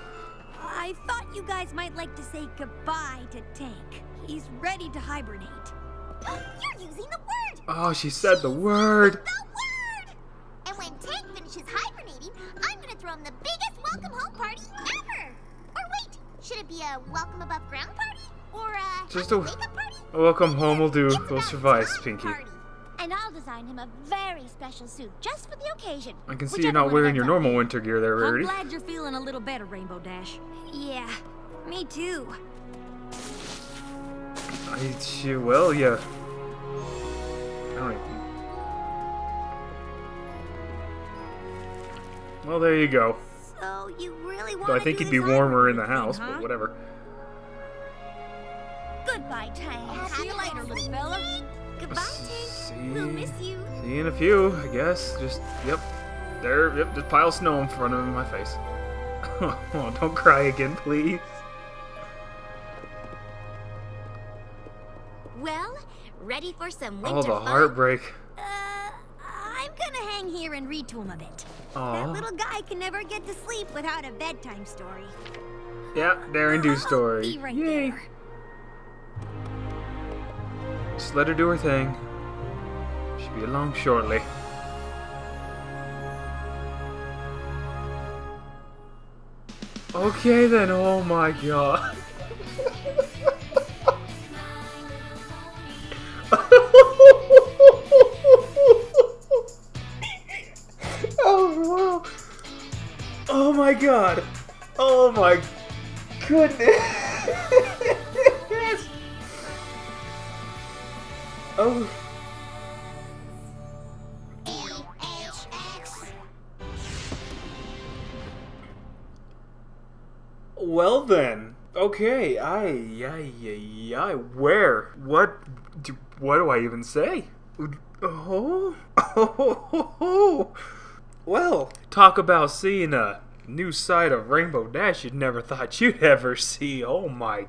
I thought you guys might like to say goodbye to Tank. He's ready to hibernate.
You're using the word.
Oh, she said the word.
The word. And when Tank finishes hibernating, I'm gonna throw him the biggest welcome home party ever. Or wait, should it be a welcome above ground party? Or a
Just
happy
a
wake-up party?
welcome home will do. We'll suffice, Pinky.
And I'll design him a very special suit just for the occasion.
I can see you're not wearing your normal winter gear there,
I'm
Rarity.
glad you're feeling a little better, Rainbow Dash.
Yeah, me too.
Well, yeah. I don't even... Well, there you go.
So you really want
Though I think he'd be warmer in the house, but whatever.
Goodbye, Tank.
See you later, little fella.
Goodbye, Tank. We'll miss you.
See you in a few, I guess. Just, yep. There, yep, just pile of snow in front of my face. Oh, don't cry again, please.
Well, ready for some winter
Oh, the
fun?
heartbreak.
I'm gonna hang here and read to him a bit.
Aw.
That little guy can never get to sleep without a bedtime story.
Yeah, Darren do story.
Be right
Yay.
there.
Just let her do her thing. She'll be along shortly. Okay then, oh my god. Oh wow. Oh my god. Oh my goodness. Oh. Well then, okay, where? What do I even say? Oh. Well, talk about seeing a new side of Rainbow Dash you'd never thought you'd ever see. Oh my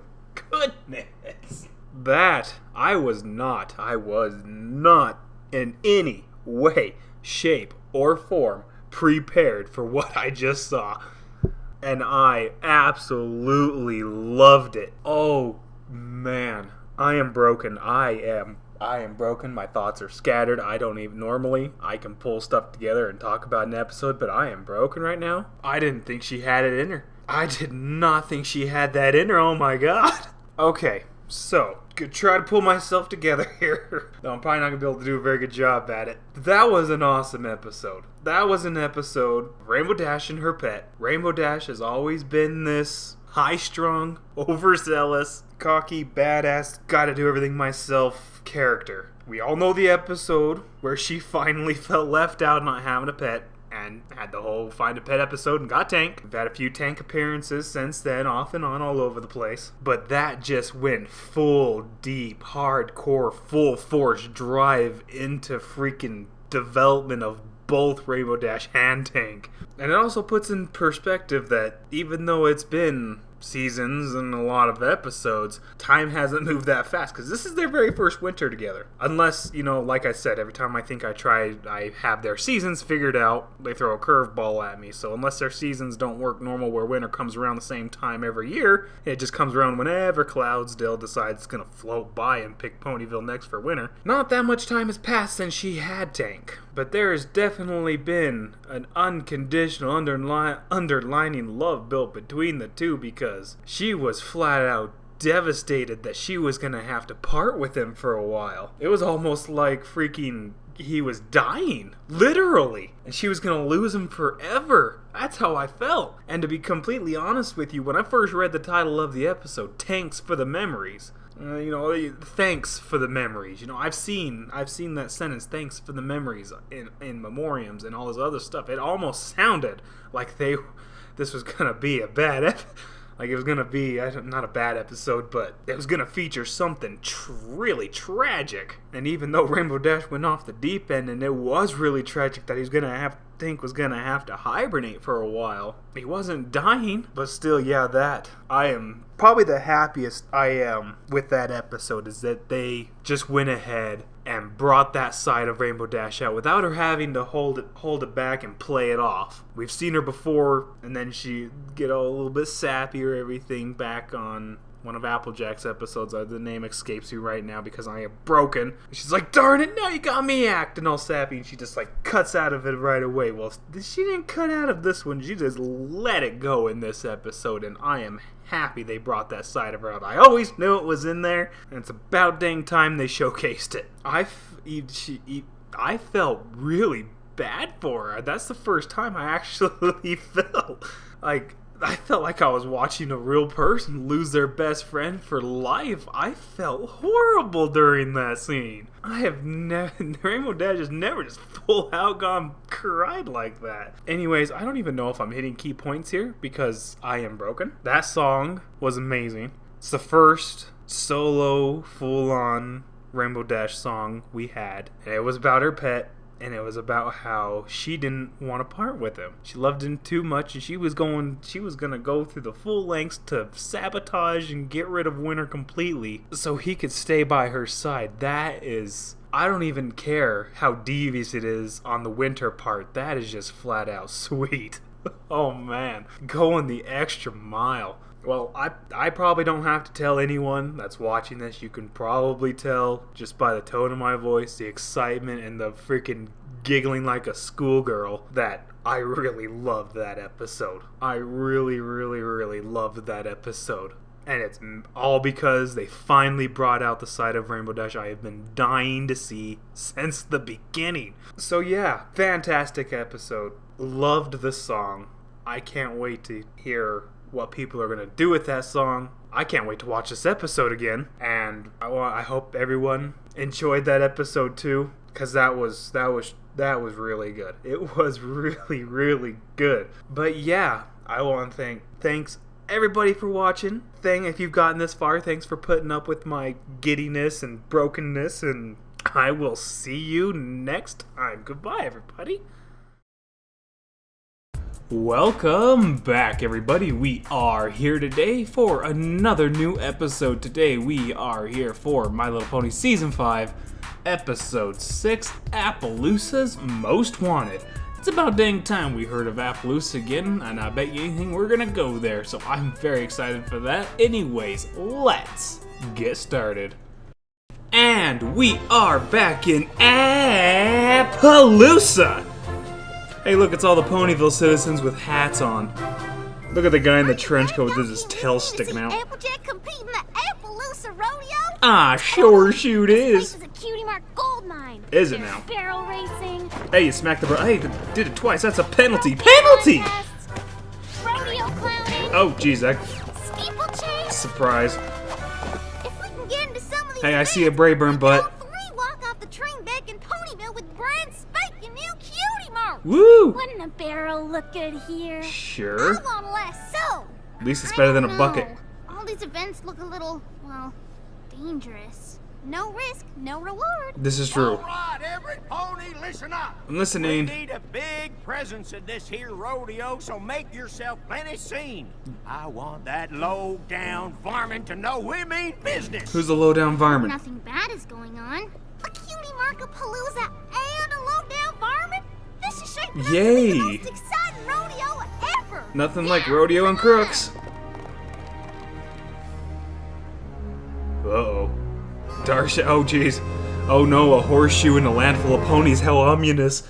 goodness. That, I was not in any way, shape, or form prepared for what I just saw. And I absolutely loved it. Oh man, I am broken. I am broken. My thoughts are scattered. I don't even normally. I can pull stuff together and talk about an episode, but I am broken right now. I didn't think she had it in her. I did not think she had that in her. Oh my god. Okay, so could try to pull myself together here. No, I'm probably not gonna be able to do a very good job at it. That was an awesome episode. That was an episode. Rainbow Dash and her pet. Rainbow Dash has always been this high-strung, overzealous, cocky, badass, gotta do everything myself character. We all know the episode where she finally felt left out not having a pet and had the whole find a pet episode and got Tank. We've had a few Tank appearances since then, off and on, all over the place. But that just went full, deep, hardcore, full force drive into freaking development of both Rainbow Dash and Tank. And it also puts in perspective that even though it's been seasons and a lot of episodes, time hasn't moved that fast, because this is their very first winter together. Unless, you know, like I said, every time I think I have their seasons figured out, they throw a curveball at me. So unless their seasons don't work normal where winter comes around the same time every year, it just comes around whenever Cloudsdale decides it's gonna float by and pick Ponyville next for winter. Not that much time has passed since she had Tank, but there has definitely been an unconditional underlining love built between the two, because she was flat out devastated that she was gonna have to part with him for a while. It was almost like freaking he was dying, literally, and she was gonna lose him forever. That's how I felt. And to be completely honest with you, when I first read the title of the episode, Tanks for the Memories, thanks for the memories. You know, I've seen that sentence, thanks for the memories, in memoriams and all this other stuff. It almost sounded like this was gonna be a bad like it was gonna be not a bad episode, but it was gonna feature something really tragic. And even though Rainbow Dash went off the deep end, and it was really tragic that Tank was gonna have to hibernate for a while, he wasn't dying. But still, yeah, that I am probably the happiest I am with that episode, is that they just went ahead and brought that side of Rainbow Dash out without her having to hold it back and play it off. We've seen her before, and then she get a little bit sappy or everything back on one of Applejack's episodes. The name escapes me right now because I am broken. She's like, darn it, now you got me acting all sappy, and she just like cuts out of it right away. Well, she didn't cut out of this one. She just let it go in this episode, and I am happy they brought that side of her out. I always knew it was in there, and it's about dang time they showcased it. I felt really bad for her. That's the first time I actually felt like I was watching a real person lose their best friend for life. I felt horrible during that scene. Rainbow Dash has never just full out gone cried like that. Anyways, I don't even know if I'm hitting key points here because I am broken. That song was amazing. It's the first solo full-on Rainbow Dash song we had, and it was about her pet. And it was about how she didn't want to part with him. She loved him too much, and she was gonna go through the full lengths to sabotage and get rid of Winter completely so he could stay by her side. That is, I don't even care how devious it is on the Winter part. That is just flat out sweet. Oh man, going the extra mile. Well, I probably don't have to tell anyone that's watching this. You can probably tell just by the tone of my voice, the excitement, and the freaking giggling like a schoolgirl that I really loved that episode. I really, really, really loved that episode. And it's all because they finally brought out the side of Rainbow Dash I have been dying to see since the beginning. So yeah, fantastic episode. Loved the song. I can't wait to hear what people are going to do with that song. I can't wait to watch this episode again, and I hope everyone enjoyed that episode too, because that was really good. It was really, really good. But yeah, I want to thanks everybody for watching. If you've gotten this far, thanks for putting up with my giddiness and brokenness, and I will see you next time. Goodbye, everybody. Welcome back, everybody. We are here today for another new episode. Today we are here for My Little Pony Season 5, Episode 6, Appaloosa's Most Wanted. It's about dang time we heard of Appaloosa again, and I bet you anything we're gonna go there, so I'm very excited for that. Anyways, let's get started. And we are back in Appaloosa! Hey look, it's all the Ponyville citizens with hats on. Look at the guy in the trench coat with his tail sticking out.
Applejack competing in the Appaloosa rodeo?
Ah, sure shoot is.
This is a Cutie Mark gold mine.
Is it now?
Barrel racing.
Hey, you smacked the Hey, did it twice. That's a penalty. Penalty!
Rodeo clowning.
Oh, jeez, surprise.
If we can get into some of these
Hey, I see a Brayburn butt.
three walk off the train back in Ponyville with brand spanking new cutie marks.
Woo!
Wouldn't a barrel look good here?
Sure.
I want less so.
At least it's better than a bucket.
All these events look a little, well, dangerous. No risk, no reward.
This is true.
All right, every pony, listen up.
I'm listening.
We need a big presence at this here rodeo, so make yourself plenty seen. I want that low-down varmint to know we mean business.
Who's the low-down varmint?
Nothing bad is going on. A cutie markapalooza and a low-down varmint? This is shaping up to be
Yay!
the most exciting rodeo ever.
Nothing like rodeo and crooks. Uh-oh. Darsha, oh jeez. Oh no, a horseshoe and a land full of ponies, how ominous.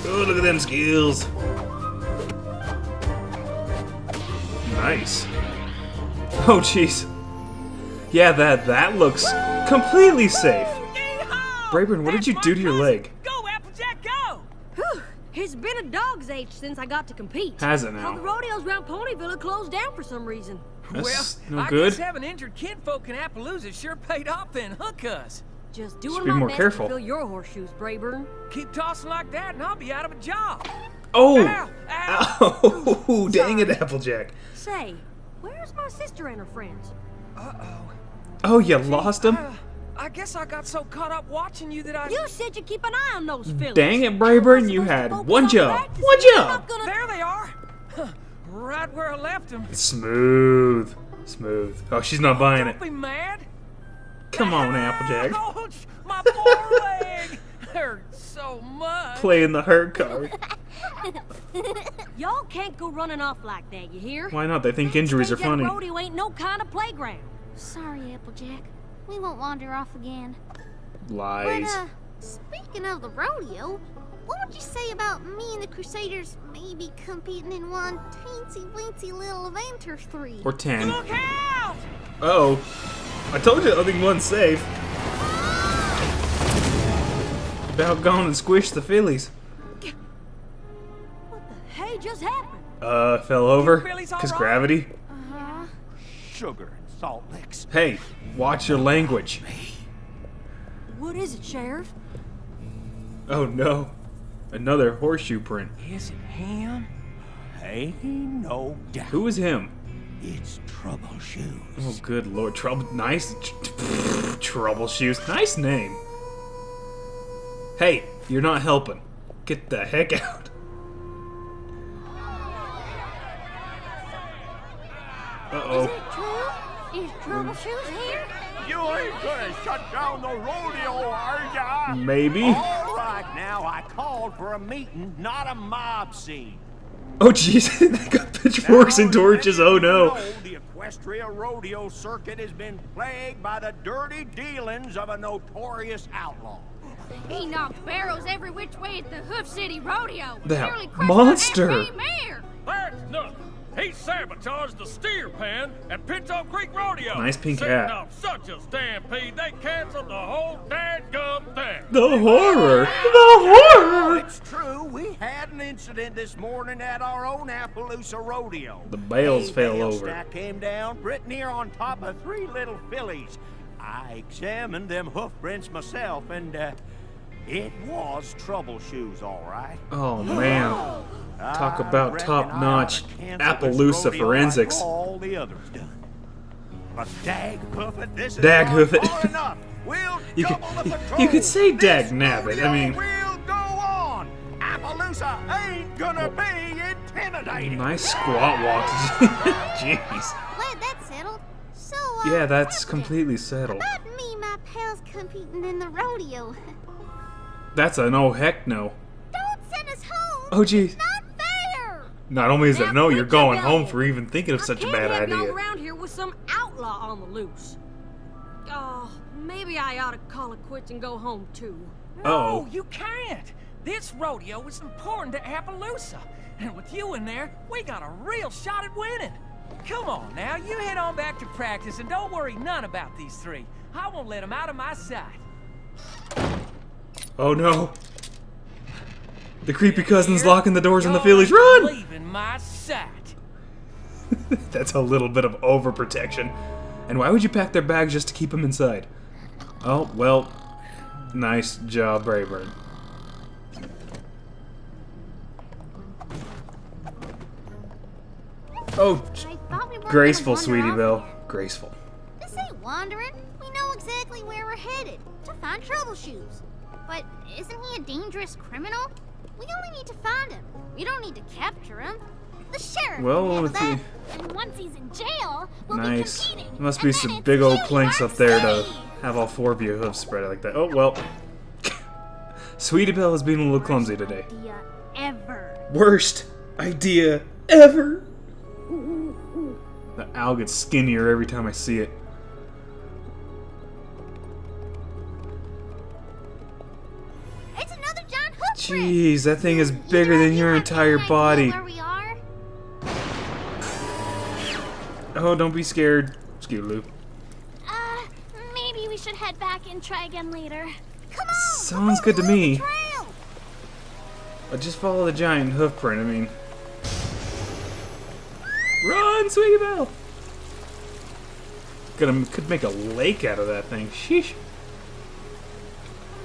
Oh, look at them skills. Nice. Oh, jeez. Yeah, that looks completely safe. Brayburn, what did you do to your leg?
Go, Applejack, go!
Whew. It's been a dog's age since I got to compete.
Has it
All
now?
the rodeos around Ponyville are closed down for some reason.
That's
Well,
no
I
good.
guess having injured kinfolk in Appaloosa sure paid off then, huh, cuz?
Just
Should
doing
be
my
more
best
careful.
to fill your horseshoes, Brayburn.
Keep tossing like that and I'll be out of a job.
Oh!
Ow, ow.
Oh, dang it, Applejack.
Say, where's my sister and her friends?
Uh-oh.
Oh, you lost him?
I guess I got so caught up watching you that I...
You said you'd keep an eye on those fillies.
Dang it, Brayburn, you had one job. One job!
There they are! Huh, right where I left them.
Smooth. Smooth. Oh, she's not buying it.
Don't be mad.
Come on, Applejack.
Ouch! My poor leg! Hurts so much.
Playing the hurt card.
Y'all can't go running off like that, you hear?
Why not? They think injuries are
That
funny.
rodeo ain't no kind of playground.
Sorry, Applejack. We won't wander off again.
Lies.
But, speaking of the rodeo, what would you say about me and the Crusaders maybe competing in one teensy-weensy little event or three?
Or 10.
Look out!
Uh-oh. I told you the thing wasn't safe. About gone and squished the fillies.
What the hey just happened?
Fell over?
Fillies all
'Cause
right?
gravity?
Uh-huh.
Sugar and salt licks.
Hey, watch your language.
What is it, Sheriff?
Oh no. Another horseshoe print.
Is it him?
Ain't no doubt.
Who is him?
It's Trouble Shoes.
Oh, good lord. Nice. Troubleshoes. Nice name. Hey, you're not helping. Get the heck out. Uh-oh.
Is it true? Is Troubleshoes here?
You ain't gonna shut down the rodeo, are ya?
Maybe.
All right, now I called for a meeting, not a mob scene.
Oh, jeez. They got pitchforks and torches. Oh, no.
The Equestria rodeo circuit has been plagued by the dirty dealings of a notorious outlaw.
He knocked barrels every which way at the Hoof City Rodeo.
That
Nearly crushed
monster.
our FiM mare.
That's nothing. He sabotaged the steer pen at Pinto Creek Rodeo.
Nice pink
Setting
hat.
up such a stampede, they canceled the whole dadgum thing.
The horror. The horror.
It's true, we had an incident this morning at our own Appaloosa rodeo.
The bales
A
fell
bale
over.
stack came down pretty near on top of 3 little fillies. I examined them hoof prints myself, and it was Troubleshoes, all right.
Oh, man. Talk
I
about
reckon
top-notch
I ought to cancel
Appaloosa
this rodeo
forensics.
like all the others done. But dag hoof it, this is
Dag hoof it.
far enough. We'll
You
double the
could,
patrol.
you could say
This
dag nabbit. I
rodeo
mean,
will go on. Appaloosa ain't gonna be intimidating.
nice squat walk. Jeez.
Glad that's settled. So,
Yeah, that's
Applejack,
completely settled.
about me and my pals competing in the rodeo.
That's a no heck no.
Don't send us home.
Oh, jeez.
Not fair.
Not only is it no, you're going home
rebellion.
for even thinking of such a
I
bad
can't have y'all
idea.
around here with some outlaw on the loose. Oh, maybe I ought to call it quits and go home too.
Uh-oh.
No, you can't. This rodeo is important to Appaloosa. And with you in there, we got a real shot at winning. Come on now, you head on back to practice and don't worry none about these three. I won't let them out of my sight.
Oh no. The creepy cousin's locking the doors on the Phillies. Run!
Leaving my sight.
That's a little bit of overprotection. And why would you pack their bags just to keep them inside? Oh, well, nice job, Brayburn. Oh, graceful, Sweetie Belle. Graceful.
This ain't wandering. We know exactly where we're headed. To find Troubleshoes. But isn't he a dangerous criminal? We only need to find him. We don't need to capture him. The sheriff
Well,
can handle that. And once he's in jail, we'll be
nice.
competing.
There must be some big old planks up there to have all four of your hooves spread like that. Oh, well. Sweetie Belle has been a little clumsy today.
Idea ever.
Worst idea ever. The owl gets skinnier every time I see it.
It's another giant hook print.
Jeez, that thing is bigger than your entire body.
Where we are?
Oh, don't be scared, Scootaloo.
Maybe we should head back and try again later. Come on!
Sounds good to me. But just follow the giant hoof print, I mean. Run, Sweetie Belle! Could make a lake out of that thing. Sheesh.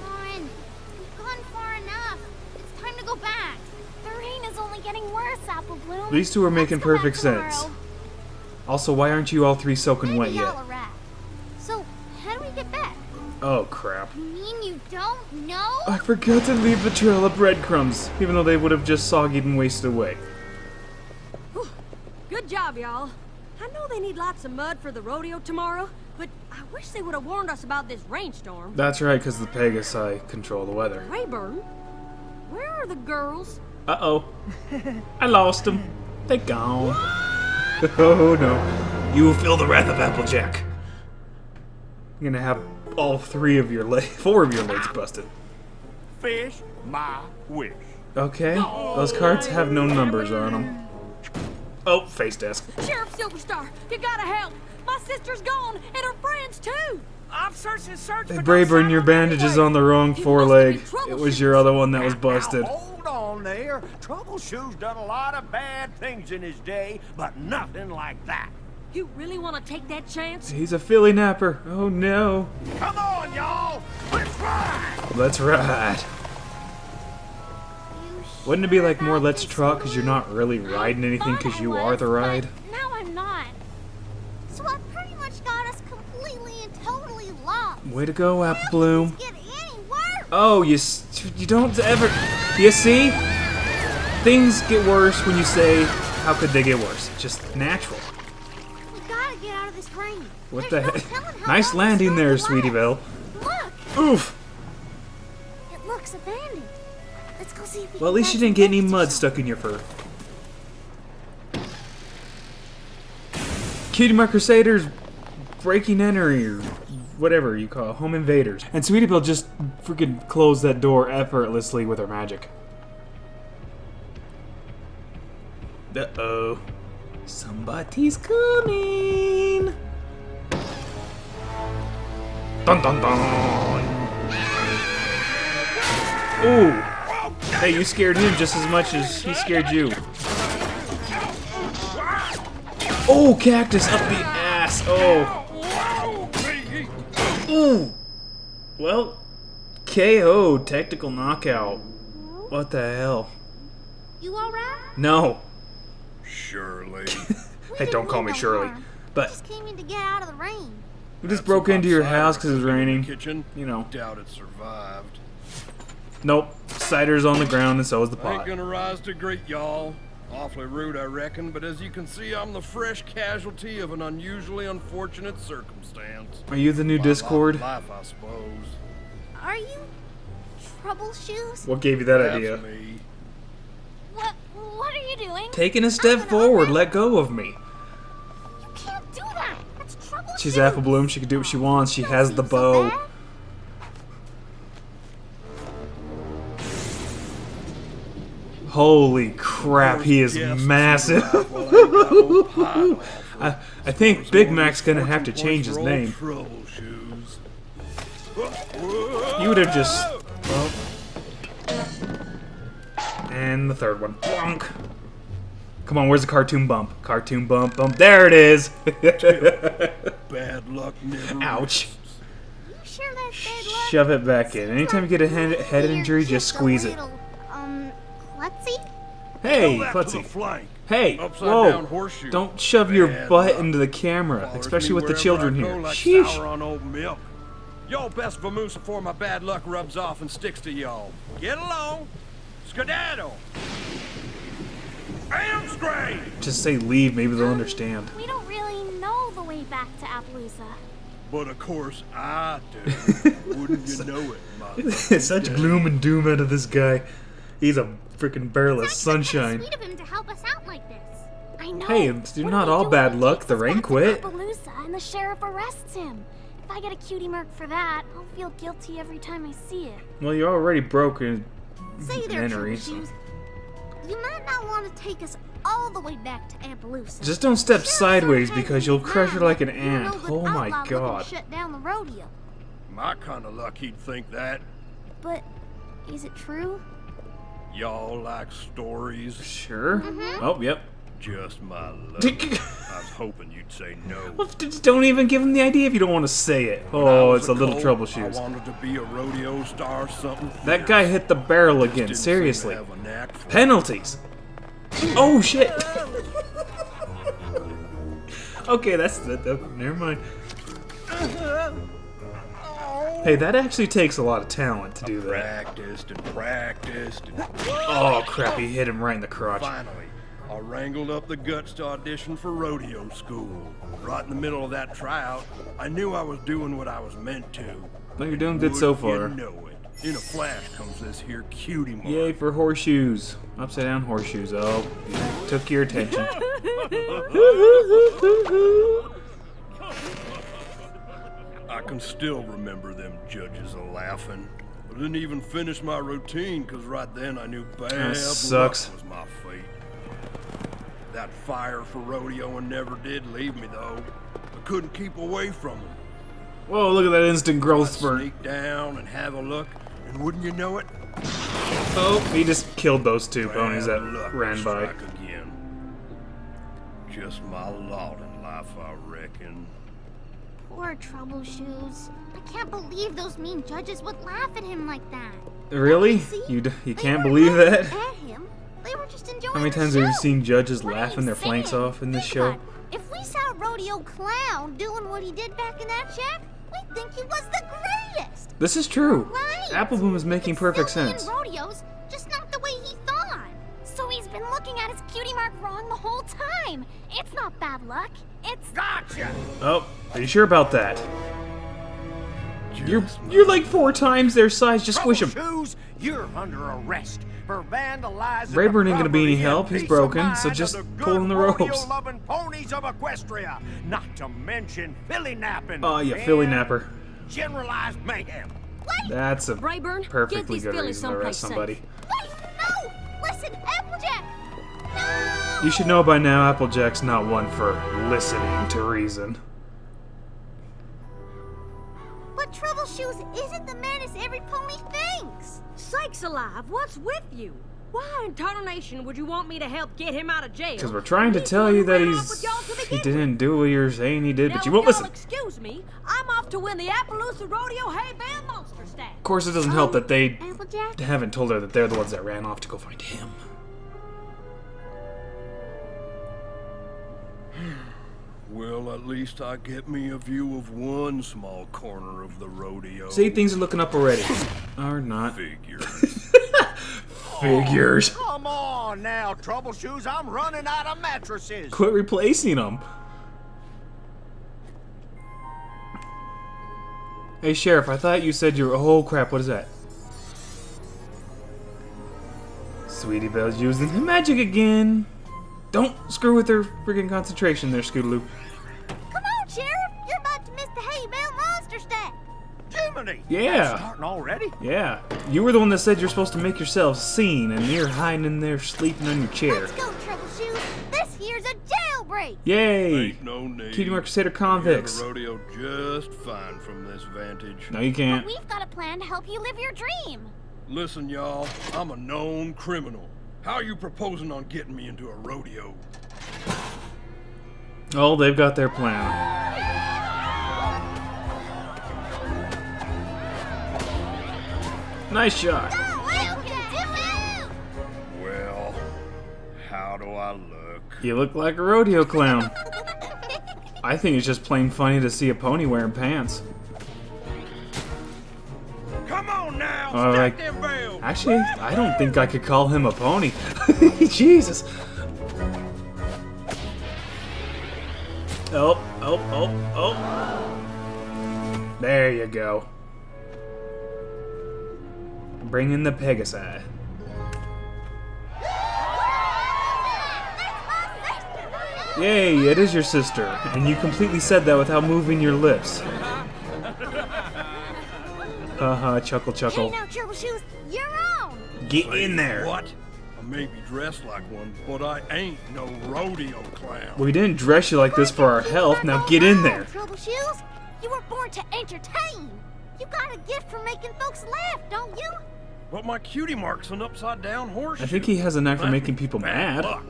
Come on. We've gone far enough. It's time to go back. The rain is only getting worse, Apple Bloom.
These two are making perfect sense. Also, why aren't you all three soaking wet yet?
So, how do we get back?
Oh, crap.
You mean you don't know?
I forgot to leave a trail of breadcrumbs, even though they would have just soggied and wasted away.
Good job, y'all. I know they need lots of mud for the rodeo tomorrow, but I wish they would have warned us about this rainstorm.
That's right, because the Pegasi control the weather.
Rayburn, where are the girls?
Uh-oh. I lost them. They're gone. Oh, no. You will feel the wrath of Applejack. You're gonna have all four of your legs busted.
Fish my wish.
Okay. Those cards have no numbers on them. Oh, face desk.
Sheriff Silverstar, you gotta help. My sister's gone, and her friends too.
I'm searching
Hey, Brayburn, your bandage is on the wrong foreleg. It was your other one that was busted.
Now, hold on there. Troubleshoe's done a lot of bad things in his day, but nothing like that.
You really want to take that chance?
He's a Philly napper. Oh, no.
Come on, y'all. Let's ride.
Let's ride. Wouldn't it be like more let's trot because you're not really riding anything because you are the ride?
Now I'm not. So I pretty much got us completely and totally lost.
Way to go, Apple Bloom.
Get any worse?
Oh, you don't ever... You see? Things get worse when you say, how could they get worse? It's just natural.
We gotta get out of this rain.
What
There's
the
no
heck?
telling how
Nice
long
landing
this
there,
will
Sweetie Belle.
Look,
Oof.
it looks abandoned. Let's go see if we
Well, at
can
least
find
you
some
didn't get any
benches.
mud stuck in your fur. Cutie Mark Crusaders breaking entry, or whatever you call it, home invaders. And Sweetie Belle just freaking closed that door effortlessly with her magic. Uh-oh. Somebody's coming! Dun dun dun! Ooh! Hey, you scared him just as much as he scared you. Oh, cactus up the ass! Oh! Ooh! Well, KO, tactical knockout. What the hell?
You alright?
No.
Shirley.
Hey, don't call me Shirley. But
Just came in to get out of the rain.
we just broke into your house because it was raining.
Kitchen.
You know.
Doubt it survived.
Nope. Cider's on the ground and so is the
I ain't
pot.
gonna rise to greet y'all. Awfully rude, I reckon, but as you can see, I'm the fresh casualty of an unusually unfortunate circumstance.
Are you the new
My
Discord?
Life, I suppose.
Are you Troubleshoes?
What gave you that
That's
idea?
me.
What are you doing?
Taking a step forward, let go of me.
You can't do that. That's Troubleshoes.
She's Apple Bloom, she can do what she wants, she has the bow. Holy crap, he is massive. I think Big Mac's gonna have to change his name. You would have just... Well... And the third one. Bonk. Come on, where's the cartoon bump? Cartoon bump, bump. There it is!
Bad luck never.
Ouch.
You sure that's bad luck?
Shove it back in. Anytime you get a head injury, just squeeze it.
Klutzy?
Hey,
Klutzy.
Klutzy. Hey,
Upside-down
whoa.
horseshoe.
Don't shove your
Bad
butt
luck.
into the camera,
Bothers
especially
me
with the
wherever
children
I go,
here.
like
Sheesh.
sour on old milk. Y'all best vamoose before my bad luck rubs off and sticks to y'all. Get along. Skedaddle. Amstray.
Just say leave, maybe they'll understand.
We don't really know the way back to Appaloosa.
But of course I do. Wouldn't you know it, my
Such gloom and doom out of this guy. He's a freaking barrel of sunshine.
Sweet of him to help us out like this. I know.
Hey, it's not all bad luck. The rain quit.
Appaloosa and the sheriff arrests him. If I get a cutie mark for that, I'll feel guilty every time I see it.
Well, you're already broken.
Say there, Troubleshoes. You might not want to take us all the way back to Appaloosa.
Just don't step sideways because you'll crush her like an ant. Oh my god.
Shut down the rodeo.
My kind of luck he'd think that.
But is it true?
Y'all like stories?
Sure. Oh, yep.
Just my luck. I was hoping you'd say no.
Well, just don't even give him the idea if you don't want to say it. Oh, it's a little
I
troubleshoes.
wanted to be a rodeo star or something.
That guy hit the barrel again. Seriously. Penalties. Oh shit. Okay, that's never mind. Hey, that actually takes a lot of talent to do that.
Practiced and practiced.
Oh crap, he hit him right in the crotch.
Finally, I wrangled up the guts to audition for rodeo school. Right in the middle of that tryout, I knew I was doing what I was meant to.
Well, you're doing good so far.
You know it. In a flash comes this here cutie mark.
Yay for horseshoes. Upside down horseshoes. Oh, took your attention.
I can still remember them judges a-laughing. I didn't even finish my routine, because right then I knew bad luck
sucks.
was my fate. That fire for rodeoing never did leave me, though. I couldn't keep away from them.
Whoa, look at that instant growth spurt.
Sneak down and have a look, and wouldn't you know it?
Oh, he just killed those two ponies that ran by.
Again. Just my lot in life, I reckon.
Poor Troubleshoes. I can't believe those mean judges would laugh at him like that.
Really? You can't believe that?
At him. They were just enjoying
How many times have you seen judges laughing their flanks off in this show?
If we saw a rodeo clown doing what he did back in that shack, we'd think he was the greatest.
This is true.
Right.
Applebloom is making perfect sense.
In rodeos, just not the way he thought. So he's been looking at his cutie mark wrong the whole time. It's not bad luck. It's
gotcha.
Oh, are you sure about that? You're like 4 times their size. Just squish him.
Troubleshoes, you're under arrest for vandalizing.
Rayburn ain't gonna be any help. He's broken, so just pull in the ropes.
Loving ponies of Equestria, not to mention filly napping.
Oh yeah, filly
and
napper.
Generalized mayhem.
That's a
Rayburn,
perfectly
get these
good
fillies
reason to arrest
someplace
somebody.
Wait, no! Listen, Applejack! No!
You should know by now Applejack's not one for listening to reason.
But Troubleshoes isn't the menace every pony thinks.
Sakes alive, what's with you? Why in tarnation would you want me to help get him out of jail?
Because we're trying to tell you that he didn't do what you're saying he did, but you won't listen.
Excuse me, I'm off to win the Appaloosa Rodeo Hay Bale Monster Stack.
Of course, it doesn't help that they
Applejack?
haven't told her that they're the ones that ran off to go find him.
Well, at least I get me a view of one small corner of the rodeo.
See, things are looking up already. Or not.
Figures.
Figures.
Oh, come on now, Troubleshoes. I'm running out of mattresses.
Quit replacing them. Hey, Sheriff, I thought you said you were... Oh, crap, what is that? Sweetie Belle's using magic again. Don't screw with her freaking concentration there, Scootaloo.
Come on, Sheriff! You're about to miss the Hay Bale Monster Stack!
Jimmy! funny.
Yeah.
That's starting already?
Yeah. You were the one that said you're supposed to make yourself seen, and you're hiding in there sleeping on your chair.
Let's go, Troubleshoes. This here's a jailbreak.
Yay!
Ain't no need.
Cutie Mark Crusader
We
convicts.
have a rodeo just fine from this vantage.
No, you can't.
But we've got a plan to help you live your dream.
Listen, y'all, I'm a known criminal. How are you proposing on getting me into a rodeo?
Oh, they've got their plan. Nice shot.
Well, how do I look?
You look like a rodeo clown. I think it's just plain funny to see a pony wearing pants.
Come on now,
Oh,
stack them bells.
Actually, I don't think I could call him a pony. Jesus. Oh. There you go. Bring in the Pegasi. Yay, it is your sister. And you completely said that without moving your lips. Haha, chuckle, chuckle.
Hey now, Troubleshoes, you're on.
Get in there.
What? I may be dressed like one, but I ain't no rodeo clown.
We didn't dress you like this for our health. Now get in there.
Troubleshoes, you were born to entertain. You got a gift for making folks laugh, don't you?
But my cutie mark's an upside down horseshoe.
I think he has a knack for making people mad.
Luck.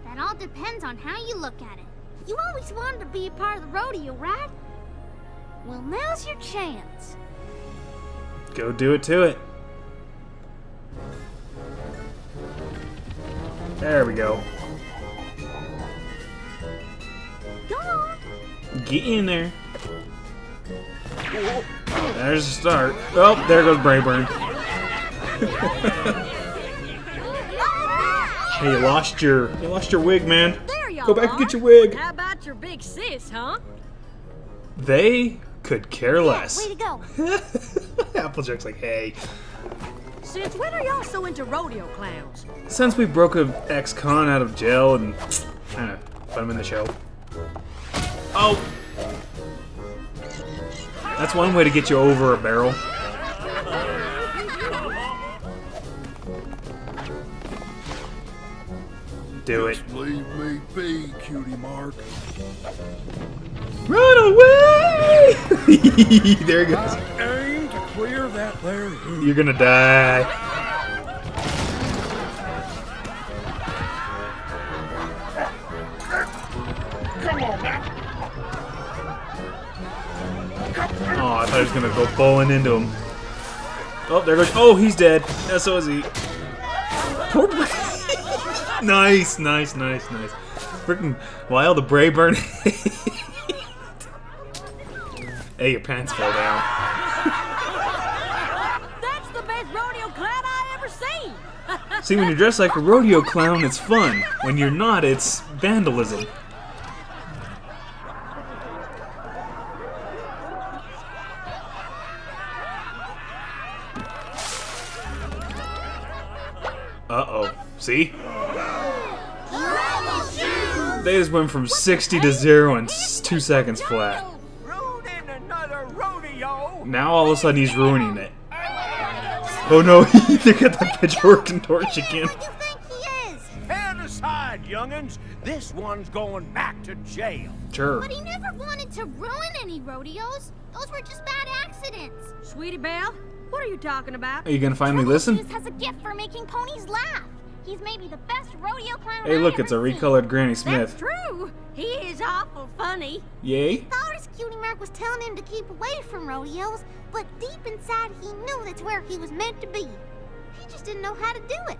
That all depends on how you look at it. You always wanted to be a part of the rodeo, right? Well, now's your chance.
Go do it to it. There we go.
Go on.
Get in there. There's the start. Oh, there goes Brayburn. Hey, you lost your wig, man.
There y'all
Go back
are.
and get your wig.
How about your big sis, huh?
They could care less.
Way to go.
Applejack's like, hey.
Since when are y'all so into rodeo clowns?
Since we broke an ex-con out of jail and put him in the show. Oh! That's one way to get you over a barrel. Do it.
Just leave me be, cutie mark.
Run away! There it goes.
Aim to clear that there hoop.
You're gonna die.
Come on now.
Oh, I thought he was gonna go bowling into him. Oh, there goes. Oh, he's dead. Yeah, so is he. Poor Nice. Freaking Wild the Brayburn. Hey, your pants fell down.
That's the best rodeo clown I ever seen.
See, when you're dressed like a rodeo clown, it's fun. When you're not, it's vandalism. Uh-oh. See? They just went from 60 to 0 in 2 seconds flat.
Ruining another rodeo.
Now all of a sudden he's ruining it. Oh no, they got that pitchfork and torch again.
Stand aside, young'uns. This one's going back to jail.
Sure.
But he never wanted to ruin any rodeos. Those were just bad accidents.
Sweetie Belle, what are you talking about?
Are you gonna finally listen?
Troubleshoes has a gift for making ponies laugh. He's maybe the best rodeo clown
Hey,
I
look,
ever
it's a
seen.
recolored Granny
That's
Smith.
true. He is awful funny.
Yay?
Thought his cutie mark was telling him to keep away from rodeos, but deep inside he knew that's where he was meant to be. He just didn't know how to do it.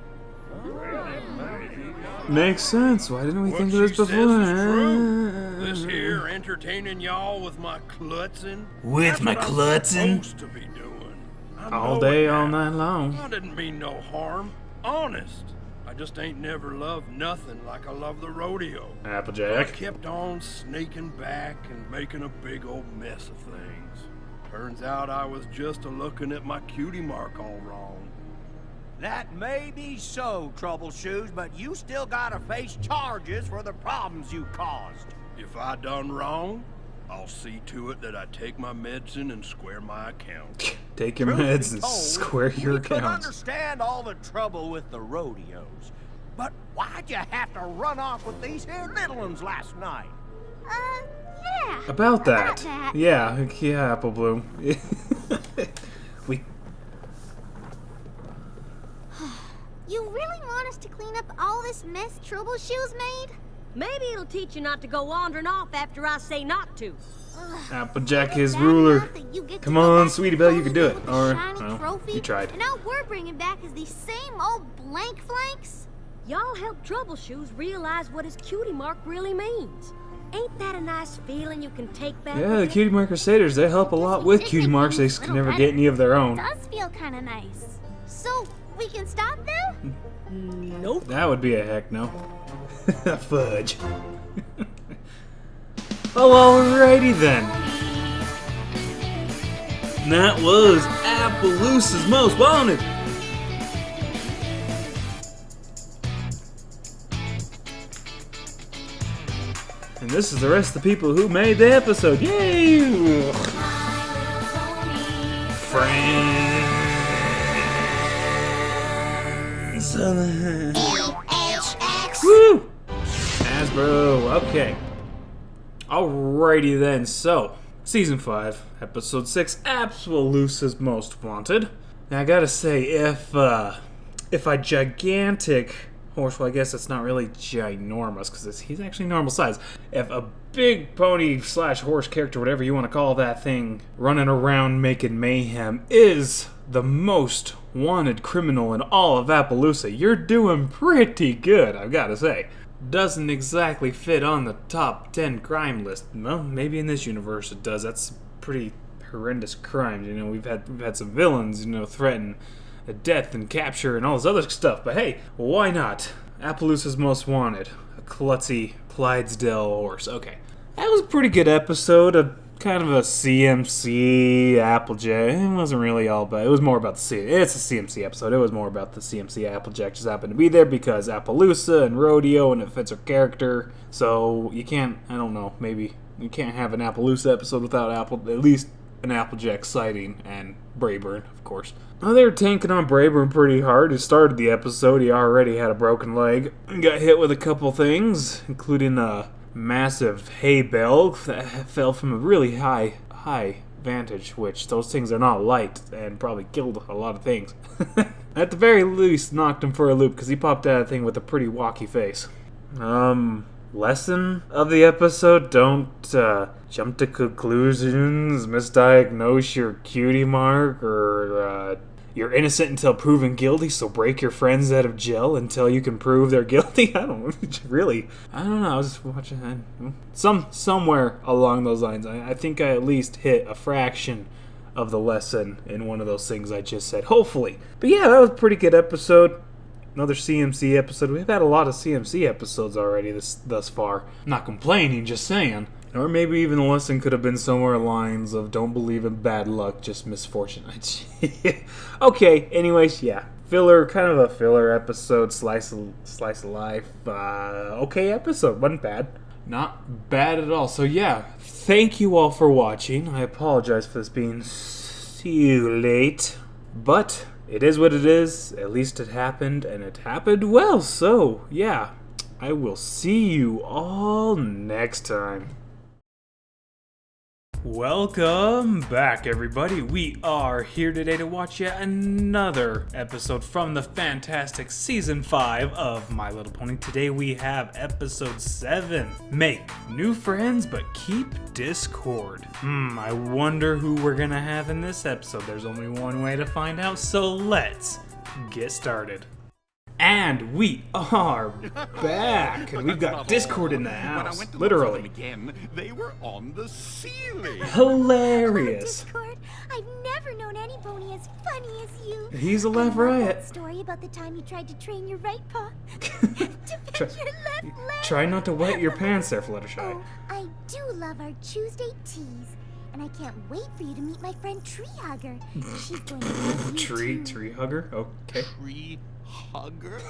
Makes sense. Why didn't we
What
think
she
of this
says
before?
is true. This here entertaining y'all with my klutzing.
With
That's
my
what I'm
klutzing?
supposed to be doing. I
All
know
day,
it
all
now.
night long.
I didn't mean no harm. Honest. I just ain't never loved nothing like I love the rodeo. I
Applejack.
kept on sneaking back and making a big old mess of things. Turns out I was just a-looking at my cutie mark all wrong.
That may be so, Troubleshoes, but you still gotta face charges for the problems you caused.
If I done wrong, I'll see to it that I take my medicine and square my account.
Take your
Truth be
meds and
told,
square your
we could
accounts.
understand all the trouble with the rodeos, but why'd you have to run off with these here little ones last night?
Yeah.
About that.
that.
Yeah, Apple Bloom.
You really want us to clean up all this mess Troubleshoes made?
Maybe it'll teach you not to go wandering off after I say not to.
Applejack his ruler. Come on, Sweetie Belle, you can do it. Or, well, you tried.
And all we're bringing back is these same old blank flanks?
Y'all help Troubleshoes realize what his cutie mark really means. Ain't that a nice feeling you can take back?
Yeah, the Cutie Mark Crusaders, they help a lot with cutie marks. They can never get any of their own.
It does feel kind of nice. So, we can stop them?
Nope.
That would be a heck no. Fudge. Oh, alrighty then. And that was Appaloosa's Most Wanted. And this is the rest of the people who made the episode. Yay! Friends. Woo! Hasbro. Okay. Alrighty then. So, Season 5, Episode 6, Appaloosa's Most Wanted. Now I gotta say, if a gigantic horse, well I guess it's not really ginormous because he's actually normal size. If a big pony / horse character, whatever you want to call that thing, running around making mayhem is the most wanted criminal in all of Appaloosa, you're doing pretty good, I've gotta say. Doesn't exactly fit on the top 10 crime list. Well, maybe in this universe it does. That's pretty horrendous crimes. You know, we've had some villains, threaten death and capture and all this other stuff. But hey, why not? Appaloosa's Most Wanted. A klutzy Clydesdale horse. Okay. That was a pretty good episode. Kind of a CMC Applejack. It wasn't really all about it. It was more about it's a CMC episode. It was more about the CMC Applejack just happened to be there because Appaloosa and rodeo and it fits her character. So you can't, I don't know, maybe you can't have an Appaloosa episode without at least an Applejack sighting and Brayburn, of course. Well, they were tanking on Brayburn pretty hard. He started the episode, he already had a broken leg. Got hit with a couple things, including a massive hay bale that fell from a really high vantage, which those things are not light and probably killed a lot of things. At the very least, knocked him for a loop because he popped out of the thing with a pretty walky face. Lesson of the episode: don't jump to conclusions, misdiagnose your cutie mark, or you're innocent until proven guilty, so break your friends out of jail until you can prove they're guilty. I don't know, really. I don't know, I was just watching somewhere along those lines. I think I at least hit a fraction of the lesson in one of those things I just said, hopefully. But yeah, that was a pretty good episode. Another CMC episode. We've had a lot of CMC episodes already thus far. Not complaining, just saying. Or maybe even the lesson could have been somewhere lines of don't believe in bad luck, just misfortune. Okay, anyways, yeah. Kind of a filler episode, slice of life. Okay episode, wasn't bad. Not bad at all. So yeah, thank you all for watching. I apologize for this being too late. But it is what it is. At least it happened, and it happened well. So yeah, I will see you all next time. Welcome back, everybody. We are here today to watch yet another episode from the fantastic Season 5 of My Little Pony. Today we have Episode 7. Make new friends, but keep discord. I wonder who we're gonna have in this episode. There's only one way to find out, so let's get started. And we are back, and we've got Discord in the house, literally.
Again, they were on the ceiling.
Hilarious.
Discord, I've never known any pony as funny as you.
He's a laugh
I love
riot.
that story about the time you tried to train your right paw to bend your left leg.
Try not to wet your pants there, Fluttershy.
Oh, I do love our Tuesday teas. And I can't wait for you to meet my friend Tree Hugger. She's going to love you too.
Tree hugger? Okay.
Tree hugger?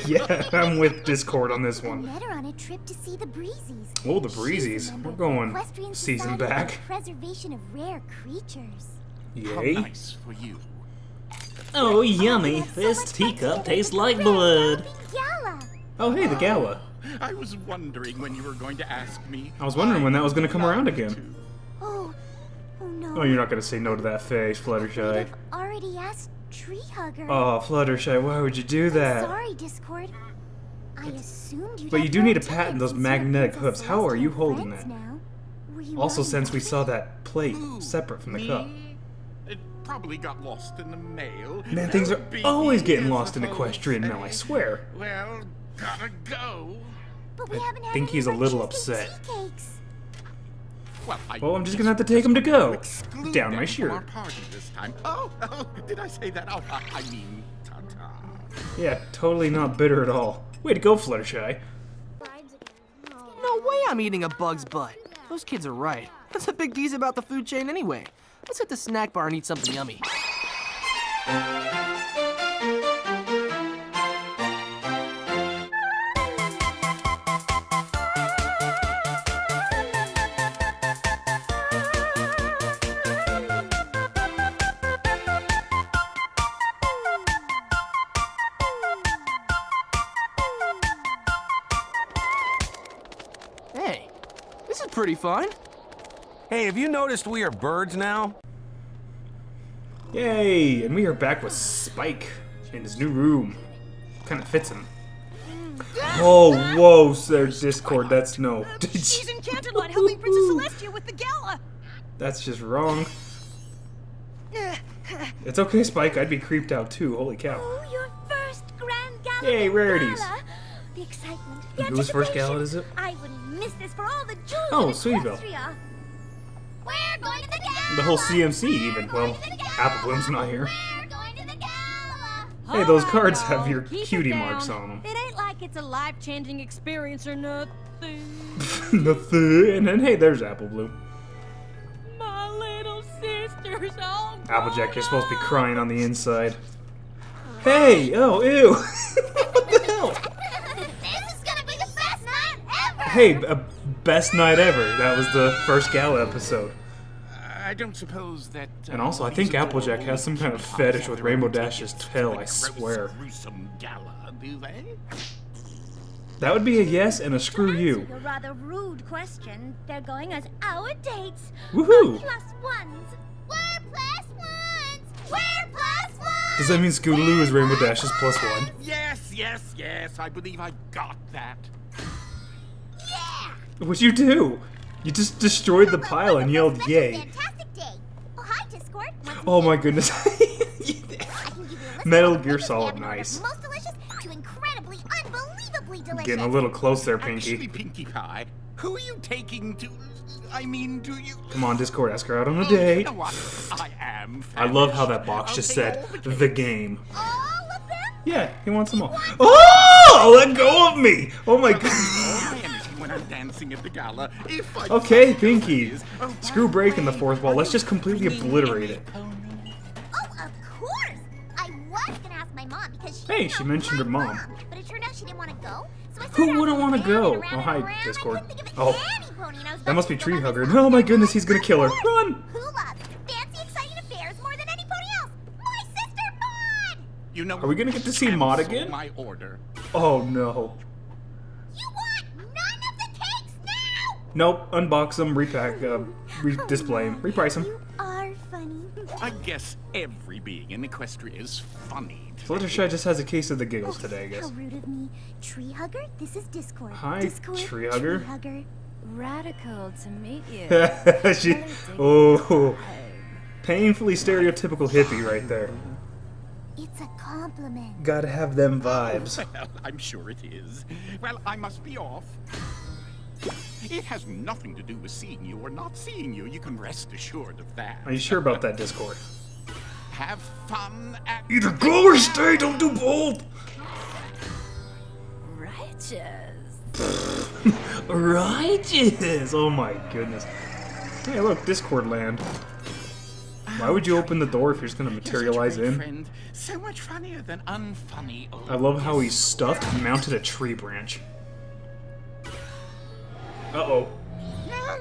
Yeah, I'm with Discord on this
I
one.
met her on a trip to see the Breezies.
Oh, the Breezies. We're going
Equestrian
season
Society
back.
for Preservation of Rare Creatures.
Yay.
How nice for you.
Oh, yummy. This teacup tastes like blood.
Gala.
Oh, hey, the gala.
I was wondering when you were going to ask me.
I was wondering when that was going to come around again.
Oh no.
Oh, you're not going to say no to that face, Fluttershy.
I've already asked Tree Hugger.
Oh, Fluttershy, why would you do that?
Sorry, Discord. I assumed you'd
But you
have
do
no
need to patent those
tickets since you're
magnetic
Princess
hooves. How are you
Celestial
holding
friends
that?
now. Were you
Also,
worried
since we
about
saw
it?
that plate separate from the
Me?
cup.
It probably got lost in the mail.
Man, things are
No biggie,
always getting
I
lost in
suppose.
Equestrian now, I swear.
Well, gotta go.
But we haven't
I
had
think
any
he's a
of our
little
cheesecake
upset.
tea cakes.
Well, I'm just gonna have to take him to go.
Exclude
Down
them
my
from our
shirt.
party this time. Oh, did I say that? Oh, I mean, ta-ta.
Yeah, totally not bitter at all. Way to go, Fluttershy.
No way I'm eating a bug's butt. Those kids are right. What's the big deal about the food chain anyway? Let's hit the snack bar and eat something yummy. Hey, this is pretty fun.
Hey, have you noticed we are birds now?
Yay! And we are back with Spike in his new room. Kind of fits him. Oh, whoa, sir, Discord, that's no.
She's in Canterlot helping Princess Celestia with the gala.
That's just wrong. It's okay, Spike, I'd be creeped out too, holy cow.
Oh, your first grand gala.
Yay, rarities.
Gala. The excitement, the
Whose first
anticipation.
gala is it?
I wouldn't miss this for all the jewels
Oh,
in
Sweetville.
Equestria. We're going to the gala.
The whole CMC even. Well, Apple Bloom's not here. Hey, those cards have your cutie marks on them.
It ain't like it's a life-changing experience or nothing.
Nothing. And then, hey, there's Apple Bloom.
My little sister's all
Applejack, you're supposed to be crying on the inside. Hey! Oh, ew! What the hell?
This is gonna be the best night ever.
Hey, best night ever. That was the first gala episode.
I don't suppose that.
And also, I think Applejack has some kind of fetish with Rainbow Dash's tail, I swear.
Gruesome gala, do they?
That would be a yes and a screw you.
A rather rude question. They're going as our dates.
Woohoo!
Plus ones. We're plus ones. We're plus ones.
Does that mean Scootaloo is Rainbow Dash's plus one?
Yes, yes, yes. I believe I got that.
What'd you do? You just destroyed the pile and yelled yay.
Fantastic day. Oh, hi, Discord.
Oh my goodness. Metal Gear Solid, nice.
Most delicious to incredibly, unbelievably delicious.
Getting a little close there, Pinky.
Actually, Pinkie Pie, who are you taking to? I mean, do you?
Come on, Discord, ask her out on a date.
You know what? I am.
I love how that box just said, the game.
All of them?
Yeah, he wants them all. Oh, let go of me! Oh my god.
My energy when I'm dancing at the gala. If I
Okay, Pinky. Screw breaking the fourth wall. Let's just completely obliterate it.
Oh, of course. I was gonna ask my mom because
Hey, she mentioned her mom.
but it turned out she didn't want to go. So I
Who wouldn't want to go? Oh, hi, Discord. Oh, that must be Tree Hugger. Oh my goodness, he's gonna kill her. Run!
Who loves fancy, exciting affairs more than any pony else? My sister Maud!
You know,
Are we gonna get to see Maud
cancel
again?
My order.
Oh no.
You want none of the cakes now?
Nope, unbox them, repack, display them, reprice them.
You are funny.
I guess every being in Equestria is funny.
Fluttershy just has a case of the giggles today, I
How
guess.
rude of me. Tree Hugger, this is Discord.
Hi,
Discord,
Tree Hugger.
Tree Hugger.
Radical to meet you.
Oh, painfully stereotypical hippie right there.
It's a compliment.
Gotta have them vibes.
Well, I'm sure it is. Well, I must be off. It has nothing to do with seeing you or not seeing you. You can rest assured of that.
Are you sure about that, Discord?
Have fun at
Either go or stay, don't do both!
Righteous.
Righteous! Oh my goodness. Hey, look, Discord land. Why would you open the door if you're just gonna materialize in?
Friend. So much funnier than unfunny old
I love how he's stuffed and mounted a tree branch. Uh-oh.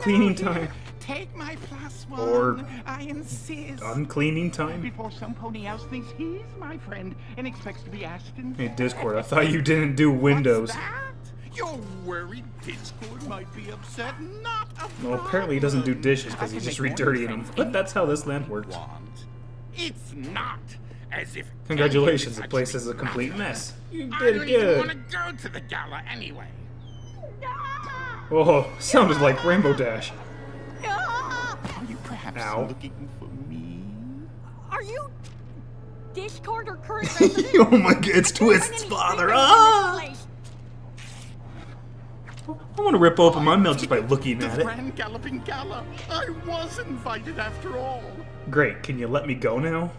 Cleaning time.
Take my +1.
Or
I insist.
uncleaning time?
Before some pony else thinks he's my friend and expects to be asked in.
Hey, Discord, I thought you didn't do Windows.
What's that? You're worried Discord might be upset. Not a
Well, apparently he doesn't do dishes because he's just re-dirtying them. But that's how this land works.
It's not as if.
Congratulations, the place is a complete mess. You
I
did
don't even want
good.
to go to the gala anyway.
Oh, sounded like Rainbow Dash.
Are you perhaps
Ow.
looking for me?
Are you Discord or current
Oh my god, it's Twist's father. Ah! I want to rip open my milk just by looking at it.
Grand Galloping Gala. I was invited after all.
Great, can you let me go now?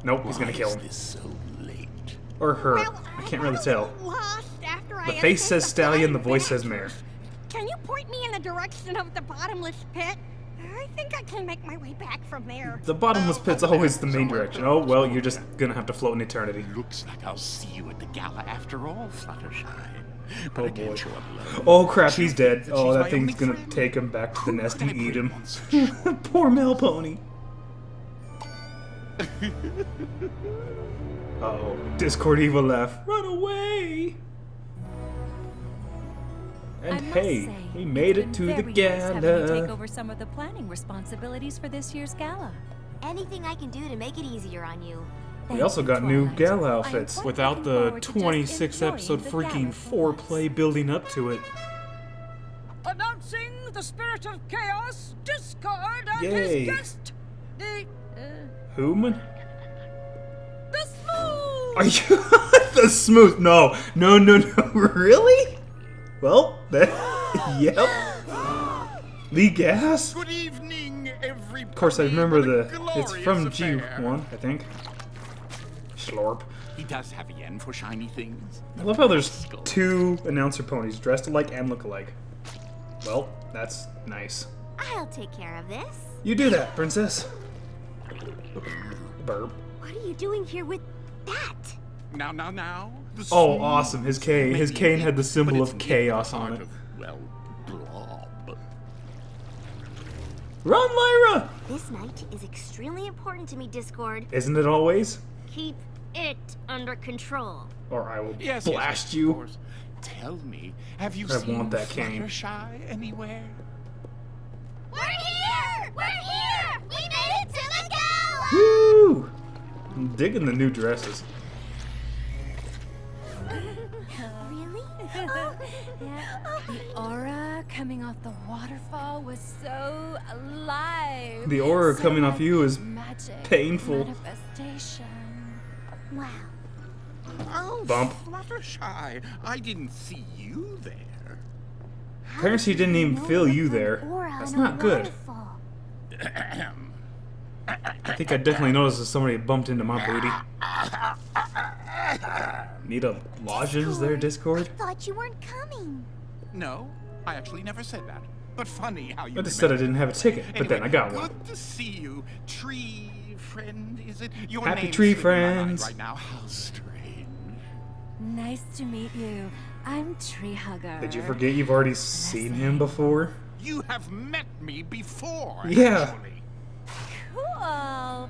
Nope, he's gonna kill him.
So late.
Or her. I can't really tell. The face says stallion, the voice says mare.
Can you point me in the direction of the bottomless pit? I think I can make my way back from there.
The bottomless pit's always the main direction. Oh, well, you're just gonna have to float in eternity.
Looks like I'll see you at the gala after all, Fluttershy. But
Oh
I can't
boy.
show up alone.
Oh crap, he's dead. Oh,
She's
that
my
thing's
only
gonna
friend.
take him back to the nest
Can
and
I
eat
put
him.
on such-
Poor male pony. Uh-oh. Discord evil laugh. Run away! And
I must
hey,
say,
we made
it's
it to
been
the
very nice having you take
gala.
over some of the planning responsibilities for this year's gala.
Anything I can do to make it easier on you.
We also got new gala outfits
quite
without
looking
the
forward to just
26 episode
enjoying the
freaking
gala
foreplay building up to it.
Announcing the spirit of chaos, Discord and
Yay.
his guest, the
Whom?
the Smooth.
Are you the smooth? No, no, no, no. Really? Well, that. Yep. Lee Gas.
Good evening, everybody.
Of course, I remember the. It's
Glorious
from
affair.
G1, I think. Slorp.
He does have a yen for shiny things.
I love how there's two announcer ponies dressed alike and look alike. Well, that's nice.
I'll take care of this.
You do that, princess. Burp.
What are you doing here with that?
Now. The
Oh,
smooth
awesome. His cane. His cane had the symbol
but
of
it's
chaos on
part
it.
of, well, blob.
Run, Lyra!
This night is extremely important to me, Discord.
Isn't it always?
Keep it under control.
Or I will
Yes,
blast
of
you.
course. Tell me, have you
I
seen
want that cane.
Fluttershy anywhere?
We're here! We're here! We made it to the gala!
Woo! I'm digging the new dresses.
Really?
The aura coming off the waterfall was so alive.
The aura
So
coming off
much
you is
magic,
painful.
manifestation.
Wow.
Oh,
Bump.
Fluttershy, I didn't see you there.
Apparently he didn't even feel you there. That's not good. I think I definitely noticed if somebody bumped into my booty. Need a lodgings there, Discord?
Thought you weren't coming.
No, I actually never said that. But funny how you
I just said I
remember.
didn't have a ticket, but then I got one.
Good to see you, tree friend. Is it your
Happy
name's
tree
slipping my mind
friends.
right now? How strange.
Nice to meet you. I'm Tree Hugger.
Did you forget you've already seen him before?
You have met me before.
Yeah.
Actually.
Cool.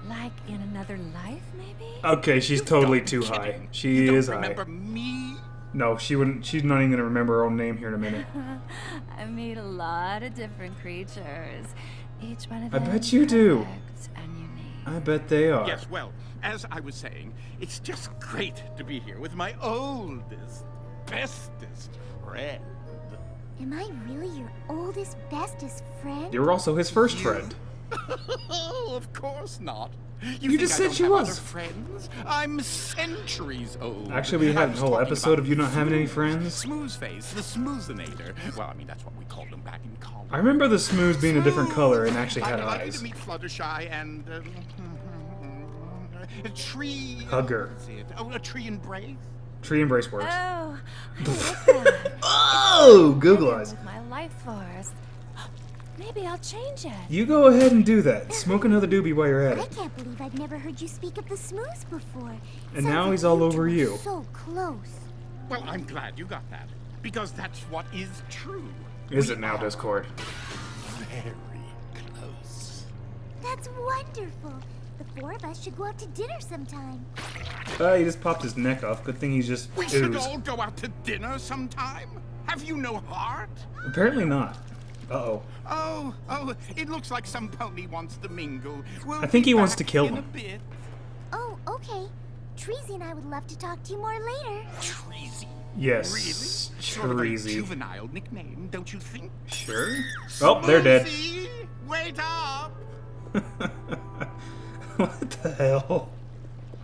Like in another life, maybe?
Okay, she's totally too high. She is high.
Remember me?
No, she wouldn't. She's not even gonna remember her own name here in a minute.
I meet a lot of different creatures. Each one of
I
them
bet you do.
perfect and unique.
I bet they are.
Yes, well, as I was saying, it's just great to be here with my oldest, bestest friend.
Am I really your oldest, bestest friend?
You're also his first friend.
Oh, of course not.
You
think
just
I
said
don't
she
have
was.
other friends? I'm centuries old.
Actually, we had a whole episode of you not having any friends.
Smooth face, the smoothinator. Well, I mean, that's what we called him back in college.
I remember the smooth being a different color and actually had
I'm lucky
eyes.
to meet Fluttershy and a tree.
Hugger.
What is it? Oh, a tree embrace.
Tree embrace works.
Oh, I like that.
Oh, Google eyes.
With my life force. Maybe I'll change it.
You go ahead and do that. Smoke another doobie while you're at
I
it.
can't believe I've never heard you speak of the Smooths before.
And
Sounds
now
like
he's all
you
over
two are
you.
So close.
Well, I'm glad you got that. Because that's what is true.
Is it now, Discord?
Very close.
That's wonderful. The four of us should go out to dinner sometime.
He just popped his neck off. Good thing he's just
We should
ooze.
all go out to dinner sometime. Have you no heart?
Apparently not. Uh-oh.
Oh, it looks like some pony wants to mingle. We'll
I think
be
he wants to
back
kill
in a
him.
bit.
Oh, okay. Treasy and I would love to talk to you more later.
Treasy?
Yes.
Really? Sort of a
Treasy.
juvenile nickname, don't you think?
Sure. Oh, they're dead.
Smoothie, wait up!
What the hell?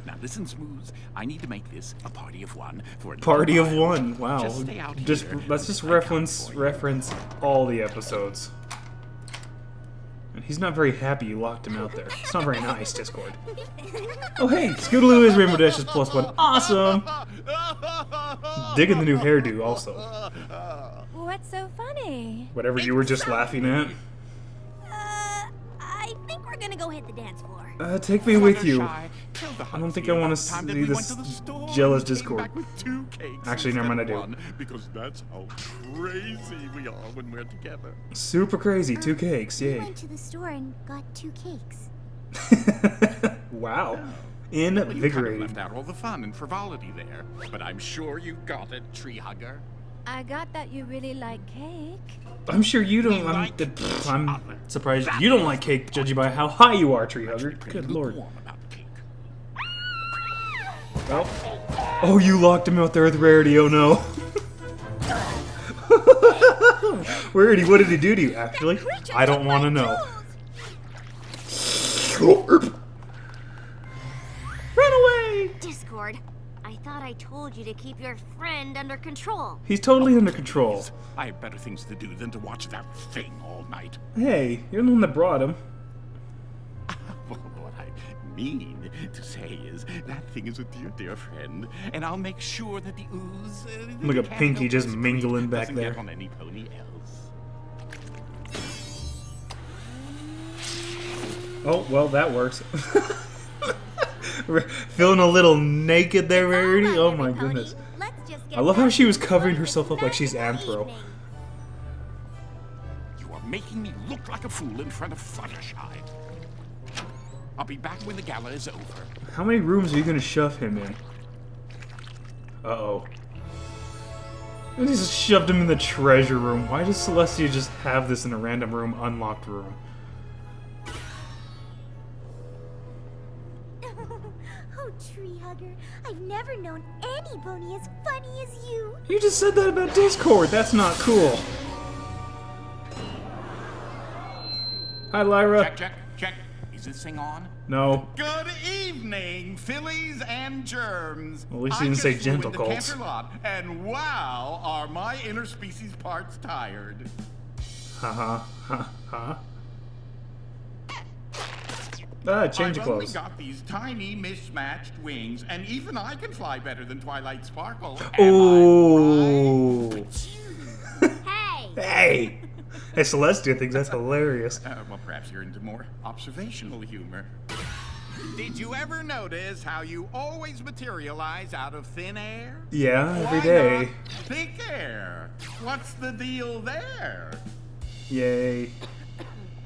Now listen, Smooth. I need to make this a party of one for a
Party of
little while.
one. Wow.
Just stay out
Just
here.
let's just reference all the episodes. And he's not very happy you locked him out there. It's not very nice, Discord. Oh hey, Scootaloo is Rainbow Dash's +1. Awesome! Digging the new hairdo also.
What's so funny?
Whatever you were just laughing at.
I think we're gonna go hit the dance floor.
Take me with you.
Fluttershy, tell the
I don't think
Huxley
I want
about
to
the time that
see
we went
this
to the store
jealous
and came
Discord.
back with 2 cakes
Actually, never mind, I
instead
do.
of 1, because that's how crazy we are when we're together.
Super crazy. 2 cakes.
We
Yay.
went to the store and got 2 cakes.
Wow.
Well, you kind of
Invigorating.
left out all the fun and frivolity there, but I'm sure you got it, tree hugger.
I got that you really like cake.
I'm sure you don't. I'm surprised you don't like cake, judging by how high you are, tree hugger. Good lord. Oh. Oh, you locked him out there with Rarity. Oh no. Rarity, what did he do to you? Actually, I don't want to know. Run away!
Discord, I thought I told you to keep your friend under control.
He's totally under control.
I have better things to do than to watch that thing all night.
Hey, you're the one that brought him.
Well, what I mean to say is that thing is a dear, dear friend, and I'll make sure that the ooze.
Look
the
at Pinky just
cantaloupe
mingling back
doesn't
there.
get on any pony else.
Oh, well, that works. Feeling a little naked there, Rarity? Oh my goodness. I love how she was covering herself up like she's Anthro.
You are making me look like a fool in front of Fluttershy. I'll be back when the gala is over.
How many rooms are you going to shove him in? Uh-oh. I just shoved him in the treasure room. Why does Celestia just have this in a random room, unlocked room?
Oh, tree hugger, I've never known any pony as funny as you.
You just said that about Discord. That's not cool. Hi, Lyra.
Check. Is this thing on?
No.
Good evening, fillies and germs.
Well, at least you didn't say gentle
I
colts.
just flew in the Canterlot, and wow, are my interspecies parts tired.
Haha. Ah, change of
I've only
clothes.
got these tiny mismatched wings, and even I can fly better than Twilight Sparkle.
Ooh.
Hey!
Hey! Hey, Celestia thinks that's hilarious.
Well, perhaps you're into more observational humor. Did you ever notice how you always materialize out of thin air?
Yeah, every
Why
day.
not thick air? What's the deal there?
Yay.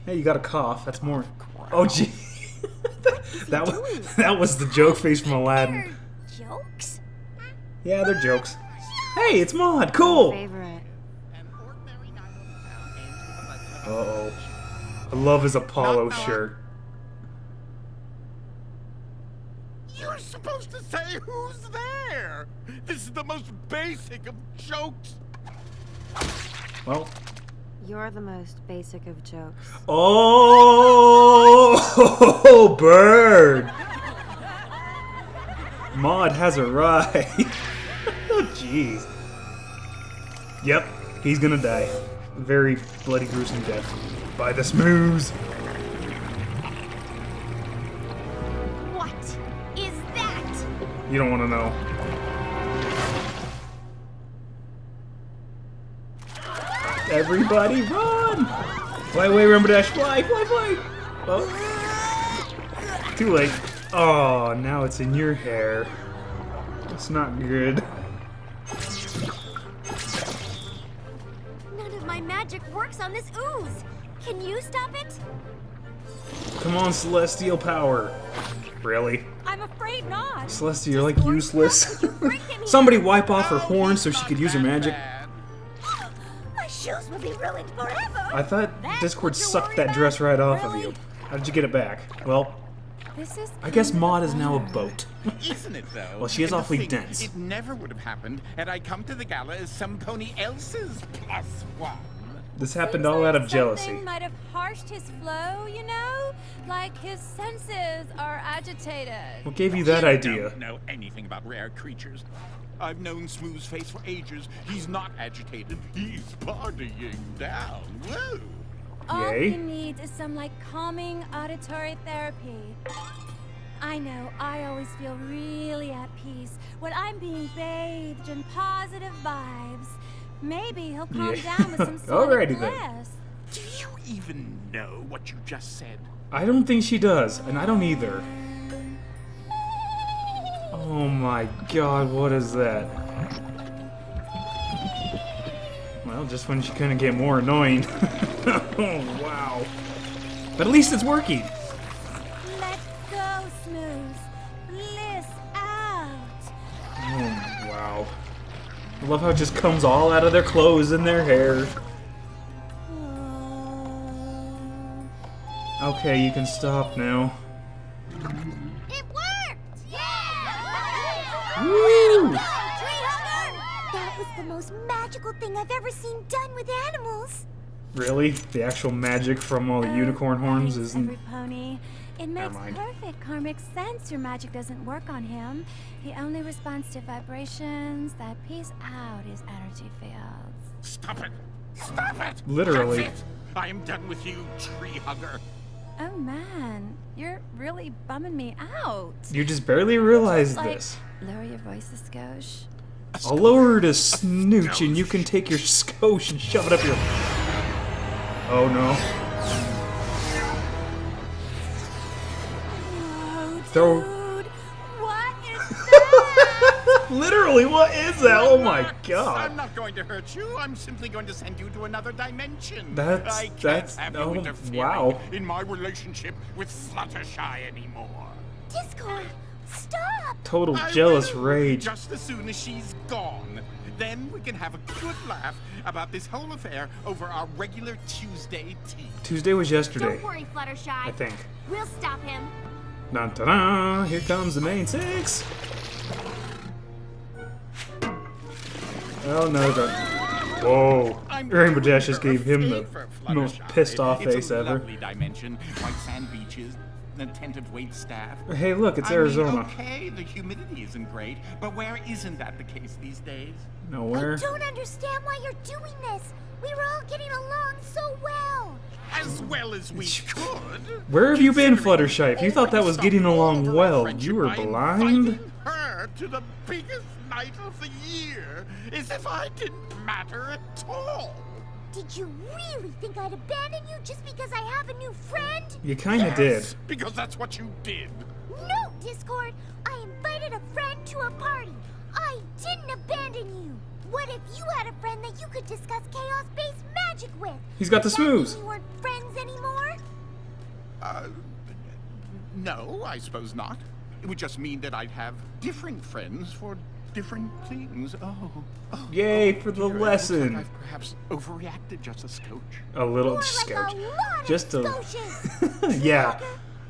Hey, you got a cough. That's more. Oh, gee. that was the joke face from Aladdin.
Jokes?
Yeah, they're jokes. Hey, it's Maud. Cool.
Favorite.
Uh-oh. I love his Apollo shirt.
You're supposed to say who's there. This is the most basic of jokes.
Well, you're the most basic of jokes.
Oh, bird. Maud has arrived. Oh, jeez. Yep, he's gonna die. Very bloody, gruesome death by the Smooths.
What is that?
You don't want to know. Everybody run! Fly away, Rainbow Dash. Fly, fly, fly. Oh. Too late. Oh, now it's in your hair. That's not good.
None of my magic works on this ooze. Can you stop it?
Come on, Celestial Power. Really?
I'm afraid not.
Celestia, you're like useless. Somebody wipe off her horn so she could use her magic.
My shoes will be ruined forever.
I thought Discord sucked that dress right off of you. How did you get it back? Well, I guess Maud is now a boat.
Isn't it, though?
Well, she is
The
awfully
thing,
dense.
It never would have happened had I come to the gala as some pony else's +1.
This happened all out of jealousy.
Something might have harshed his flow, you know? Like his senses are agitated.
What gave you that idea?
Don't know anything about rare creatures. I've known Smooth's face for ages. He's not agitated. He's partying down. Whoa.
All
Yay.
he needs is some, like, calming auditory therapy. I know, I always feel really at peace when I'm being bathed in positive vibes. Maybe he'll calm down with some sort
Alrighty
of
then.
bliss.
Do you even know what you just said?
I don't think she does, and I don't either. Oh my god, what is that? Well, just when she couldn't get more annoying. Oh, wow. But at least it's working.
Let go, Smooth. Bliss out.
Oh, wow. I love how it just comes all out of their clothes and their hair. Okay, you can stop now.
It worked! Yeah!
Woo!
That was the most magical thing I've ever seen done with animals.
Really? The actual magic from all the unicorn horns isn't...
Every pony. It makes perfect karmic sense your magic doesn't work on him. He only responds to vibrations that piece out his energy fields.
Stop it! Stop it!
Literally.
That's it. I am done with you, tree hugger.
Oh man, you're really bumming me out.
You just barely realized
Like,
this.
lower your voice a skosh.
I'll lower it a snooch and you can take your skosh and shove it up your... Oh no. Throw...
What is that?
Literally, what is that? Oh my god.
I'm not going to hurt you. I'm simply going to send you to another dimension.
That's
have you interfering
wow.
in my relationship with Fluttershy anymore.
Discord, stop!
Total
I
jealous
will,
rage.
Just as soon as she's gone. Then we can have a good laugh about this whole affair over our regular Tuesday tea.
Tuesday was yesterday.
Don't worry, Fluttershy.
I think.
We'll stop him.
Dun, dun, dun. Here comes the main six. Oh no, whoa. Rainbow Dash just gave him the most pissed off face ever.
Lovely dimension, white sand beaches, an attentive waitstaff.
Hey, look, it's
I mean,
Arizona.
okay, the humidity isn't great, but where isn't that the case these days?
Nowhere.
I don't understand why you're doing this. We were all getting along so well.
As well as we could.
Where have you been, Fluttershy? If you thought that was getting along well, you were blind?
Her to the biggest night of the year, as if I didn't matter at all.
Did you really think I'd abandon you just because I have a new friend?
You kinda did.
Because that's what you did.
No, Discord. I invited a friend to a party. I didn't abandon you. What if you had a friend that you could discuss chaos-based magic with?
He's got the
Does that mean
smooths.
we weren't friends anymore?
No, I suppose not. It would just mean that I'd have different friends for different things.
Yay for the
dear,
lesson.
It looks like I've perhaps overreacted just a scotch.
A little
More
scotch.
like a lot
Just
of
a...
scotches.
Yeah.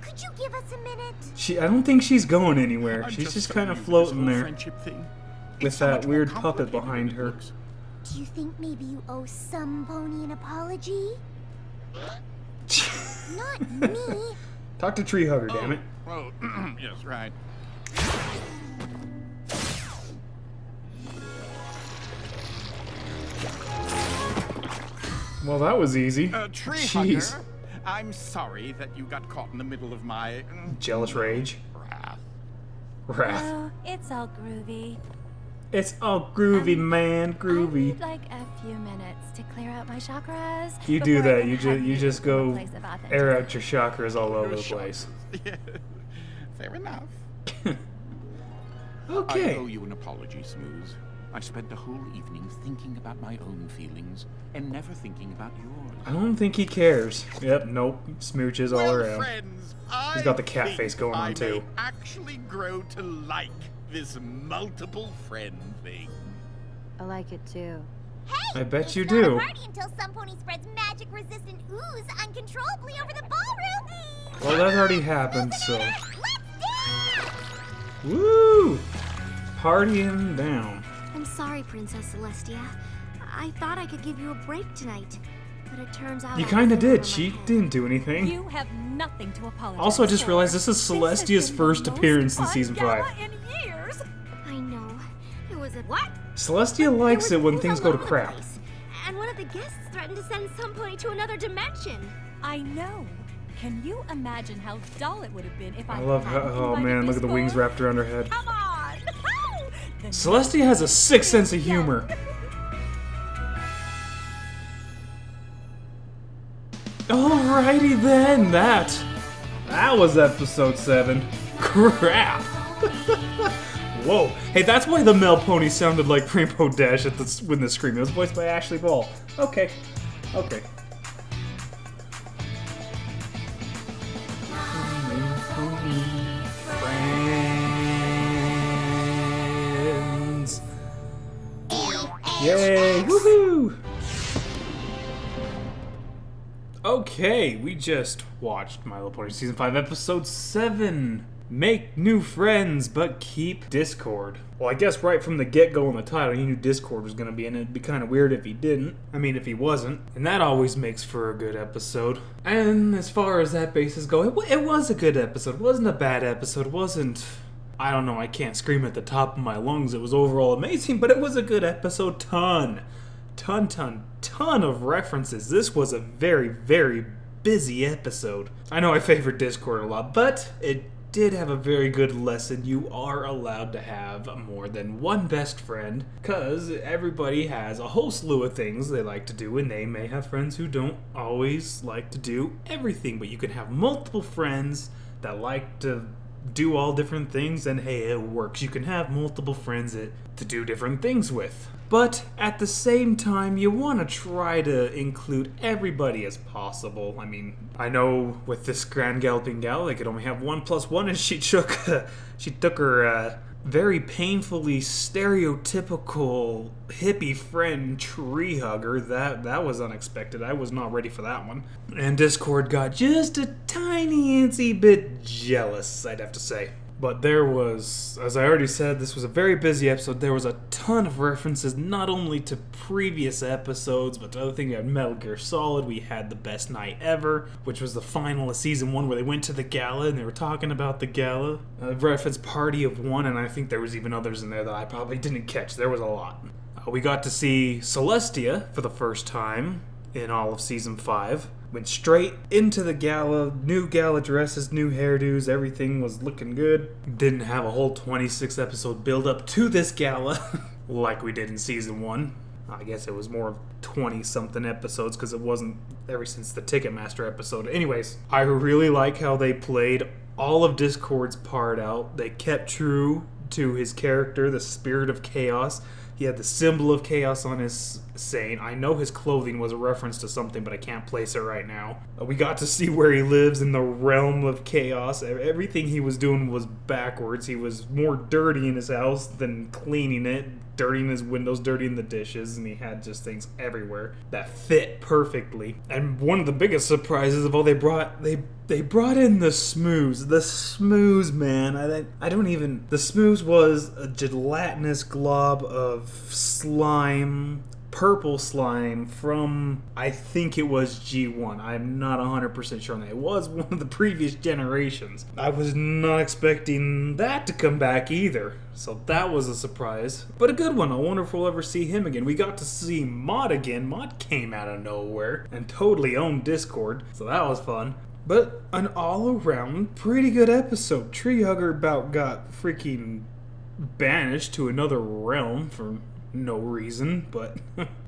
Could you give us a minute?
I don't think she's going anywhere.
I'm
She's just
so
kind of
new to this
floating
whole
there.
friendship thing.
With
It's so
that
much more
weird puppet
complicated
behind
than it
her.
looks.
Do you think maybe you owe some pony an apology? Not me.
Talk to Tree Hugger, damn it.
Oh, yes, right.
Well, that was easy.
Tree
Jeez.
Hugger, I'm sorry that you got caught in the middle of my
Jealous rage.
wrath.
Wrath.
Oh, it's all groovy.
It's all groovy, man,
I
groovy.
need like a few minutes to clear out my chakras.
You do
before I
that.
can
You
hug
you just
from a
go
place of authenticity.
air out your chakras all over the place.
Yeah, fair enough.
Okay.
I owe you an apology, Smooth. I spent the whole evening thinking about my own feelings and never thinking about yours.
I don't think he cares. Yep, nope. Smooches all around.
Friends,
He's got the cat
think
face going on
I
too.
may actually grow to like this multiple friend thing.
I like it too.
I bet you
It's not
do.
a party until some pony spreads magic-resistant ooze uncontrollably over the ballroom.
Well, that already happened, so. Woo! Partying down.
I'm sorry, Princess Celestia. I thought I could give you a break tonight, but it turns out
You
I
kinda
was in
did.
over
She
my head.
didn't do anything.
You have nothing to apologize
Also, I just
for.
realized this is Celestia's first appearance in
fun
season
gala
5.
in years.
I know. It was a what?
Celestia likes it when things go to crap.
And one of the guests threatened to send some pony to another dimension.
I know. Can you imagine how dull it would have been if I
I love how.
hadn't
Oh
invited
man, look
this
at the wings
boy?
wrapped around her head.
Come on!
Celestia has a sick sense of humor. Alrighty then, that was episode 7. Crap! Whoa! Hey, that's why the male pony sounded like Rainbow Dash at when the scream. It was voiced by Ashley Ball. Okay, okay. Friends. Yay! Woohoo! Okay, we just watched My Little Pony Season 5, Episode 7. Make new friends, but keep Discord. Well, I guess right from the get-go in the title, he knew Discord was going to be in it. It'd be kind of weird if he didn't. I mean, if he wasn't. And that always makes for a good episode. And as far as that basis go, it was a good episode. It wasn't a bad episode. It wasn't... I don't know, I can't scream at the top of my lungs. It was overall amazing, but it was a good episode. Ton of references. This was a very, very busy episode. I know I favored Discord a lot, but it did have a very good lesson. You are allowed to have more than one best friend, because everybody has a whole slew of things they like to do, and they may have friends who don't always like to do everything, but you can have multiple friends that like to do all different things, and hey, it works. You can have multiple friends to do different things with. But at the same time, you want to try to include everybody as possible. I mean, I know with this Grand Galloping Gal, they could only have 1 + 1, and she took her very painfully stereotypical hippie friend tree hugger. That was unexpected. I was not ready for that one. And Discord got just a tiny incy bit jealous, I'd have to say. But there was, as I already said, this was a very busy episode. There was a ton of references, not only to previous episodes, but to other things. We had Metal Gear Solid, we had The Best Night Ever, which was the final of Season 1, where they went to the gala, and they were talking about the gala. Reference Party of One, and I think there was even others in there that I probably didn't catch. There was a lot. We got to see Celestia for the first time in all of Season 5. Went straight into the gala, new gala dresses, new hairdos, everything was looking good. Didn't have a whole 26 episode build up to this gala like we did in Season 1. I guess it was more of 20 something episodes because it wasn't ever since the Ticketmaster episode. Anyways, I really like how they played all of Discord's part out. They kept true to his character, the spirit of chaos. He had the symbol of chaos on his saying. I know his clothing was a reference to something, but I can't place it right now. We got to see where he lives in the realm of chaos. Everything he was doing was backwards. He was more dirty in his house than cleaning it, dirtying his windows, dirtying the dishes, and he had just things everywhere that fit perfectly. And one of the biggest surprises of all, they brought in the Smooze. The Smooze, man. The Smooze was a gelatinous glob of slime, purple slime from, I think it was G1. I'm not 100% sure on that. It was one of the previous generations. I was not expecting that to come back either. So that was a surprise. But a good one. I wonder if we'll ever see him again. We got to see Mod again. Mod came out of nowhere and totally owned Discord. So that was fun. But an all-around pretty good episode. Tree Hugger about got freaking banished to another realm for no reason, but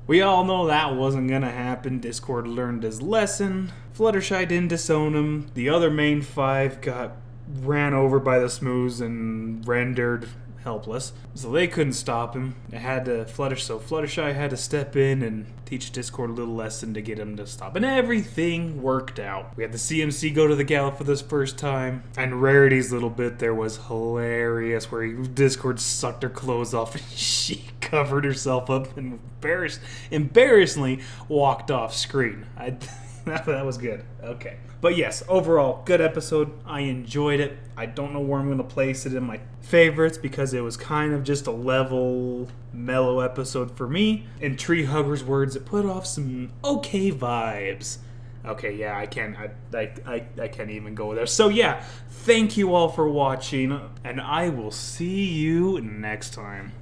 we all know that wasn't gonna happen. Discord learned his lesson. Fluttershy didn't disown him. The other main 5 got ran over by the Smooths and rendered helpless, so they couldn't stop him. It had to Fluttershy had to step in and teach Discord a little lesson to get him to stop, and everything worked out. We had the CMC go to the gallop for this first time, and Rarity's little bit there was hilarious, where Discord sucked her clothes off and she covered herself up and embarrassingly walked off screen. That was good. Okay. But yes, overall, good episode. I enjoyed it. I don't know where I'm going to place it in my favorites because it was kind of just a level, mellow episode for me. In Tree Hugger's words, it put off some okay vibes. Okay, yeah, I can't even go there. So yeah, thank you all for watching, and I will see you next time.